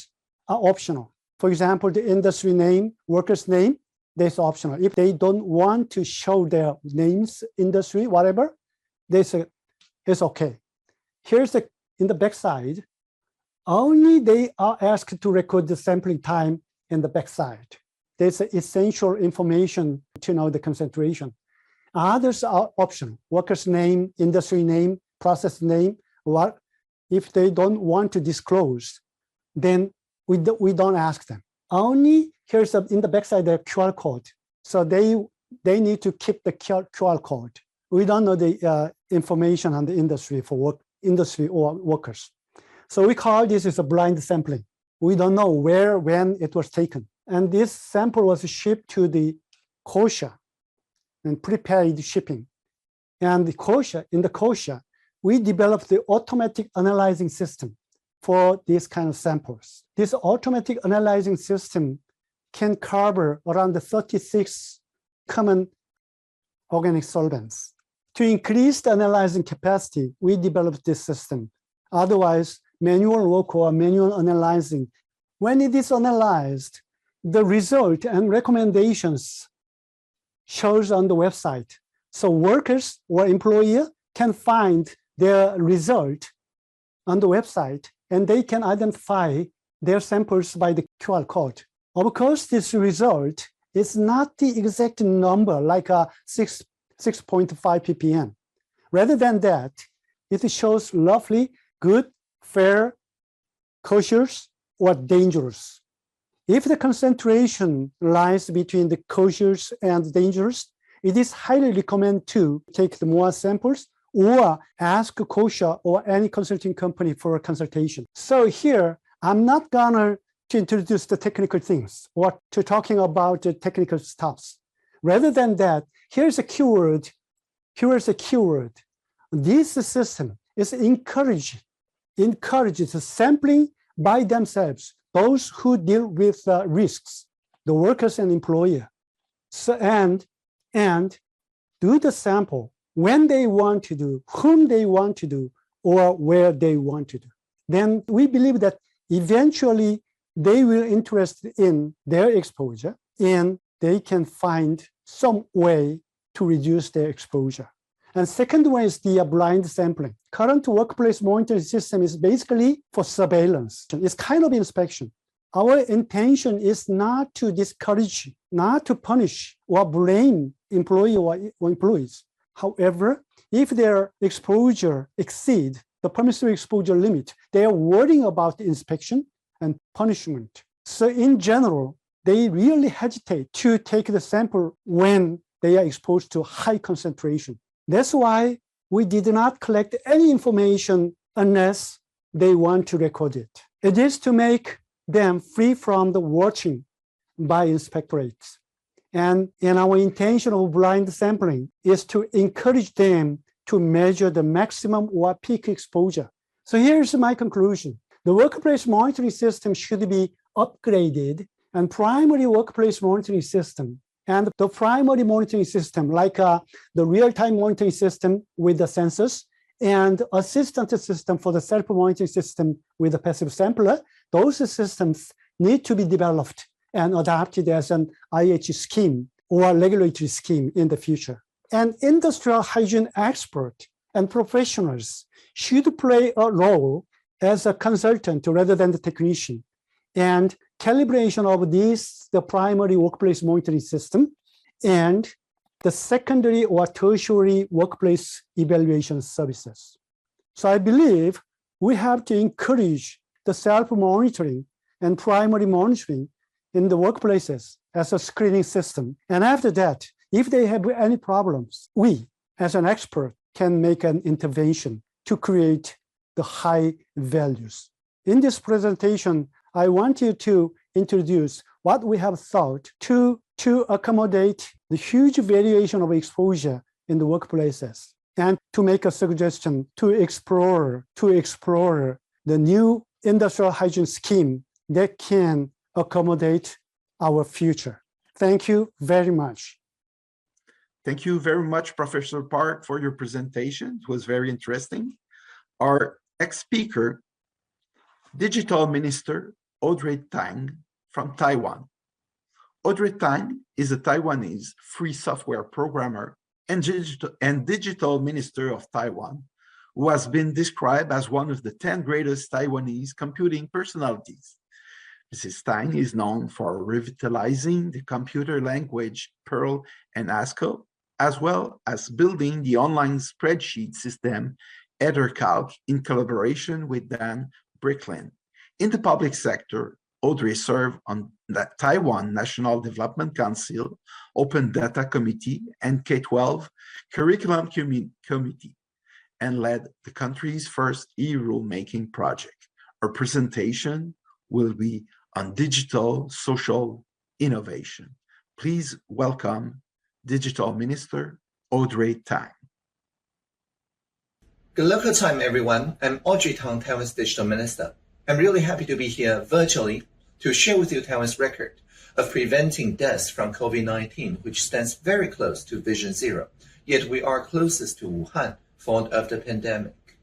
are optional. For example, the industry name, worker's name, that's optional. If they don't want to show their names, industry, whatever, they say it's okay. Here's in the backside, only they are asked to record the sampling time in the backside. There's essential information to know the concentration. Others are optional. Worker's name, industry name, process name. What if they don't want to disclose, then we don't ask them. Only here's in the backside the QR code. So they need to keep the QR code. We don't know the information on the industry for industry or workers. So we call this is a blind sampling. We don't know where, when it was taken. And this sample was shipped to the COSHA and prepaid shipping. And in the COSHA, we developed the automatic analyzing system for these kind of samples. This automatic analyzing system can cover around the 36 common organic solvents. To increase the analyzing capacity, we developed this system. Otherwise, manual work or manual analyzing, when it is analyzed, the result and recommendations shows on the website. So workers or employer can find their result on the website, and they can identify their samples by the QR code. Of course, this result is not the exact number like a 6.5 ppm. Rather than that, it shows roughly good, fair, cautious, or dangerous. If the concentration lies between the cautious and dangerous, it is highly recommended to take the more samples or ask COSHA or any consulting company for a consultation. So here, I'm not gonna to introduce the technical things or to talking about the technical stuffs. Rather than that, here's a keyword. Here's a keyword. This system is encourages sampling by themselves, those who deal with risks, the workers and employer. So, and do the sample when they want to do, whom they want to do, or where they want to do. Then we believe that eventually they will interest in their exposure and they can find some way to reduce their exposure. And second one is the blind sampling. Current workplace monitoring system is basically for surveillance. It's kind of inspection. Our intention is not to discourage, not to punish or blame employee or employees. However, if their exposure exceeds the permissible exposure limit, they are worrying about the inspection and punishment. So in general, they really hesitate to take the sample when they are exposed to high concentration. That's why we did not collect any information unless they want to record it. It is to make them free from the watching by inspectorates. And our intention of blind sampling is to encourage them to measure the maximum or peak exposure. So here's my conclusion. The workplace monitoring system should be upgraded, and primary workplace monitoring system and the primary monitoring system, like the real-time monitoring system with the sensors and assistant system for the self-monitoring system with the passive sampler, those systems need to be developed and adopted as an IH scheme or regulatory scheme in the future. And industrial hygiene expert and professionals should play a role as a consultant rather than the technician. And calibration of the primary workplace monitoring system and the secondary or tertiary workplace evaluation services. So I believe we have to encourage the self-monitoring and primary monitoring in the workplaces as a screening system. And after that, if they have any problems, we, as an expert, can make an intervention to create the high values. In this presentation, I want you to introduce what we have thought to accommodate the huge variation of exposure in the workplaces and to make a suggestion to explore the new industrial hygiene scheme that can accommodate our future. Thank you very much. Thank you very much, Professor Park, for your presentation. It was very interesting. Our next speaker, Digital Minister Audrey Tang from Taiwan. Audrey Tang is a Taiwanese free software programmer and digital minister of Taiwan, who has been described as one of the 10 greatest Taiwanese computing personalities. Mrs. Tang is known for revitalizing the computer language Perl and Haskell, as well as building the online spreadsheet system EtherCalc in collaboration with Dan Bricklin. In the public sector, Audrey served on the Taiwan National Development Council, Open Data Committee, and K-12 Curriculum Committee, and led the country's first e-rulemaking project. Our presentation will be on digital social innovation. Please welcome Digital Minister Audrey Tang. Good local time, everyone. I'm Audrey Tang, Taiwan's Digital Minister. I'm really happy to be here virtually to share with you Taiwan's record of preventing deaths from COVID-19, which stands very close to Vision Zero, yet we are closest to Wuhan, font of the pandemic.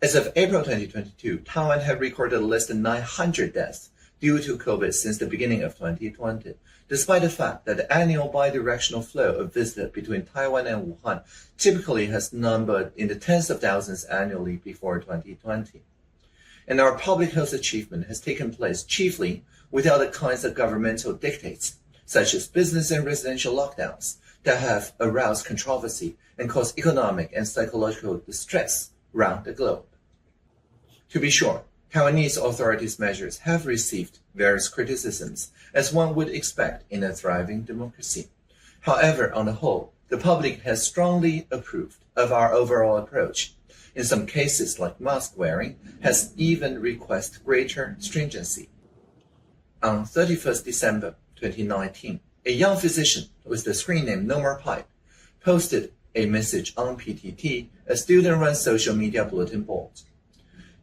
As of April 2022, Taiwan had recorded less than 900 deaths due to COVID since the beginning of 2020, despite the fact that the annual bidirectional flow of visitors between Taiwan and Wuhan typically has numbered in the tens of thousands annually before 2020. And our public health achievement has taken place chiefly without the kinds of governmental dictates, such as business and residential lockdowns, that have aroused controversy and caused economic and psychological distress around the globe. To be sure, Taiwanese authorities' measures have received various criticisms, as one would expect in a thriving democracy. However, on the whole, the public has strongly approved of our overall approach. In some cases, like mask wearing, has even requested greater stringency. On 31st December 2019, a young physician with the screen name No More Pipe posted a message on PTT, a student-run social media bulletin board.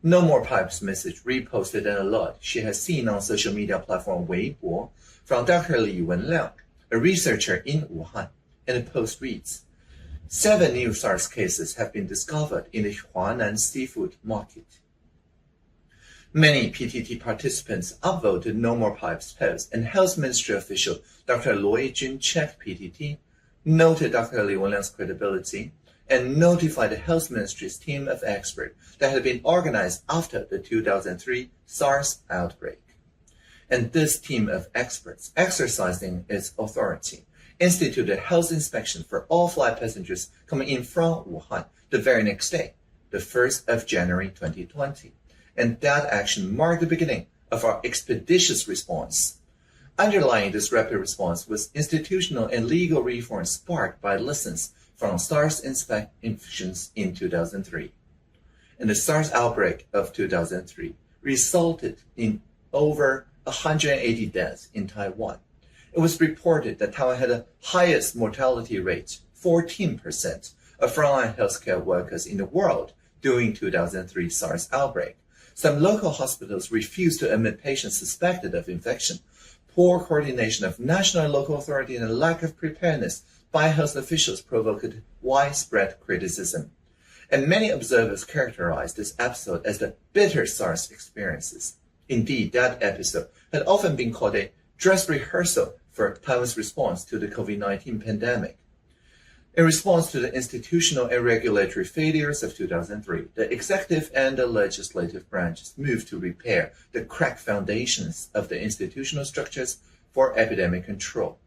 No More Pipe's message reposted an alert she has seen on social media platform Weibo from Dr. Li Wenliang, a researcher in Wuhan, and the post reads, 7 new SARS cases have been discovered in the Huanan seafood market. Many PTT participants upvoted No More Pipe's post, and Health Ministry official Dr. Luo Yijun checked PTT, noted Dr. Li Wenliang's credibility, and notified the Health Ministry's team of experts that had been organized after the 2003 SARS outbreak. And this team of experts, exercising its authority, instituted a health inspection for all flight passengers coming in from Wuhan the very next day, the 1st of January 2020. And that action marked the beginning of our expeditious response. Underlying this rapid response was institutional and legal reforms sparked by lessons from SARS infections in 2003. And the SARS outbreak of 2003 resulted in over 180 deaths in Taiwan. It was reported that Taiwan had the highest mortality rate, 14%, of frontline healthcare workers in the world during 2003 SARS outbreak. Some local hospitals refused to admit patients suspected of infection. Poor coordination of national and local authority and a lack of preparedness by health officials provoked widespread criticism. And many observers characterized this episode as the bitter SARS experiences. Indeed, that episode had often been called a dress rehearsal for Taiwan's response to the COVID-19 pandemic. In response to the institutional and regulatory failures of 2003, the executive and the legislative branches moved to repair the cracked foundations of the institutional structures for epidemic control.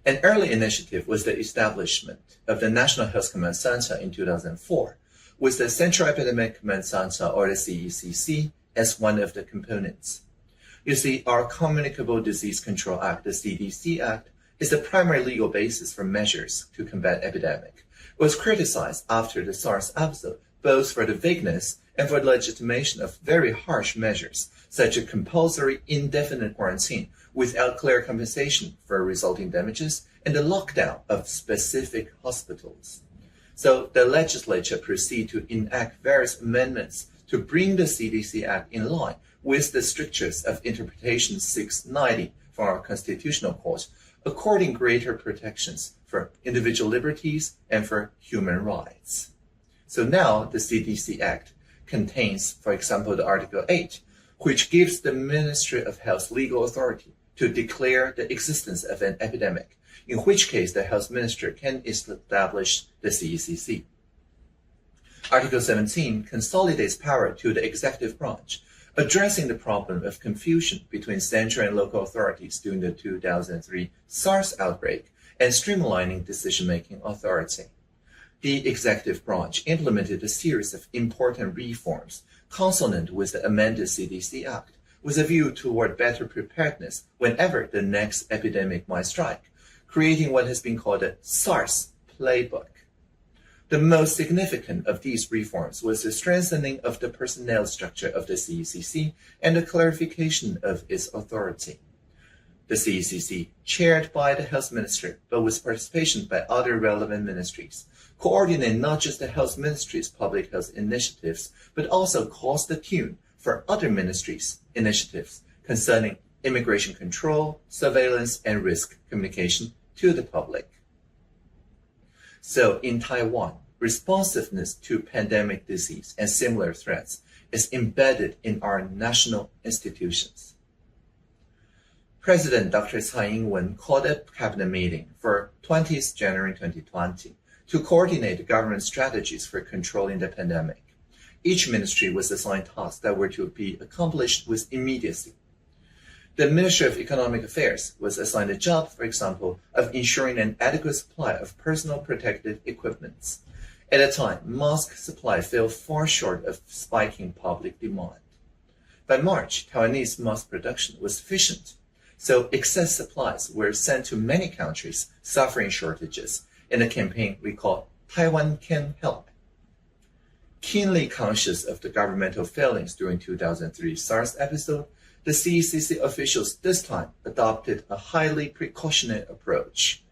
An early initiative was the establishment of the National Health Command Center in 2004, with the Central Epidemic Command Center, or the CECC, as one of the components. You see, our Communicable Disease Control Act, the CDC Act, is the primary legal basis for measures to combat epidemic. It was criticized after the SARS episode, both for the vagueness and for the legitimation of very harsh measures, such as compulsory indefinite quarantine without clear compensation for resulting damages and the lockdown of specific hospitals. So the legislature proceeded to enact various amendments to bring the CDC Act in line with the strictures of Interpretation 690 from our Constitutional Court, according greater protections for individual liberties and for human rights. So now the CDC Act contains, for example, the Article 8, which gives the Ministry of Health legal authority to declare the existence of an epidemic, in which case the Health Minister can establish the CECC. Article 17 consolidates power to the executive branch, addressing the problem of confusion between central and local authorities during the 2003 SARS outbreak and streamlining decision-making authority. The executive branch implemented a series of important reforms consonant with the amended CDC Act, with a view toward better preparedness whenever the next epidemic might strike, creating what has been called a SARS playbook. The most significant of these reforms was the strengthening of the personnel structure of the CECC and the clarification of its authority. The CECC, chaired by the Health Minister, but with participation by other relevant ministries, coordinate not just the Health Ministry's public health initiatives, but also calls the tune for other ministries' initiatives concerning immigration control, surveillance, and risk communication to the public. So in Taiwan, responsiveness to pandemic disease and similar threats is embedded in our national institutions. President Dr. Tsai Ing-wen called a cabinet meeting for 20th January 2020 to coordinate government strategies for controlling the pandemic. Each ministry was assigned tasks that were to be accomplished with immediacy. The Ministry of Economic Affairs was assigned a job, for example, of ensuring an adequate supply of personal protective equipment. At a time, mask supply fell far short of spiking public demand. By March, Taiwanese mask production was sufficient, so excess supplies were sent to many countries suffering shortages in a campaign we call Taiwan Can Help. Keenly conscious of the governmental failings during 2003 SARS episode, the CECC officials this time adopted a highly precautionary approach.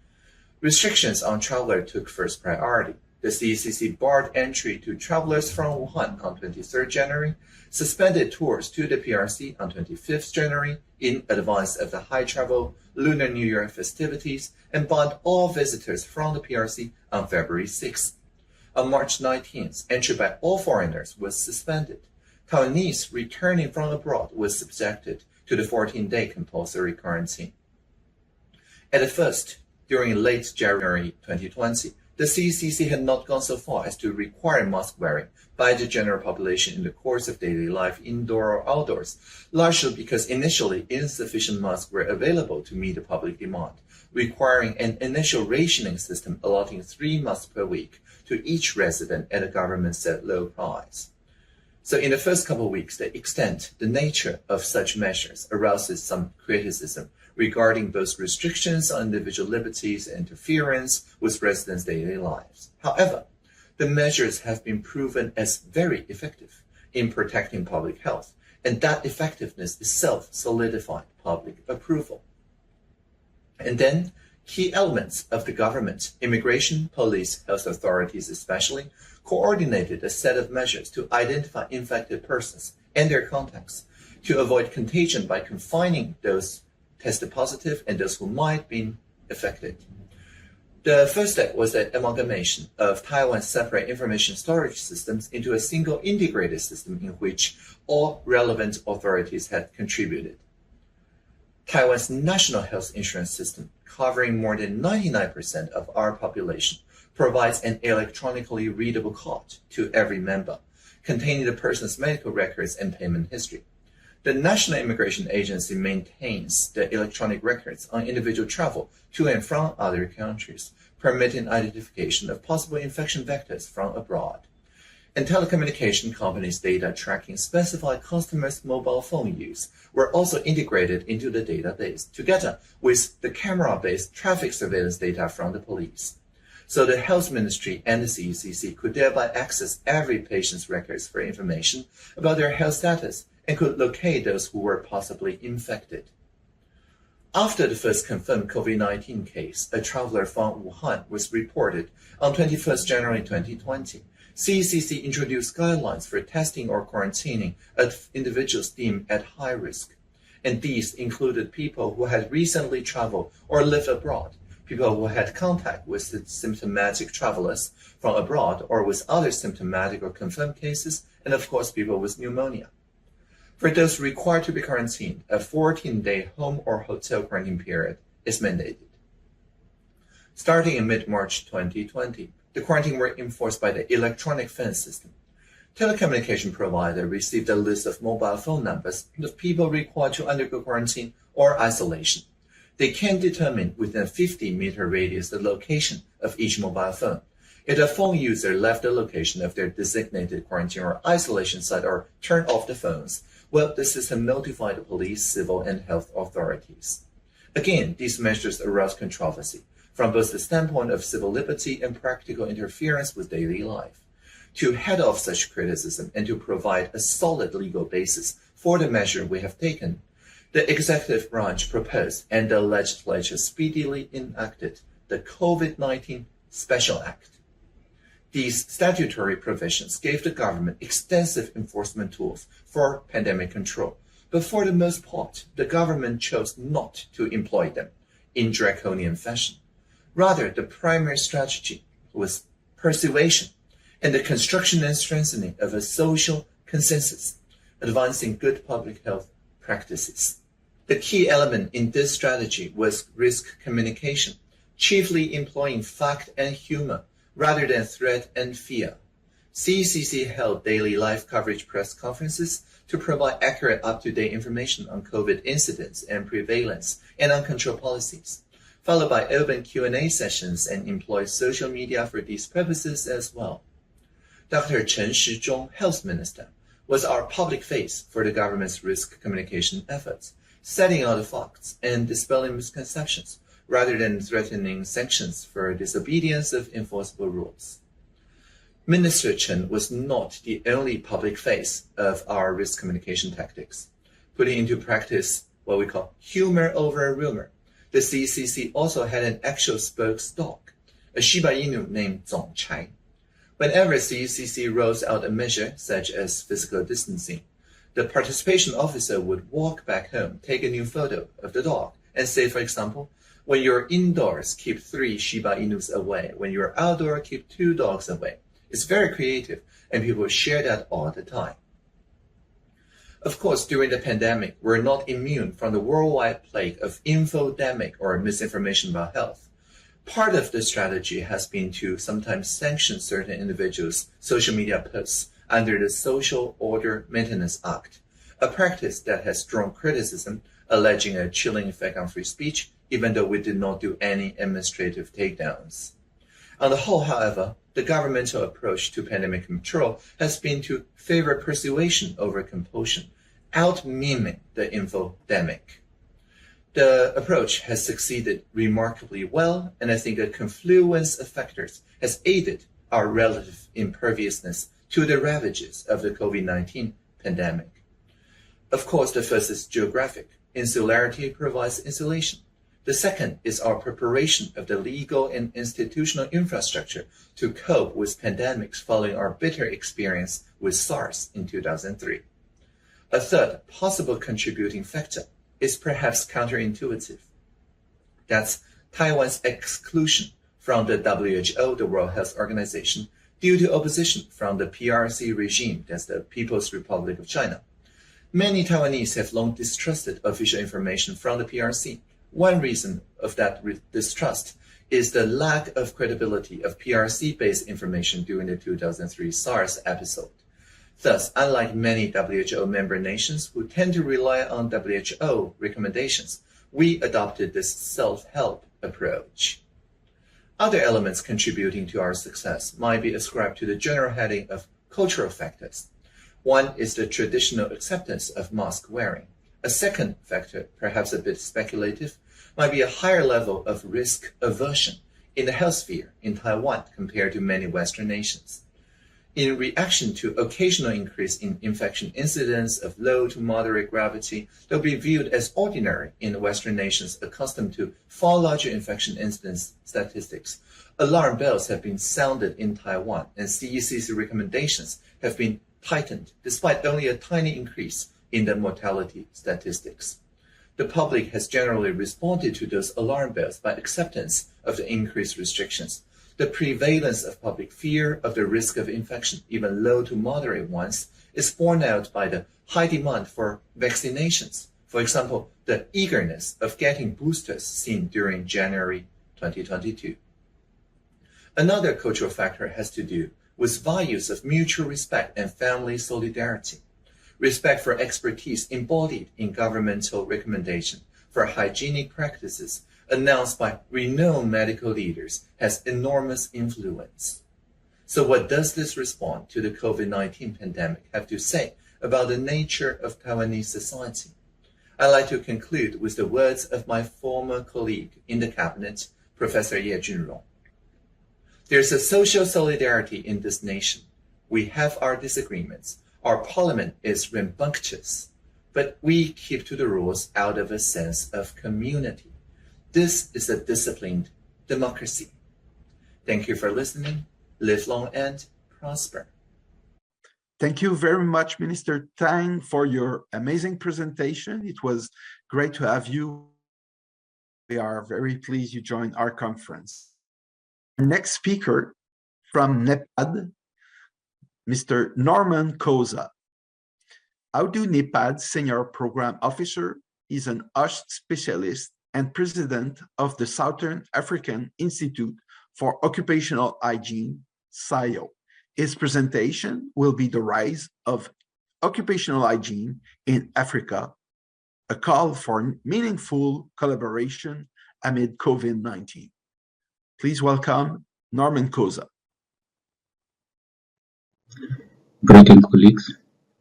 Restrictions on travelers took first priority. The CECC barred entry to travelers from Wuhan on 23rd January, suspended tours to the PRC on 25th January in advance of the high-travel Lunar New Year festivities, and banned all visitors from the PRC on February 6th. On March 19th, entry by all foreigners was suspended. Taiwanese returning from abroad was subjected to the 14-day compulsory quarantine. At first, during late January 2020, the CECC had not gone so far as to require mask wearing by the general population in the course of daily life, indoor or outdoors, largely because initially insufficient masks were available to meet the public demand, requiring an initial rationing system allotting 3 masks per week to each resident at a government-set low price. So in the first couple of weeks, the extent, the nature of such measures arouses some criticism regarding both restrictions on individual liberties and interference with residents' daily lives. However, the measures have been proven as very effective in protecting public health, and that effectiveness itself solidified public approval. And then, key elements of the government, immigration, police, health authorities especially, coordinated a set of measures to identify infected persons and their contacts, to avoid contagion by confining those tested positive and those who might be affected. The first step was the amalgamation of Taiwan's separate information storage systems into a single integrated system in which all relevant authorities had contributed. Taiwan's national health insurance system, covering more than 99% of our population, provides an electronically readable card to every member, containing the person's medical records and payment history. The National Immigration Agency maintains the electronic records on individual travel to and from other countries, permitting identification of possible infection vectors from abroad. And telecommunication companies' data tracking specified customers' mobile phone use were also integrated into the database, together with the camera-based traffic surveillance data from the police. So the Health Ministry and the CECC could thereby access every patient's records for information about their health status and could locate those who were possibly infected. After the first confirmed COVID-19 case, a traveler from Wuhan was reported on 21st January 2020. CCC introduced guidelines for testing or quarantining of individuals deemed at high risk, and these included people who had recently traveled or lived abroad, people who had contact with symptomatic travelers from abroad or with other symptomatic or confirmed cases, and of course people with pneumonia. For those required to be quarantined, a 14-day home or hotel quarantine period is mandated. Starting in mid-March 2020, the quarantine were enforced by the electronic fence system. Telecommunication provider received a list of mobile phone numbers of people required to undergo quarantine or isolation. They can determine within a 50-meter radius the location of each mobile phone. If a phone user left the location of their designated quarantine or isolation site or turned off the phones, well, the system notified the police, civil, and health authorities. Again, these measures aroused controversy from both the standpoint of civil liberty and practical interference with daily life. To head off such criticism and to provide a solid legal basis for the measure we have taken, the executive branch proposed and the legislature speedily enacted the COVID-19 Special Act. These statutory provisions gave the government extensive enforcement tools for pandemic control, but for the most part, the government chose not to employ them in draconian fashion. Rather, the primary strategy was persuasion and the construction and strengthening of a social consensus, advancing good public health practices. The key element in this strategy was risk communication, chiefly employing fact and humor rather than threat and fear. CCC held daily live coverage press conferences to provide accurate, up-to-date information on COVID incidents and prevalence and on control policies, followed by open Q&A sessions and employed social media for these purposes as well. Dr. Chen Shizhong, Health Minister, was our public face for the government's risk communication efforts, setting out the facts and dispelling misconceptions, rather than threatening sanctions for disobedience of enforceable rules. Minister Chen was not the only public face of our risk communication tactics. Putting into practice what we call humor over rumor, the CCC also had an actual spokesdog, a Shiba Inu named Zongchai. Whenever CCC rolls out a measure such as physical distancing, the participation officer would walk back home, take a new photo of the dog, and say, for example, when you're indoors, keep 3 Shiba Inus away. When you're outdoor, keep 2 dogs away. It's very creative, and people share that all the time. Of course, during the pandemic, we're not immune from the worldwide plague of infodemic or misinformation about health. Part of the strategy has been to sometimes sanction certain individuals' social media posts under the Social Order Maintenance Act, a practice that has drawn criticism, alleging a chilling effect on free speech, even though we did not do any administrative takedowns. On the whole, however, the governmental approach to pandemic control has been to favor persuasion over compulsion, out-miming the infodemic. The approach has succeeded remarkably well, and I think a confluence of factors has aided our relative imperviousness to the ravages of the COVID-19 pandemic. Of course, the first is geographic. Insularity provides insulation. The second is our preparation of the legal and institutional infrastructure to cope with pandemics following our bitter experience with SARS in 2003. A third possible contributing factor is perhaps counterintuitive. That's Taiwan's exclusion from the WHO, the World Health Organization, due to opposition from the PRC regime, that's the People's Republic of China. Many Taiwanese have long distrusted official information from the PRC. One reason of that distrust is the lack of credibility of PRC-based information during the 2003 SARS episode. Thus, unlike many WHO member nations who tend to rely on WHO recommendations, we adopted this self-help approach. Other elements contributing to our success might be ascribed to the general heading of cultural factors. One is the traditional acceptance of mask wearing. A second factor, perhaps a bit speculative, might be a higher level of risk aversion in the health sphere in Taiwan compared to many Western nations. In reaction to occasional increase in infection incidence of low to moderate gravity, they'll be viewed as ordinary in Western nations accustomed to far larger infection incidence statistics. Alarm bells have been sounded in Taiwan, and CEC's recommendations have been tightened despite only a tiny increase in the mortality statistics. The public has generally responded to those alarm bells by acceptance of the increased restrictions. The prevalence of public fear of the risk of infection, even low to moderate ones, is borne out by the high demand for vaccinations. For example, the eagerness of getting boosters seen during January 2022. Another cultural factor has to do with values of mutual respect and family solidarity. Respect for expertise embodied in governmental recommendation for hygienic practices announced by renowned medical leaders has enormous influence. So what does this response to the COVID-19 pandemic have to say about the nature of Taiwanese society? I'd like to conclude with the words of my former colleague in the cabinet, Professor Ye Junrong. There's a social solidarity in this nation. We have our disagreements. Our parliament is rambunctious, but we keep to the rules out of a sense of community. This is a disciplined democracy. Thank you for listening. Live long and prosper. Thank you very much, Minister Tang, for your amazing presentation. It was great to have you. We are very pleased you joined our conference. Next speaker from NEPAD, Mr. Norman Koza. Audu NEPAD Senior Program Officer is an OSH specialist and president of the Southern African Institute for Occupational Hygiene, SAIO. His presentation will be the rise of occupational hygiene in Africa, a call for meaningful collaboration amid COVID-19. Please welcome Norman Koza. Greetings, colleagues.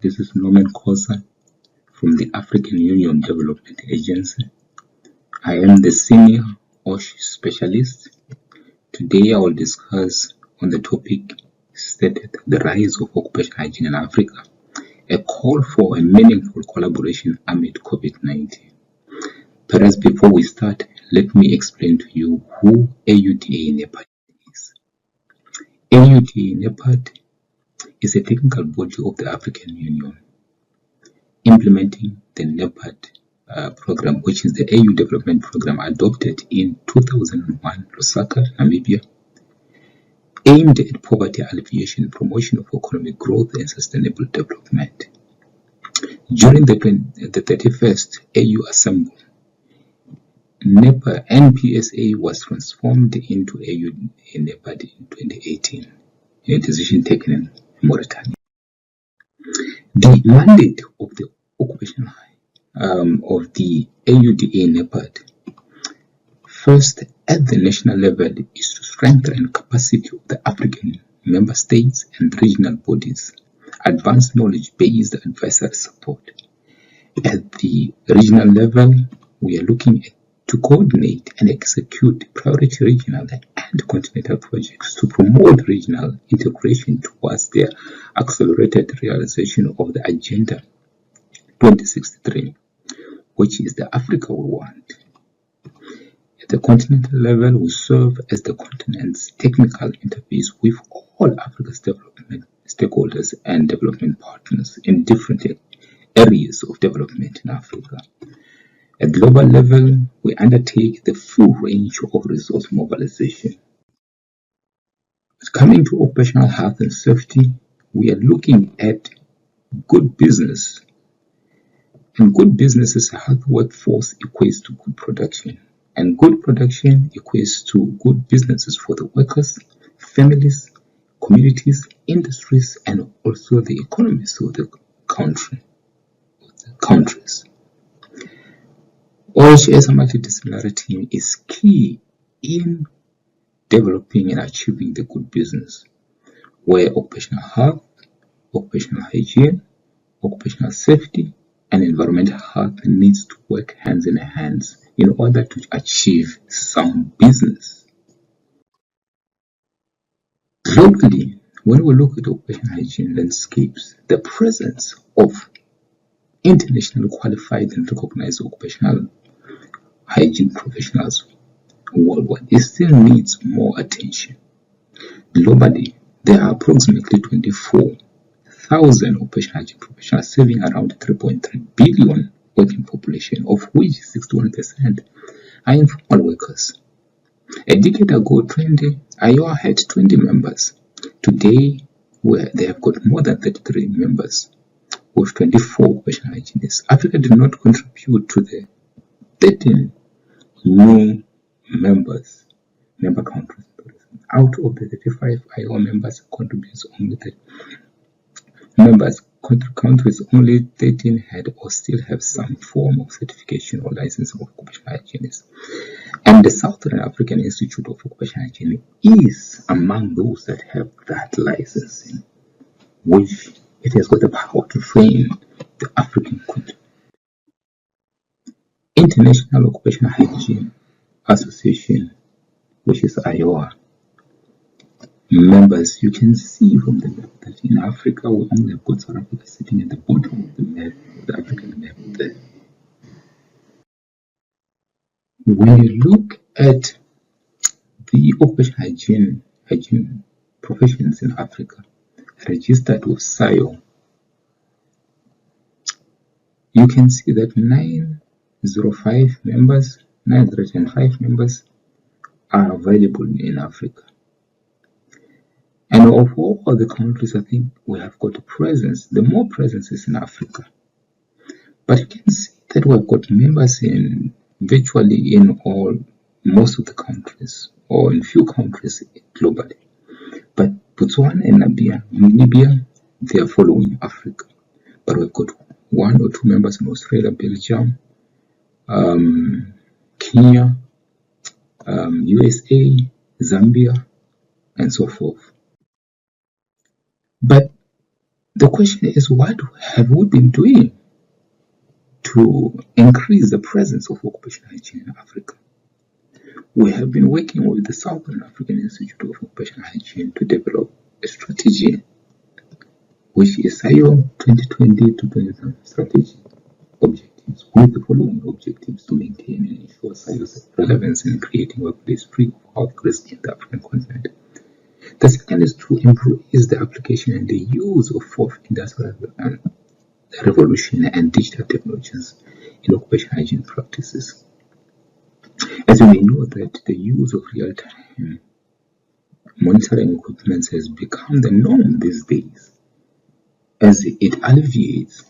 This is Norman Koza from the African Union Development Agency. I am the Senior OSH Specialist. Today I will discuss on the topic stated the rise of occupational hygiene in Africa, a call for a meaningful collaboration amid COVID-19. Perhaps before we start, let me explain to you who AUDA NEPAD is. AUDA NEPAD is a technical body of the African Union implementing the NEPAD program, which is the AU development program adopted in 2001, Lusaka, Namibia, aimed at poverty alleviation, promotion of economic growth and sustainable development. During the 31st AU Assembly, NPSA was transformed into AU NEPAD in 2018, a decision taken in Mauritania. The mandate of the occupational of the AUDA NEPAD, first at the national level, is to strengthen capacity of the African member states and regional bodies, advance knowledge-based advisory support. At the regional level, we are looking to coordinate and execute priority regional and continental projects to promote regional integration towards the accelerated realization of the Agenda 2063, which is the Africa we want. At the continental level, we serve as the continent's technical interface with all Africa's development stakeholders and development partners in different areas of development in Africa. At global level, we undertake the full range of resource mobilization. Coming to operational health and safety, we are looking at good business. And good business's health workforce equates to good production. And good production equates to good businesses for the workers, families, communities, industries, and also the economies of the countries. OSH as a multidisciplinary team is key in developing and achieving the good business, where occupational health, occupational hygiene, occupational safety, and environmental health needs to work hands in hands in order to achieve sound business. Globally, when we look at occupational hygiene landscapes, the presence of internationally qualified and recognized occupational hygiene professionals worldwide, it still needs more attention. Globally, there are approximately 24,000 occupational hygiene professionals serving around 3.3 billion working population, of which 61% are informal workers. A decade ago, IOA had 20 members. Today, where they have got more than 33 members with 24 occupational hygienists. Africa did not contribute to the 13 new member countries. Out of the 35 IOA members contributes only 30 members. Countries only 13 had or still have some form of certification or license of occupational hygienists. And the Southern African Institute of Occupational Hygiene is among those that have that licensing, which it has got the power to train the African continent. International Occupational Hygiene Association, which is IOA, members, you can see from the map that in Africa we only have got South Africa sitting at the bottom of the map, the African map there. When you look at the occupational hygiene professions in Africa registered with SIO, you can see that 905 members are available in Africa. And of all the countries, I think we have got a presence. The more presence is in Africa. But you can see that we've got members in virtually in most of the countries, or in few countries globally. But Botswana and Namibia, they are following Africa. But we've got 1 or 2 members in Australia, Belgium, Kenya, USA, Zambia, and so forth. But the question is, what have we been doing to increase the presence of occupational hygiene in Africa? We have been working with the Southern African Institute of Occupational Hygiene to develop a strategy, which is SIO 2020 to 2030 strategy objectives, with the following objectives: to maintain and ensure SIO's relevance in creating workplace free of health risk in the African continent. The second is to embrace the application and the use of fourth industrial revolution and digital technologies in occupational hygiene practices. As you may know, that the use of real-time monitoring equipment has become the norm these days, as it alleviates,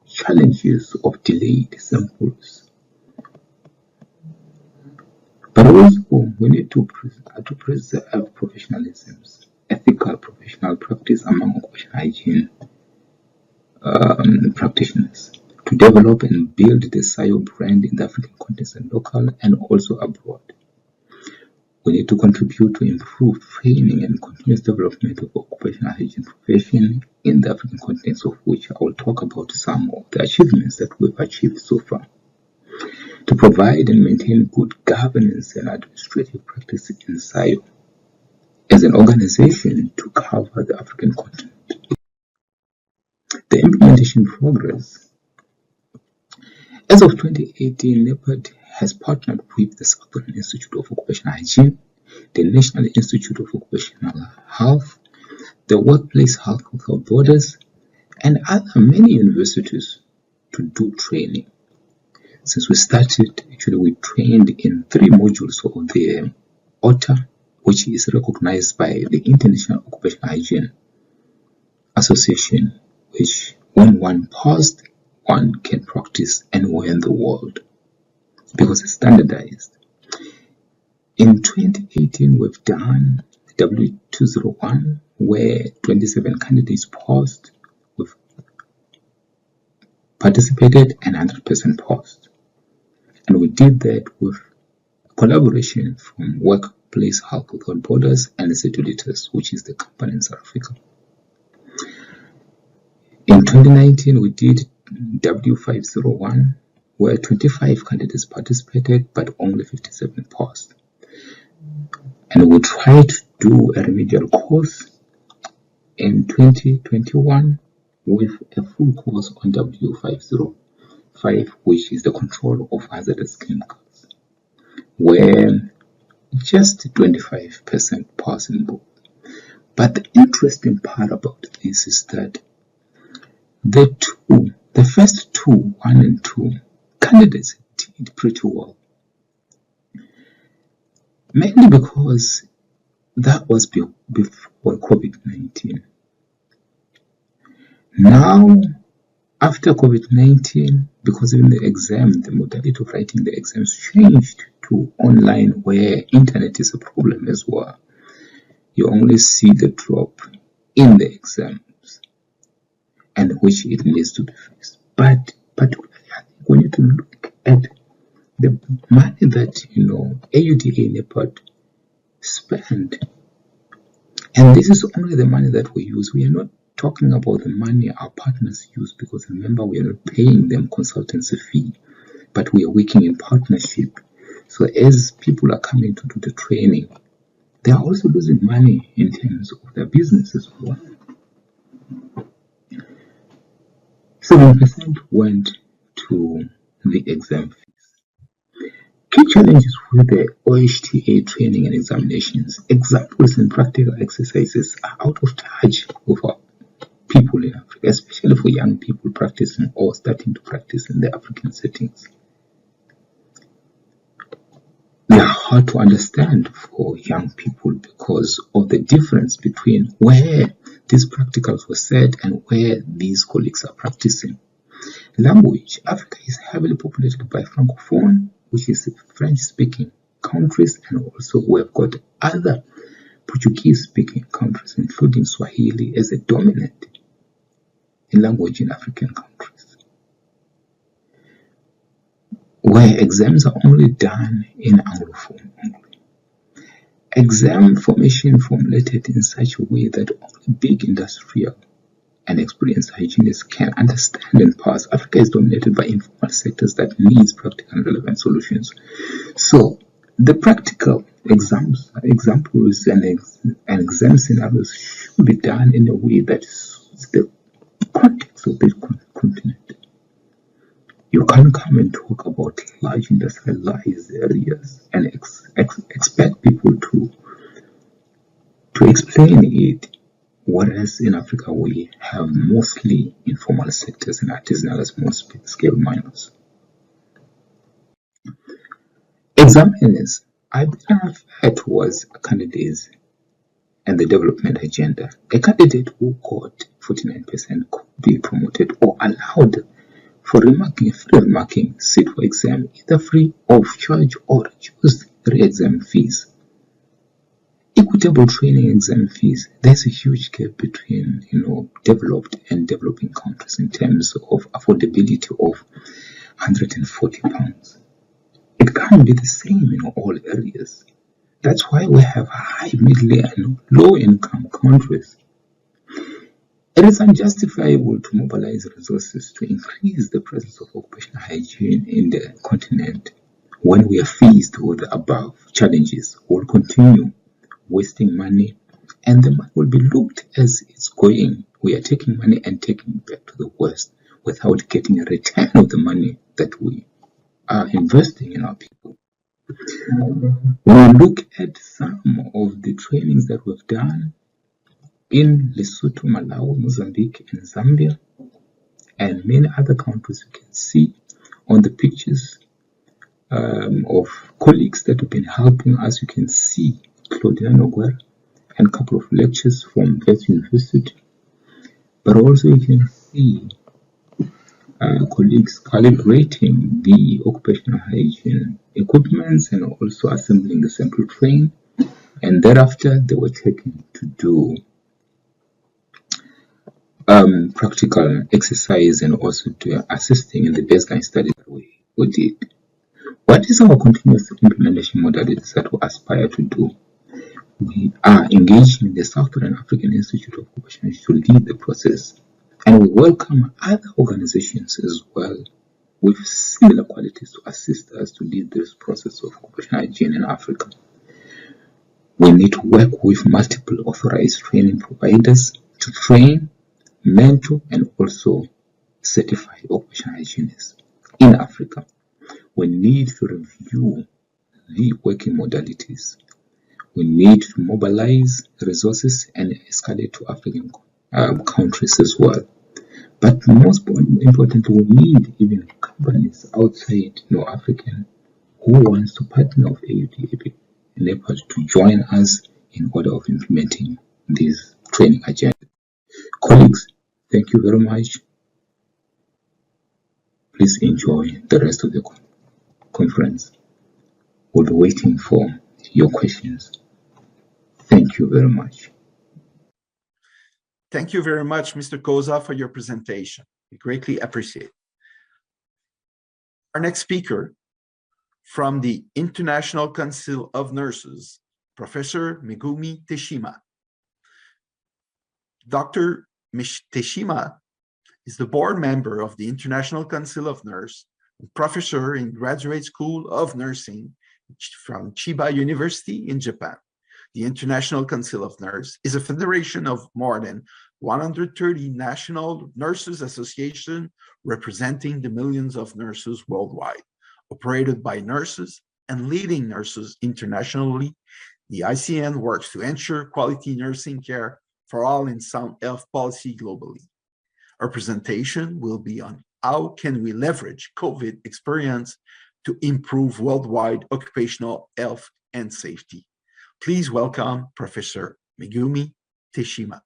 challenges of delayed samples. But also, we need to preserve professionalism, ethical professional practice among occupational hygiene practitioners, to develop and build the SIO brand in the African context and local and also abroad. We need to contribute to improve training and continuous development of occupational hygiene profession in the African context, of which I will talk about some of the achievements that we've achieved so far. To provide and maintain good governance and administrative practice in SIO as an organization to cover the African continent. The implementation progress. As of 2018, NEPAD has partnered with the Southern Institute of Occupational Hygiene, the National Institute of Occupational Health, the Workplace Health Without Borders, and other many universities to do training. Since we started, actually we trained in 3 modules of the OTA, which is recognized by the International Occupational Hygiene Association, which when one passed, one can practice anywhere in the world because it's standardized. In 2018, we've done W201, where 27 candidates passed, we've participated, and 100% passed. And we did that with collaboration from Workplace Health Without Borders and Certulitis, which is the company in South Africa. In 2019, we did W501, where 25 candidates participated, but only 57 passed. And we tried to do a remedial course in 2021 with a full course on W505, which is the control of hazardous chemicals, where just 25% passing both. But the interesting part about this is that the first two, 1 and 2, candidates did pretty well. Mainly because that was before COVID-19. Now, after COVID-19, because even the exam, the modality of writing the exams changed to online, where internet is a problem as well. You only see the drop in the exams, and which it needs to be fixed. But particularly, I think we need to look at the money that AUDA NEPAD spend, and this is only the money that we use. We are not talking about the money our partners use, because remember, we are not paying them consultancy fee, but we are working in partnership. So as people are coming to do the training, they are also losing money in terms of their business as well. 7% went to the exam fees. Key challenges with the OHTA training and examinations. Examples and practical exercises are out of touch with our people in Africa, especially for young people practicing or starting to practice in the African settings. They are hard to understand for young people because of the difference between where these practicals were said and where these colleagues are practicing. Language. Africa is heavily populated by Francophone, which is French-speaking countries, and also we've got other Portuguese-speaking countries, including Swahili, as a dominant language in African countries, where exams are only done in Anglophone only. Exam formation formulated in such a way that only big industrial and experienced hygienists can understand and pass. Africa is dominated by informal sectors that needs practical and relevant solutions. So the practical examples and exam scenarios should be done in a way that suits the context of this continent. You can't come and talk about large industrialized areas and expect people to explain it, whereas in Africa we have mostly informal sectors and artisanal and small-scale miners. Examiners, I began referred to as candidates and the development agenda. A candidate who got 49% could be promoted or allowed for free remarking, sit for exam, either free of charge or reduced re-exam fees. Equitable training exam fees. There's a huge gap between developed and developing countries in terms of affordability of £140. It can't be the same in all areas. That's why we have high, middle, and low income countries. It is unjustifiable to mobilize resources to increase the presence of occupational hygiene in the continent when we are faced with the above challenges. We'll continue wasting money, and the money will be looked as it's going. We are taking money and taking it back to the West without getting a return of the money that we are investing in our people. When we look at some of the trainings that we've done in Lesotho, Malawi, Mozambique, and Zambia, and many other countries, you can see on the pictures of colleagues that have been helping us. You can see Claudia Noguera and a couple of lectures from Vzsj University, but also you can see colleagues calibrating the occupational hygiene equipments and also assembling the sample train, and thereafter they were taken to do practical exercise and also to assisting in the baseline study that we did. What is our continuous implementation modalities that we aspire to do? We are engaging the Southern African Institute of Occupational to lead the process, and we welcome other organizations as well with similar qualities to assist us to lead this process of occupational hygiene in Africa. We need to work with multiple authorized training providers to train, mentor, and also certify occupational hygienists in Africa. We need to review the working modalities. We need to mobilize resources and escalate to African countries as well. But most importantly, we need even companies outside African who wants to partner with AUD in effort to join us in order of implementing this training agenda. Colleagues, thank you very much. Please enjoy the rest of the conference. We'll be waiting for your questions. Thank you very much. Thank you very much, Mr. Koza, for your presentation. We greatly appreciate it. Our next speaker from the International Council of Nurses, Professor Megumi Teshima. Dr. Teshima is the board member of the International Council of Nurses and professor in Graduate School of Nursing from Chiba University in Japan. The International Council of Nurses is a federation of more than 130 national nurses associations representing the millions of nurses worldwide. Operated by nurses and leading nurses internationally, the ICN works to ensure quality nursing care for all in sound health policy globally. Our presentation will be on how can we leverage COVID experience to improve worldwide occupational health and safety. Please welcome Professor Megumi Teshima.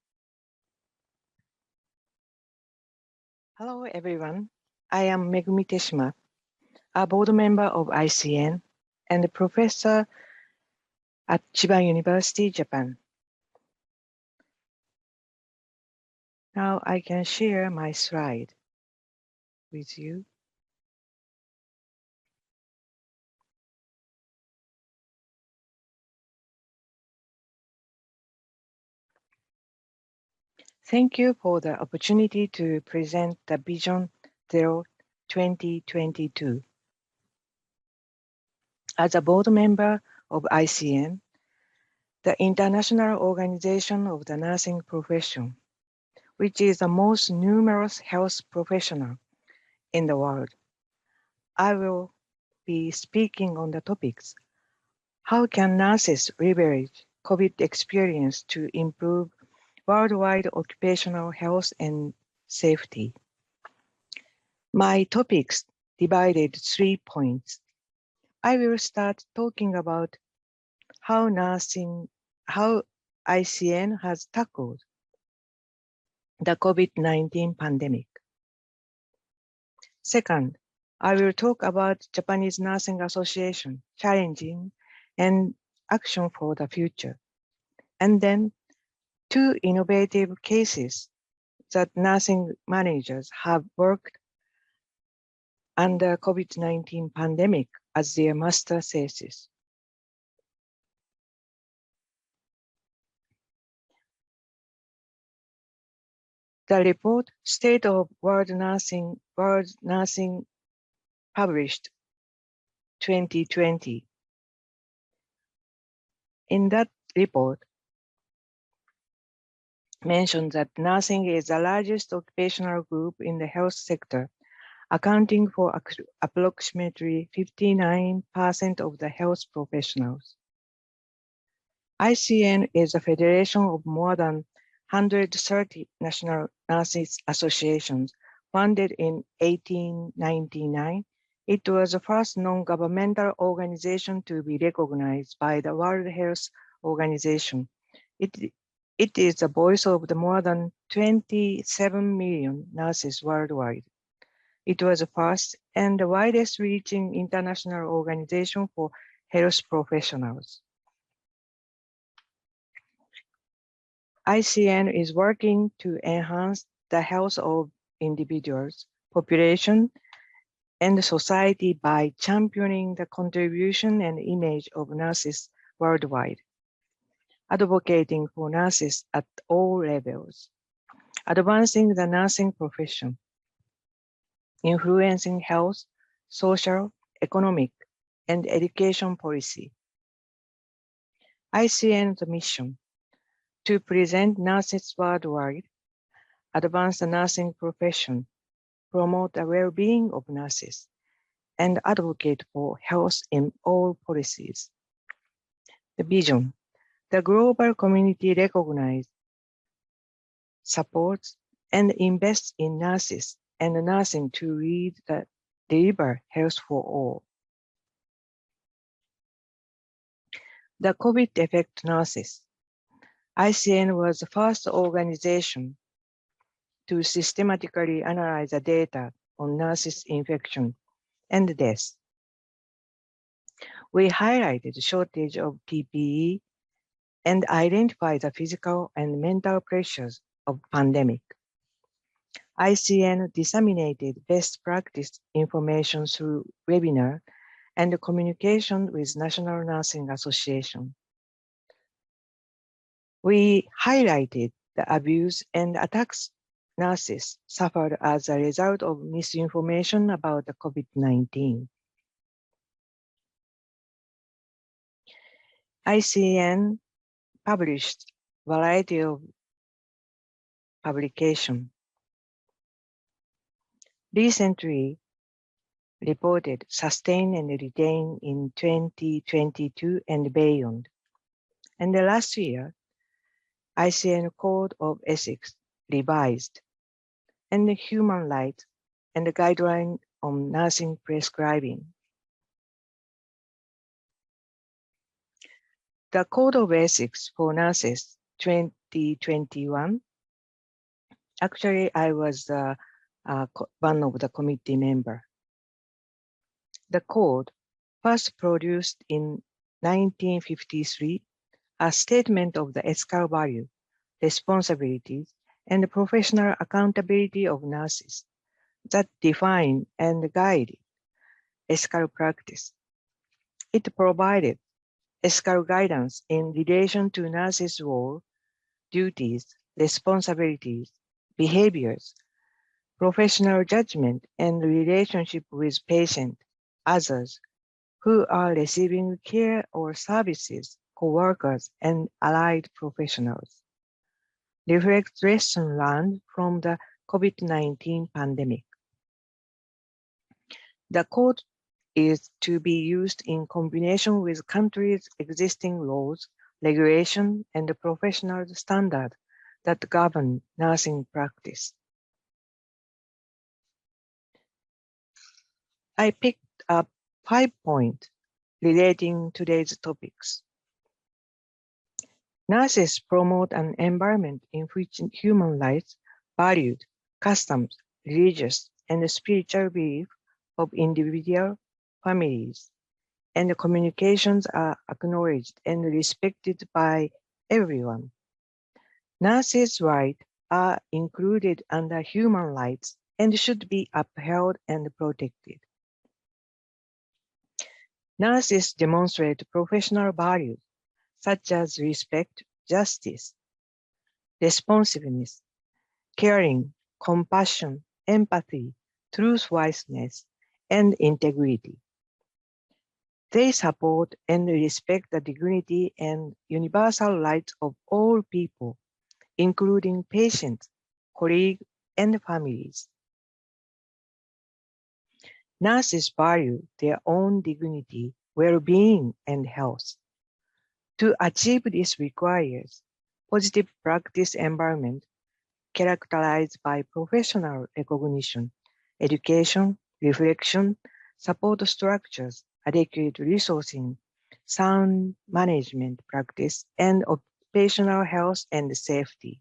Hello, everyone. I am Megumi Teshima, a board member of ICN and a professor at Chiba University, Japan. Now I can share my slide with you. Thank you for the opportunity to present the Vision Zero 2022. As a board member of ICN, the International Organization of the Nursing Profession, which is the most numerous health professional in the world, I will be speaking on the topics: how can nurses leverage COVID experience to improve worldwide occupational health and safety? My topics divided 3 points. I will start talking about how ICN has tackled the COVID-19 pandemic. Second, I will talk about Japanese Nursing Association challenging and action for the future. And then 2 innovative cases that nursing managers have worked under COVID-19 pandemic as their master thesis. The report, State of World Nursing published 2020. In that report, mentioned that nursing is the largest occupational group in the health sector, accounting for approximately 59% of the health professionals. ICN is a federation of more than 130 national nurses associations. Founded in 1899, it was the first non-governmental organization to be recognized by the World Health Organization. It is the voice of the more than 27 million nurses worldwide. It was the first and the widest reaching international organization for health professionals. ICN is working to enhance the health of individuals, population, and society by championing the contribution and image of nurses worldwide, advocating for nurses at all levels, advancing the nursing profession, influencing health, social, economic, and education policy. ICN's mission: to present nurses worldwide, advance the nursing profession, promote the well-being of nurses, and advocate for health in all policies. The vision, the global community recognizes, supports, and invests in nurses and nursing to deliver health for all. The COVID effect nurses. ICN was the first organization to systematically analyze the data on nurses' infection and death. We highlighted the shortage of PPE and identified the physical and mental pressures of pandemic. ICN disseminated best practice information through webinar and communication with National Nursing Association. We highlighted the abuse and attacks nurses suffered as a result of misinformation about the COVID-19. ICN published a variety of publications. Recently reported Sustain and Retain in 2022 and beyond. And the last year, ICN Code of Ethics revised, and the Human Rights and the Guideline on Nursing Prescribing. The Code of Ethics for Nurses 2021, actually I was one of the committee members. The code, first produced in 1953, a statement of the ethical value, responsibilities, and professional accountability of nurses that define and guide ethical practice. It provided ethical guidance in relation to nurses' role, duties, responsibilities, behaviors, professional judgment, and relationship with patients, others who are receiving care or services, co-workers, and allied professionals. Reflects lessons learned from the COVID-19 pandemic. The code is to be used in combination with countries' existing laws, regulation, and the professional standards that govern nursing practice. I picked up 5 points relating to today's topics. Nurses promote an environment in which human rights, values, customs, religious, and spiritual beliefs of individual families, and the communications are acknowledged and respected by everyone. Nurses' rights are included under human rights and should be upheld and protected. Nurses demonstrate professional values such as respect, justice, responsiveness, caring, compassion, empathy, truthfulness, and integrity. They support and respect the dignity and universal rights of all people, including patients, colleagues, and families. Nurses value their own dignity, well-being, and health. To achieve this requires positive practice environment characterized by professional recognition, education, reflection, support structures, adequate resourcing, sound management practice, and occupational health and safety.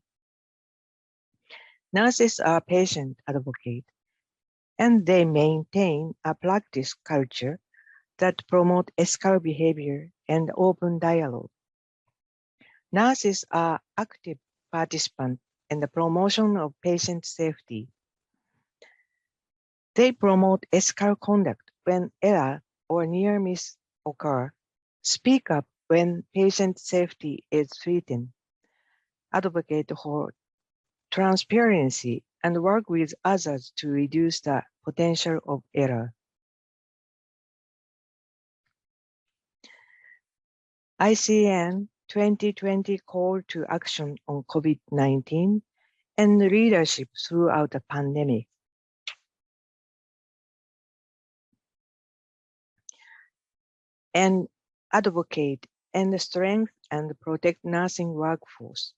Nurses are patient advocates, and they maintain a practice culture that promote ethical behavior and open dialogue. Nurses are active participants in the promotion of patient safety. They promote ethical conduct when error or near miss occur, speak up when patient safety is threatened, advocate for transparency, and work with others to reduce the potential of error. ICN 2020 Call to Action on COVID-19 and Leadership Throughout the Pandemic. And advocate and strengthen and protect nursing workforce.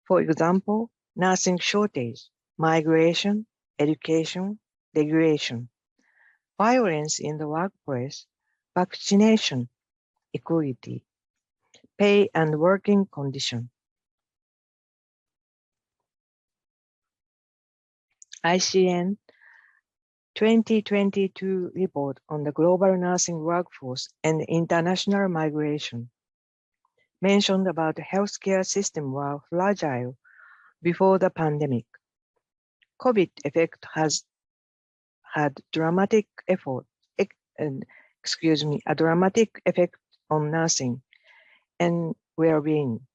For example, nursing shortage, migration, education, regulation, violence in the workplace, vaccination, equality, pay and working condition. ICN 2022 report on the global nursing workforce and international migration mentioned about the healthcare system were fragile before the pandemic. COVID effect has had a dramatic effect on nursing and well-being.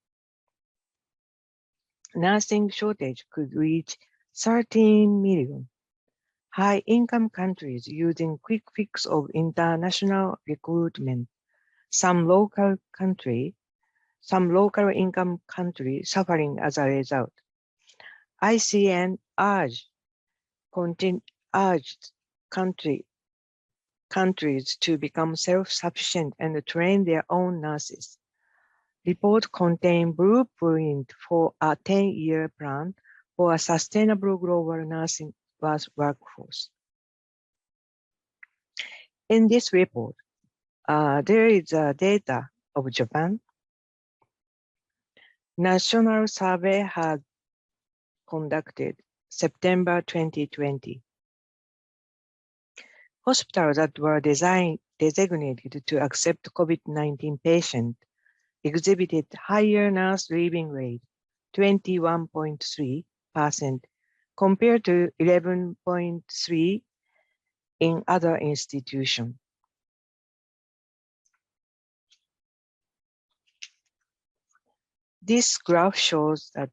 Nursing shortage could reach 13 million. High-income countries using quick fix of international recruitment. Some local income countries suffering as a result. ICN urged countries to become self-sufficient and train their own nurses. Report contains blueprint for a 10-year plan for a sustainable global nursing workforce. In this report, there is data of Japan. National survey had conducted September 2020. Hospitals that were designated to accept COVID-19 patients exhibited higher nurse leaving rate, 21.3%, compared to 11.3% in other institutions. This graph shows that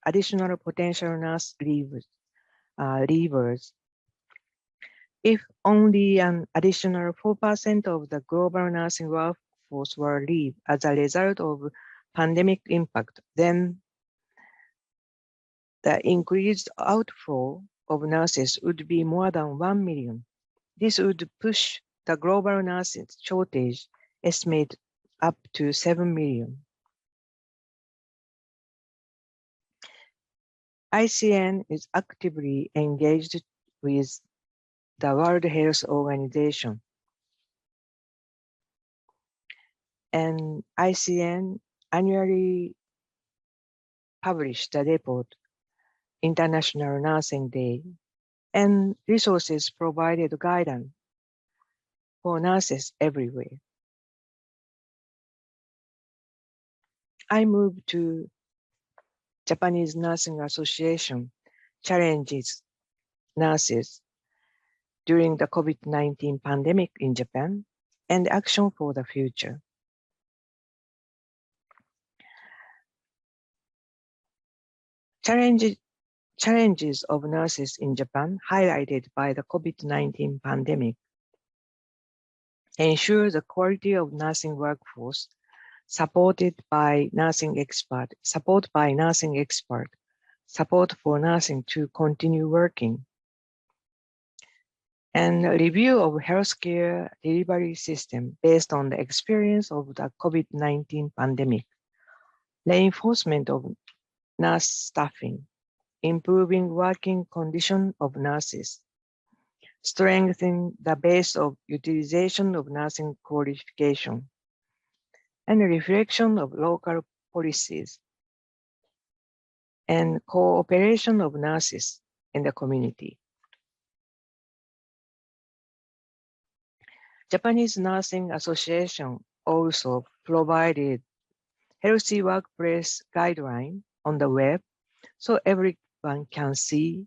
additional potential nurse leavers. If only an additional 4% of the global nursing workforce were leave as a result of pandemic impact, then the increased outflow of nurses would be more than 1 million. This would push the global nurses shortage estimate up to 7 million. ICN is actively engaged with the World Health Organization, and ICN annually published the report International Nursing Day, and resources provided guidance for nurses everywhere. I moved to Japanese Nursing Association challenges nurses during the COVID-19 pandemic in Japan and action for the future. Challenges of nurses in Japan highlighted by the COVID-19 pandemic ensure the quality of nursing workforce support by nursing expert, support for nursing to continue working, and review of healthcare delivery system based on the experience of the COVID-19 pandemic, reinforcement of nurse staffing, improving working condition of nurses, strengthening the base of utilization of nursing qualification, and reflection of local policies, and cooperation of nurses in the community. Japanese Nursing Association also provided healthy workplace guidelines on the web so everyone can see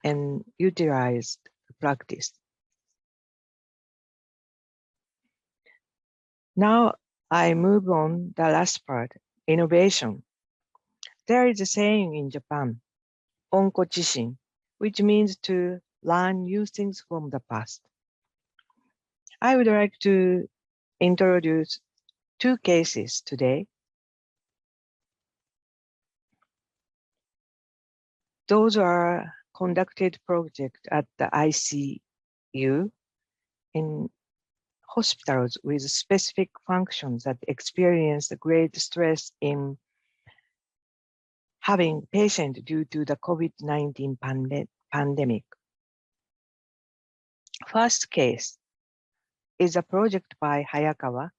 and utilize the practice. Now I move on the last part, innovation. There is a saying in Japan, onko chishin, which means to learn new things from the past. I would like to introduce two cases today. Those are conducted projects at the ICU in hospitals with specific functions that experience great stress in having patients due to the COVID-19 pandemic. First case is a project by Hayakawa.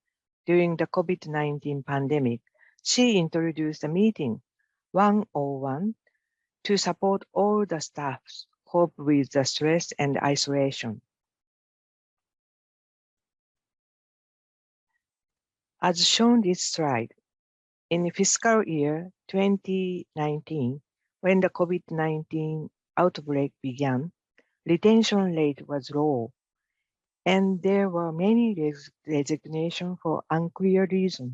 During the COVID-19 pandemic, she introduced a meeting 101 to support all the staffs cope with the stress and isolation. As shown this slide, in fiscal year 2019, when the COVID-19 outbreak began, retention rate was low, and there were many resignations for unclear reasons.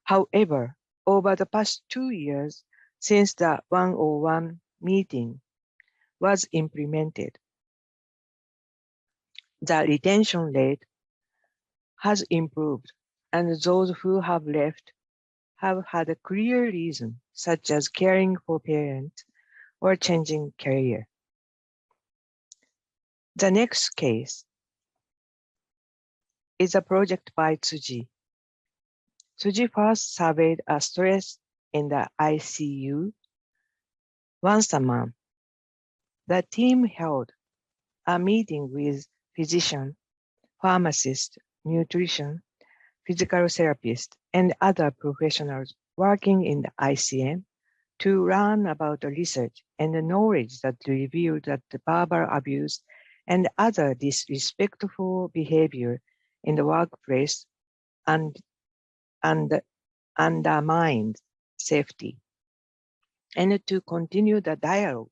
However, over the past 2 years, since the 101 meeting was implemented, the retention rate has improved, and those who have left have had a clear reason, such as caring for parents or changing career. The next case is a project by Tsuji. Tsuji first surveyed a stress in the ICU once a month. The team held a meeting with physicians, pharmacists, nutrition, physical therapists, and other professionals working in the ICM to learn about the research and the knowledge that revealed that the verbal abuse and other disrespectful behavior in the workplace and undermined safety, and to continue the dialogue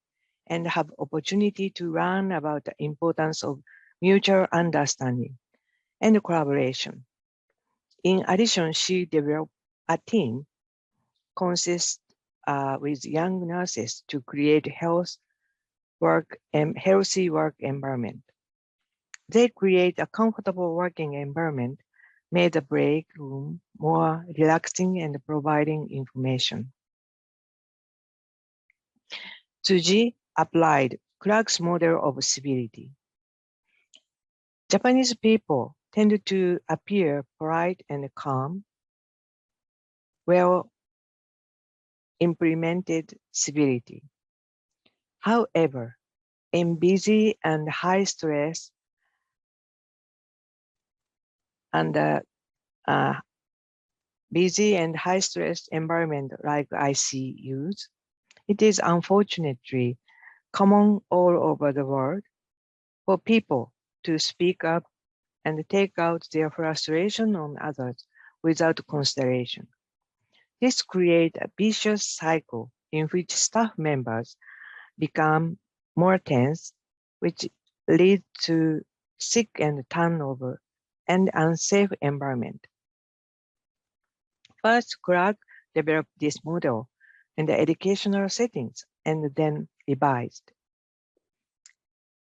and have opportunity to learn about the importance of mutual understanding and collaboration. In addition, she developed a team consist with young nurses to create healthy work environment. They create a comfortable working environment, made the break room more relaxing and providing information. Tsuji applied Clark's model of civility. Japanese people tend to appear polite and calm, well implemented civility. However, in busy and high stress environment like ICUs, it is unfortunately common all over the world for people to speak up and take out their frustration on others without consideration. This creates a vicious cycle in which staff members become more tense, which leads to sick and turnover and unsafe environment. First, Clark developed this model in the educational settings and then revised.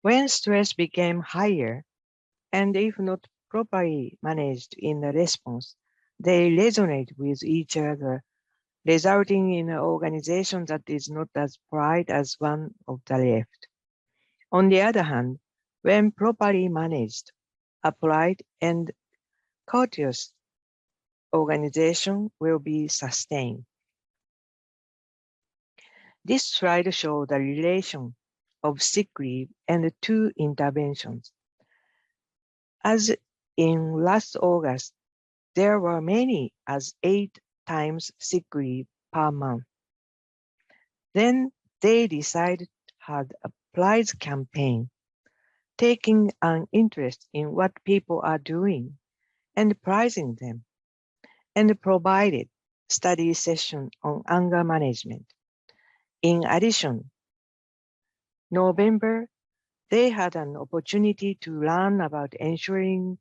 When stress became higher, and if not properly managed in the response, they resonate with each other, resulting in an organization that is not as bright as one of the left. On the other hand, when properly managed, a polite and courteous organization will be sustained. This slide shows the relation of sick leave and two interventions. As in last August, there were many as 8 times sick leave per month. Then they decided had a prize campaign, taking an interest in what people are doing and prizing them, and provided study session on anger management. In addition, November, they had an opportunity to learn about ensuring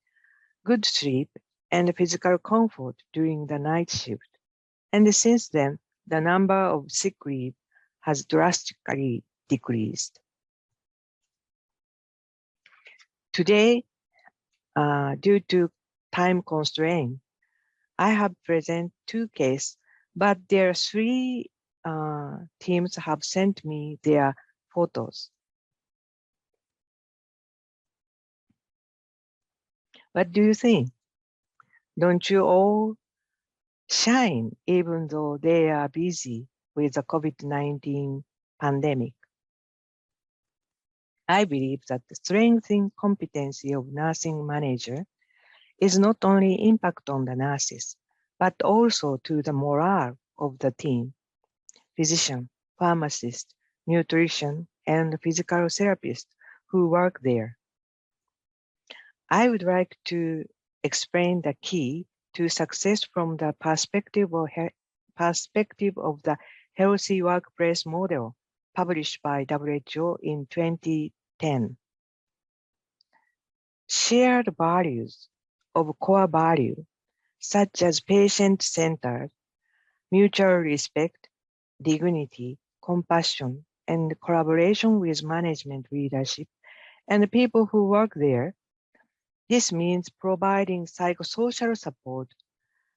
good sleep and physical comfort during the night shift. And since then, the number of sick leave has drastically decreased. Today, Due to time constraint, I have present 2 cases, but their 3 teams have sent me their photos. What do you think? Don't you all shine even though they are busy with the COVID-19 pandemic? I believe that the strengthening competency of nursing manager is not only impact on the nurses, but also to the morale of the team, physician, pharmacist, nutrition, and physical therapist who work there. I would like to explain the key to success from the perspective of the healthy workplace model published by WHO in 2010. Shared values of core value, such as patient-centered, mutual respect, dignity, compassion, and collaboration with management leadership and the people who work there. This means providing psychosocial support,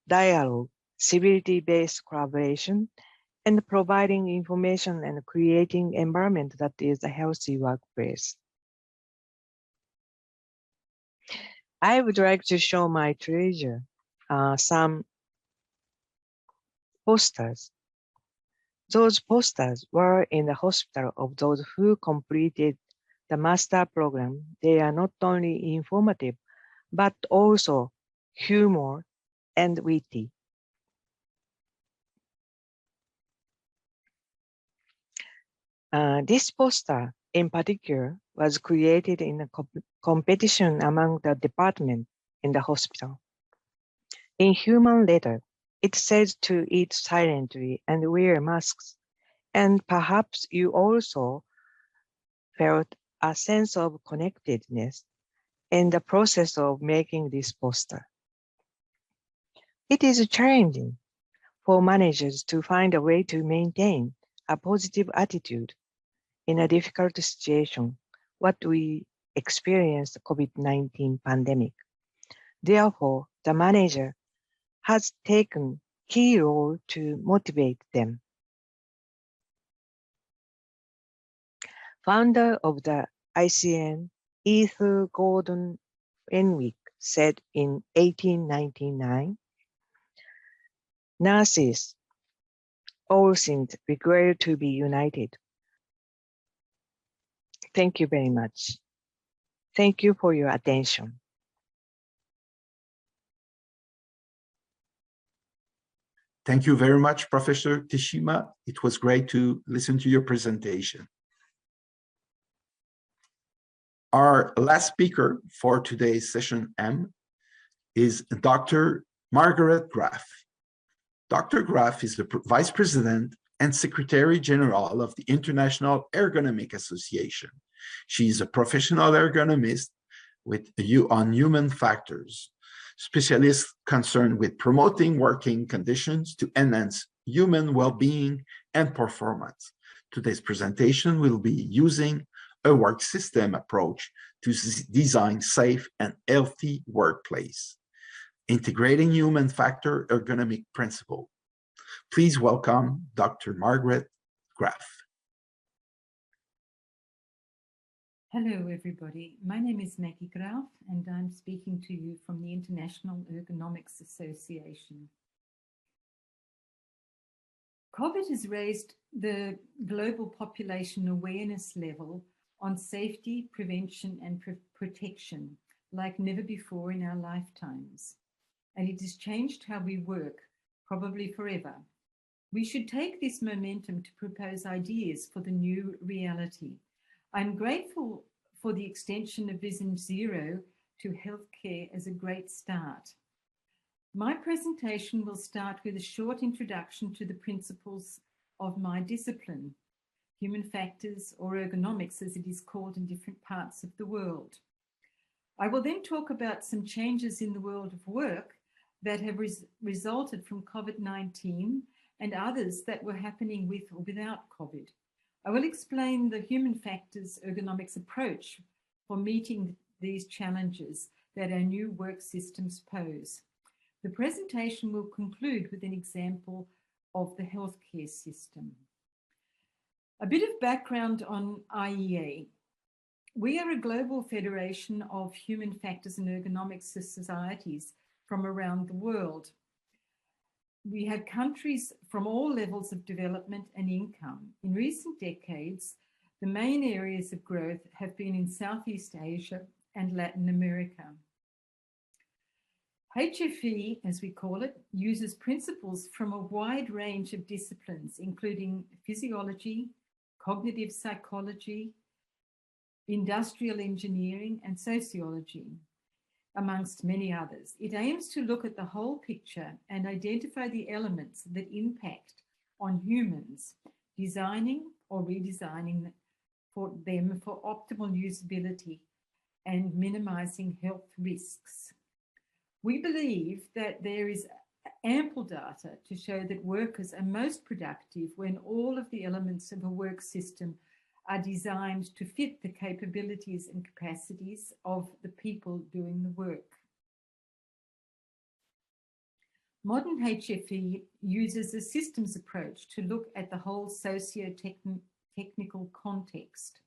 dialogue, civility-based collaboration, and providing information and creating environment that is a healthy workplace. I would like to show my treasure, some posters. Those posters were in the hospital of those who completed the master program. They are not only informative, but also humor and witty. This poster in particular was created in a competition among the department in the hospital. In human letter, it says to eat silently and wear masks. And perhaps you also felt a sense of connectedness in the process of making this poster. It is challenging for managers to find a way to maintain a positive attitude in a difficult situation, what we experienced the COVID-19 pandemic. Therefore, the manager has taken key role to motivate them. Founder of the ICN, Ethel Gordon Fenwick, said in 1899, nurses all seemed required to be united. Thank you very much. Thank you for your attention. Thank you very much, Professor Teshima. It was great to listen to your presentation. Our last speaker for today's session M is Dr. Margaret Graf. Dr. Graf is the Vice President and Secretary General of the International Ergonomic Association. She is a professional ergonomist with a view on human factors, specialist concerned with promoting working conditions to enhance human well-being and performance. Today's presentation will be using a work system approach to design safe and healthy workplace, integrating human factor ergonomic principle. Please welcome Dr. Margaret Graf. Hello, everybody. My name is Maggie Graf, and I'm speaking to you from the International Ergonomics Association. COVID has raised the global population awareness level on safety, prevention, and protection like never before in our lifetimes. And it has changed how we work, probably forever. We should take this momentum to propose ideas for the new reality. I'm grateful for the extension of Vision Zero to healthcare as a great start. My presentation will start with a short introduction to the principles of my discipline, human factors, or ergonomics as it is called in different parts of the world. I will then talk about some changes in the world of work that have resulted from COVID-19 and others that were happening with or without COVID. I will explain the human factors ergonomics approach for meeting these challenges that our new work systems pose. The presentation will conclude with an example of the healthcare system. A bit of background on IEA. We are a global federation of human factors and ergonomics societies from around the world. We have countries from all levels of development and income. In recent decades, the main areas of growth have been in Southeast Asia and Latin America. HFE, as we call it, uses principles from a wide range of disciplines, including physiology, cognitive psychology, industrial engineering, and sociology, amongst many others. It aims to look at the whole picture and identify the elements that impact on humans, designing or redesigning for them for optimal usability and minimizing health risks. We believe that there is ample data to show that workers are most productive when all of the elements of a work system are designed to fit the capabilities and capacities of the people doing the work. Modern HFE uses a systems approach to look at the whole socio-technical context.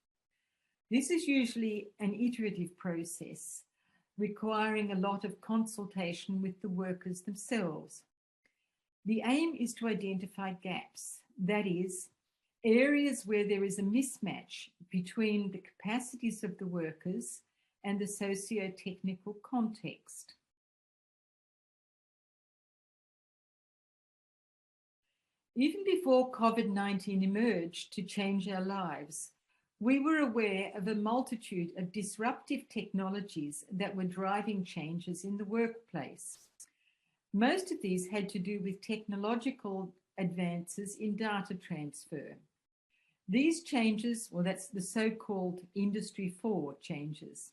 This is usually an iterative process, requiring a lot of consultation with the workers themselves. The aim is to identify gaps, that is, areas where there is a mismatch between the capacities of the workers and the socio-technical context. Even before COVID-19 emerged to change our lives, we were aware of a multitude of disruptive technologies that were driving changes in the workplace. Most of these had to do with technological advances in data transfer. These changes, well, that's the so-called Industry 4 changes.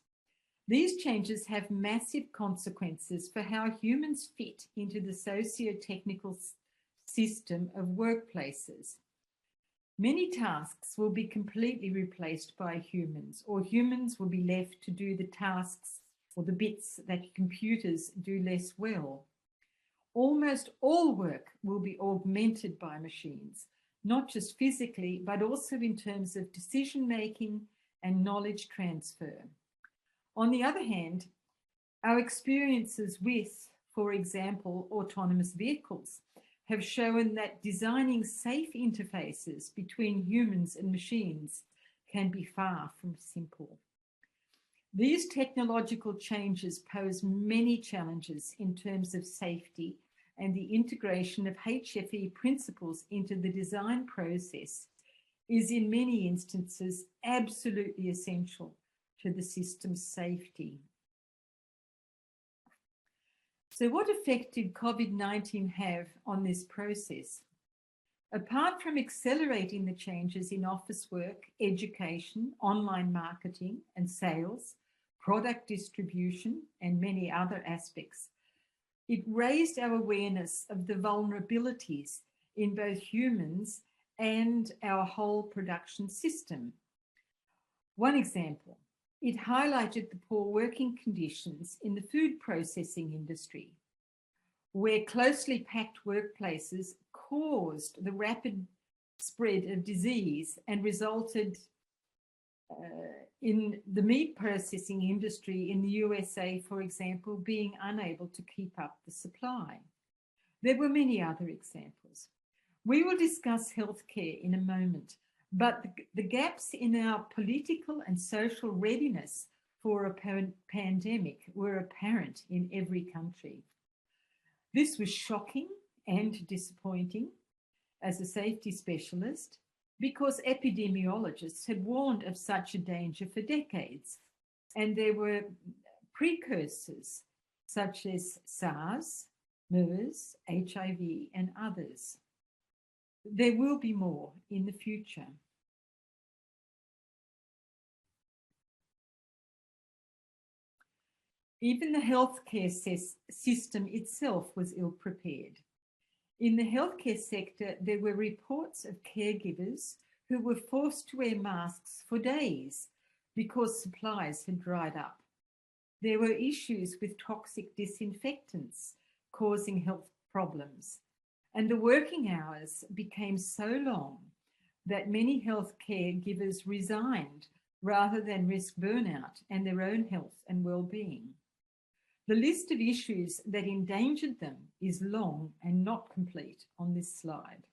These changes have massive consequences for how humans fit into the socio-technical system of workplaces. Many tasks will be completely replaced by humans, or humans will be left to do the tasks or the bits that computers do less well. Almost all work will be augmented by machines, not just physically, but also in terms of decision-making and knowledge transfer. On the other hand, our experiences with, for example, autonomous vehicles have shown that designing safe interfaces between humans and machines can be far from simple. These technological changes pose many challenges in terms of safety, and the integration of HFE principles into the design process is in many instances absolutely essential to the system's safety. So what effect did COVID-19 have on this process? Apart from accelerating the changes in office work, education, online marketing and sales, product distribution, and many other aspects, it raised our awareness of the vulnerabilities in both humans and our whole production system. One example, it highlighted the poor working conditions in the food processing industry, where closely packed workplaces caused the rapid spread of disease and resulted in the meat processing industry in the USA, for example, being unable to keep up the supply. There were many other examples. We will discuss healthcare in a moment, but the gaps in our political and social readiness for a pandemic were apparent in every country. This was shocking and disappointing as a safety specialist, because epidemiologists had warned of such a danger for decades, and there were precursors such as SARS, MERS, HIV, and others. There will be more in the future. Even the healthcare system itself was ill-prepared. In the healthcare sector, there were reports of caregivers who were forced to wear masks for days because supplies had dried up. There were issues with toxic disinfectants causing health problems, and the working hours became so long that many healthcare givers resigned rather than risk burnout and their own health and well-being. The list of issues that endangered them is long and not complete on this slide.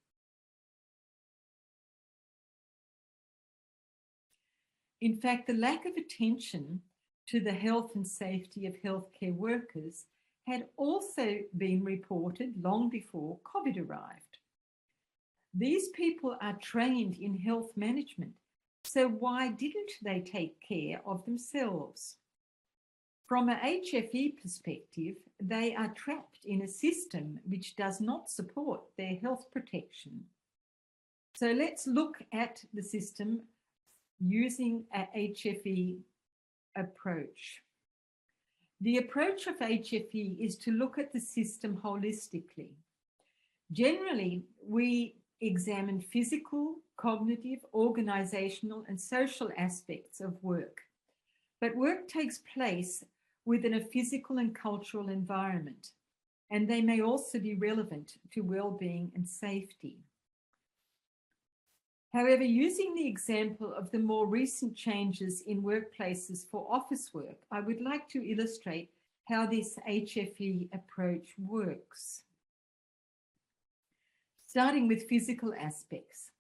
In fact, the lack of attention to the health and safety of healthcare workers had also been reported long before COVID arrived. These people are trained in health management, so why didn't they take care of themselves? From a HFE perspective, they are trapped in a system which does not support their health protection. So let's look at the system using a HFE approach. The approach of HFE is to look at the system holistically. Generally, we examine physical, cognitive, organizational, and social aspects of work. But work takes place within a physical and cultural environment, and they may also be relevant to well-being and safety. However, using the example of the more recent changes in workplaces for office work, I would like to illustrate how this HFE approach works. Starting with physical aspects.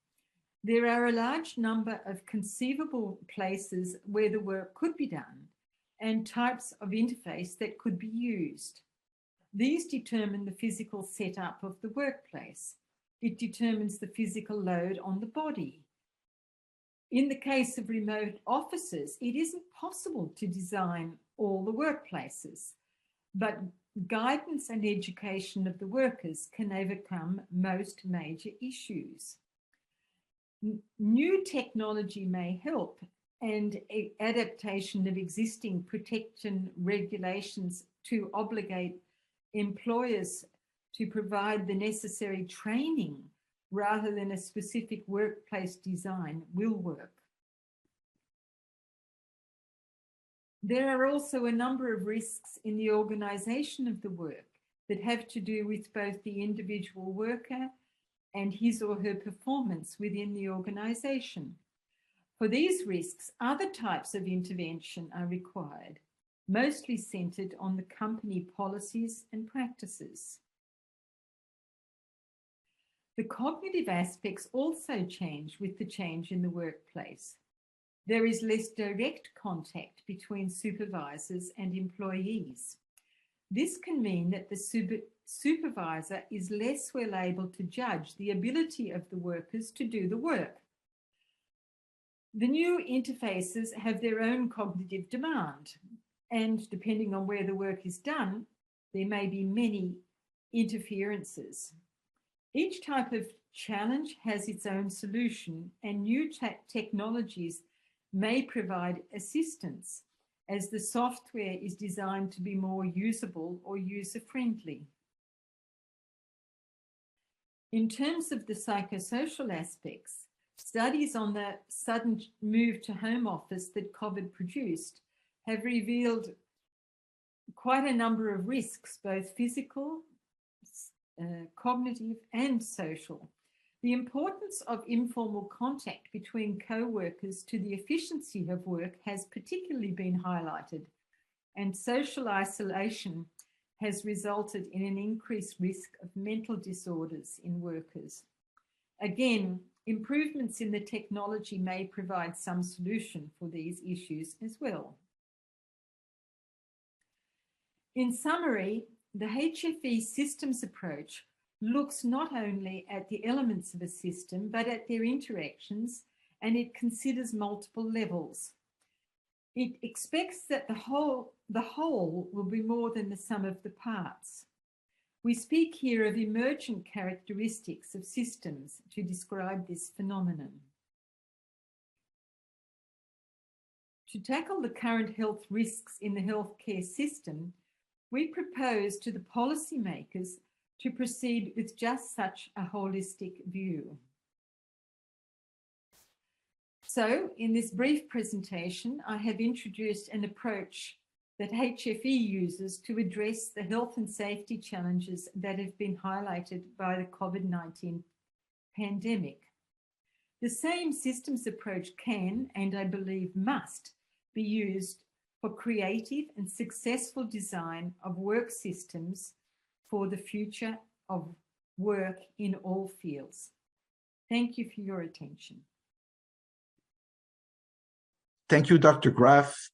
There are a large number of conceivable places where the work could be done and types of interface that could be used. These determine the physical setup of the workplace. It determines the physical load on the body. In the case of remote offices, it isn't possible to design all the workplaces, but guidance and education of the workers can overcome most major issues. New technology may help, and adaptation of existing protection regulations to obligate employers to provide the necessary training rather than a specific workplace design will work. There are also a number of risks in the organization of the work that have to do with both the individual worker and his or her performance within the organization. For these risks, other types of intervention are required, mostly centered on the company policies and practices. The cognitive aspects also change with the change in the workplace. There is less direct contact between supervisors and employees. This can mean that the supervisor is less well able to judge the ability of the workers to do the work. The new interfaces have their own cognitive demand, and depending on where the work is done, there may be many interferences. Each type of challenge has its own solution, and new technologies may provide assistance as the software is designed to be more usable or user-friendly. In terms of the psychosocial aspects, studies on the sudden move to home office that COVID produced have revealed quite a number of risks, both physical, cognitive, and social. The importance of informal contact between co-workers to the efficiency of work has particularly been highlighted, and social isolation has resulted in an increased risk of mental disorders in workers. Again, improvements in the technology may provide some solution for these issues as well. In summary, the HFE systems approach looks not only at the elements of a system, but at their interactions, and it considers multiple levels. It expects that the whole will be more than the sum of the parts. We speak here of emergent characteristics of systems to describe this phenomenon. To tackle the current health risks in the healthcare system, we propose to the policymakers to proceed with just such a holistic view. So, in this brief presentation, I have introduced an approach that HFE uses to address the health and safety challenges that have been highlighted by the COVID-19 pandemic. The same systems approach can, and I believe must, be used for creative and successful design of work systems for the future of work in all fields. Thank you for your attention. Thank you, Dr. Graf.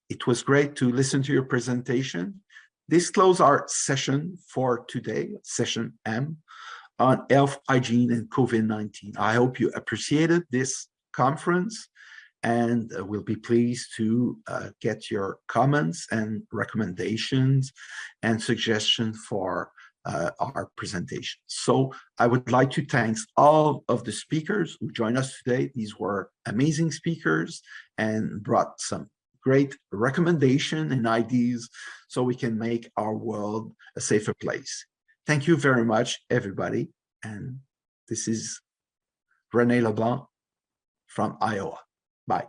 It was great to listen to your presentation. This closes our session for today, session M, on health, hygiene, and COVID-19. I hope you appreciated this conference, and we'll be pleased to get your comments and recommendations and suggestions for our presentation. So I would like to thank all of the speakers who joined us today. These were amazing speakers and brought some great recommendation and ideas so we can make our world a safer place. Thank you very much, everybody. And this is René Leblanc from Iowa. Bye.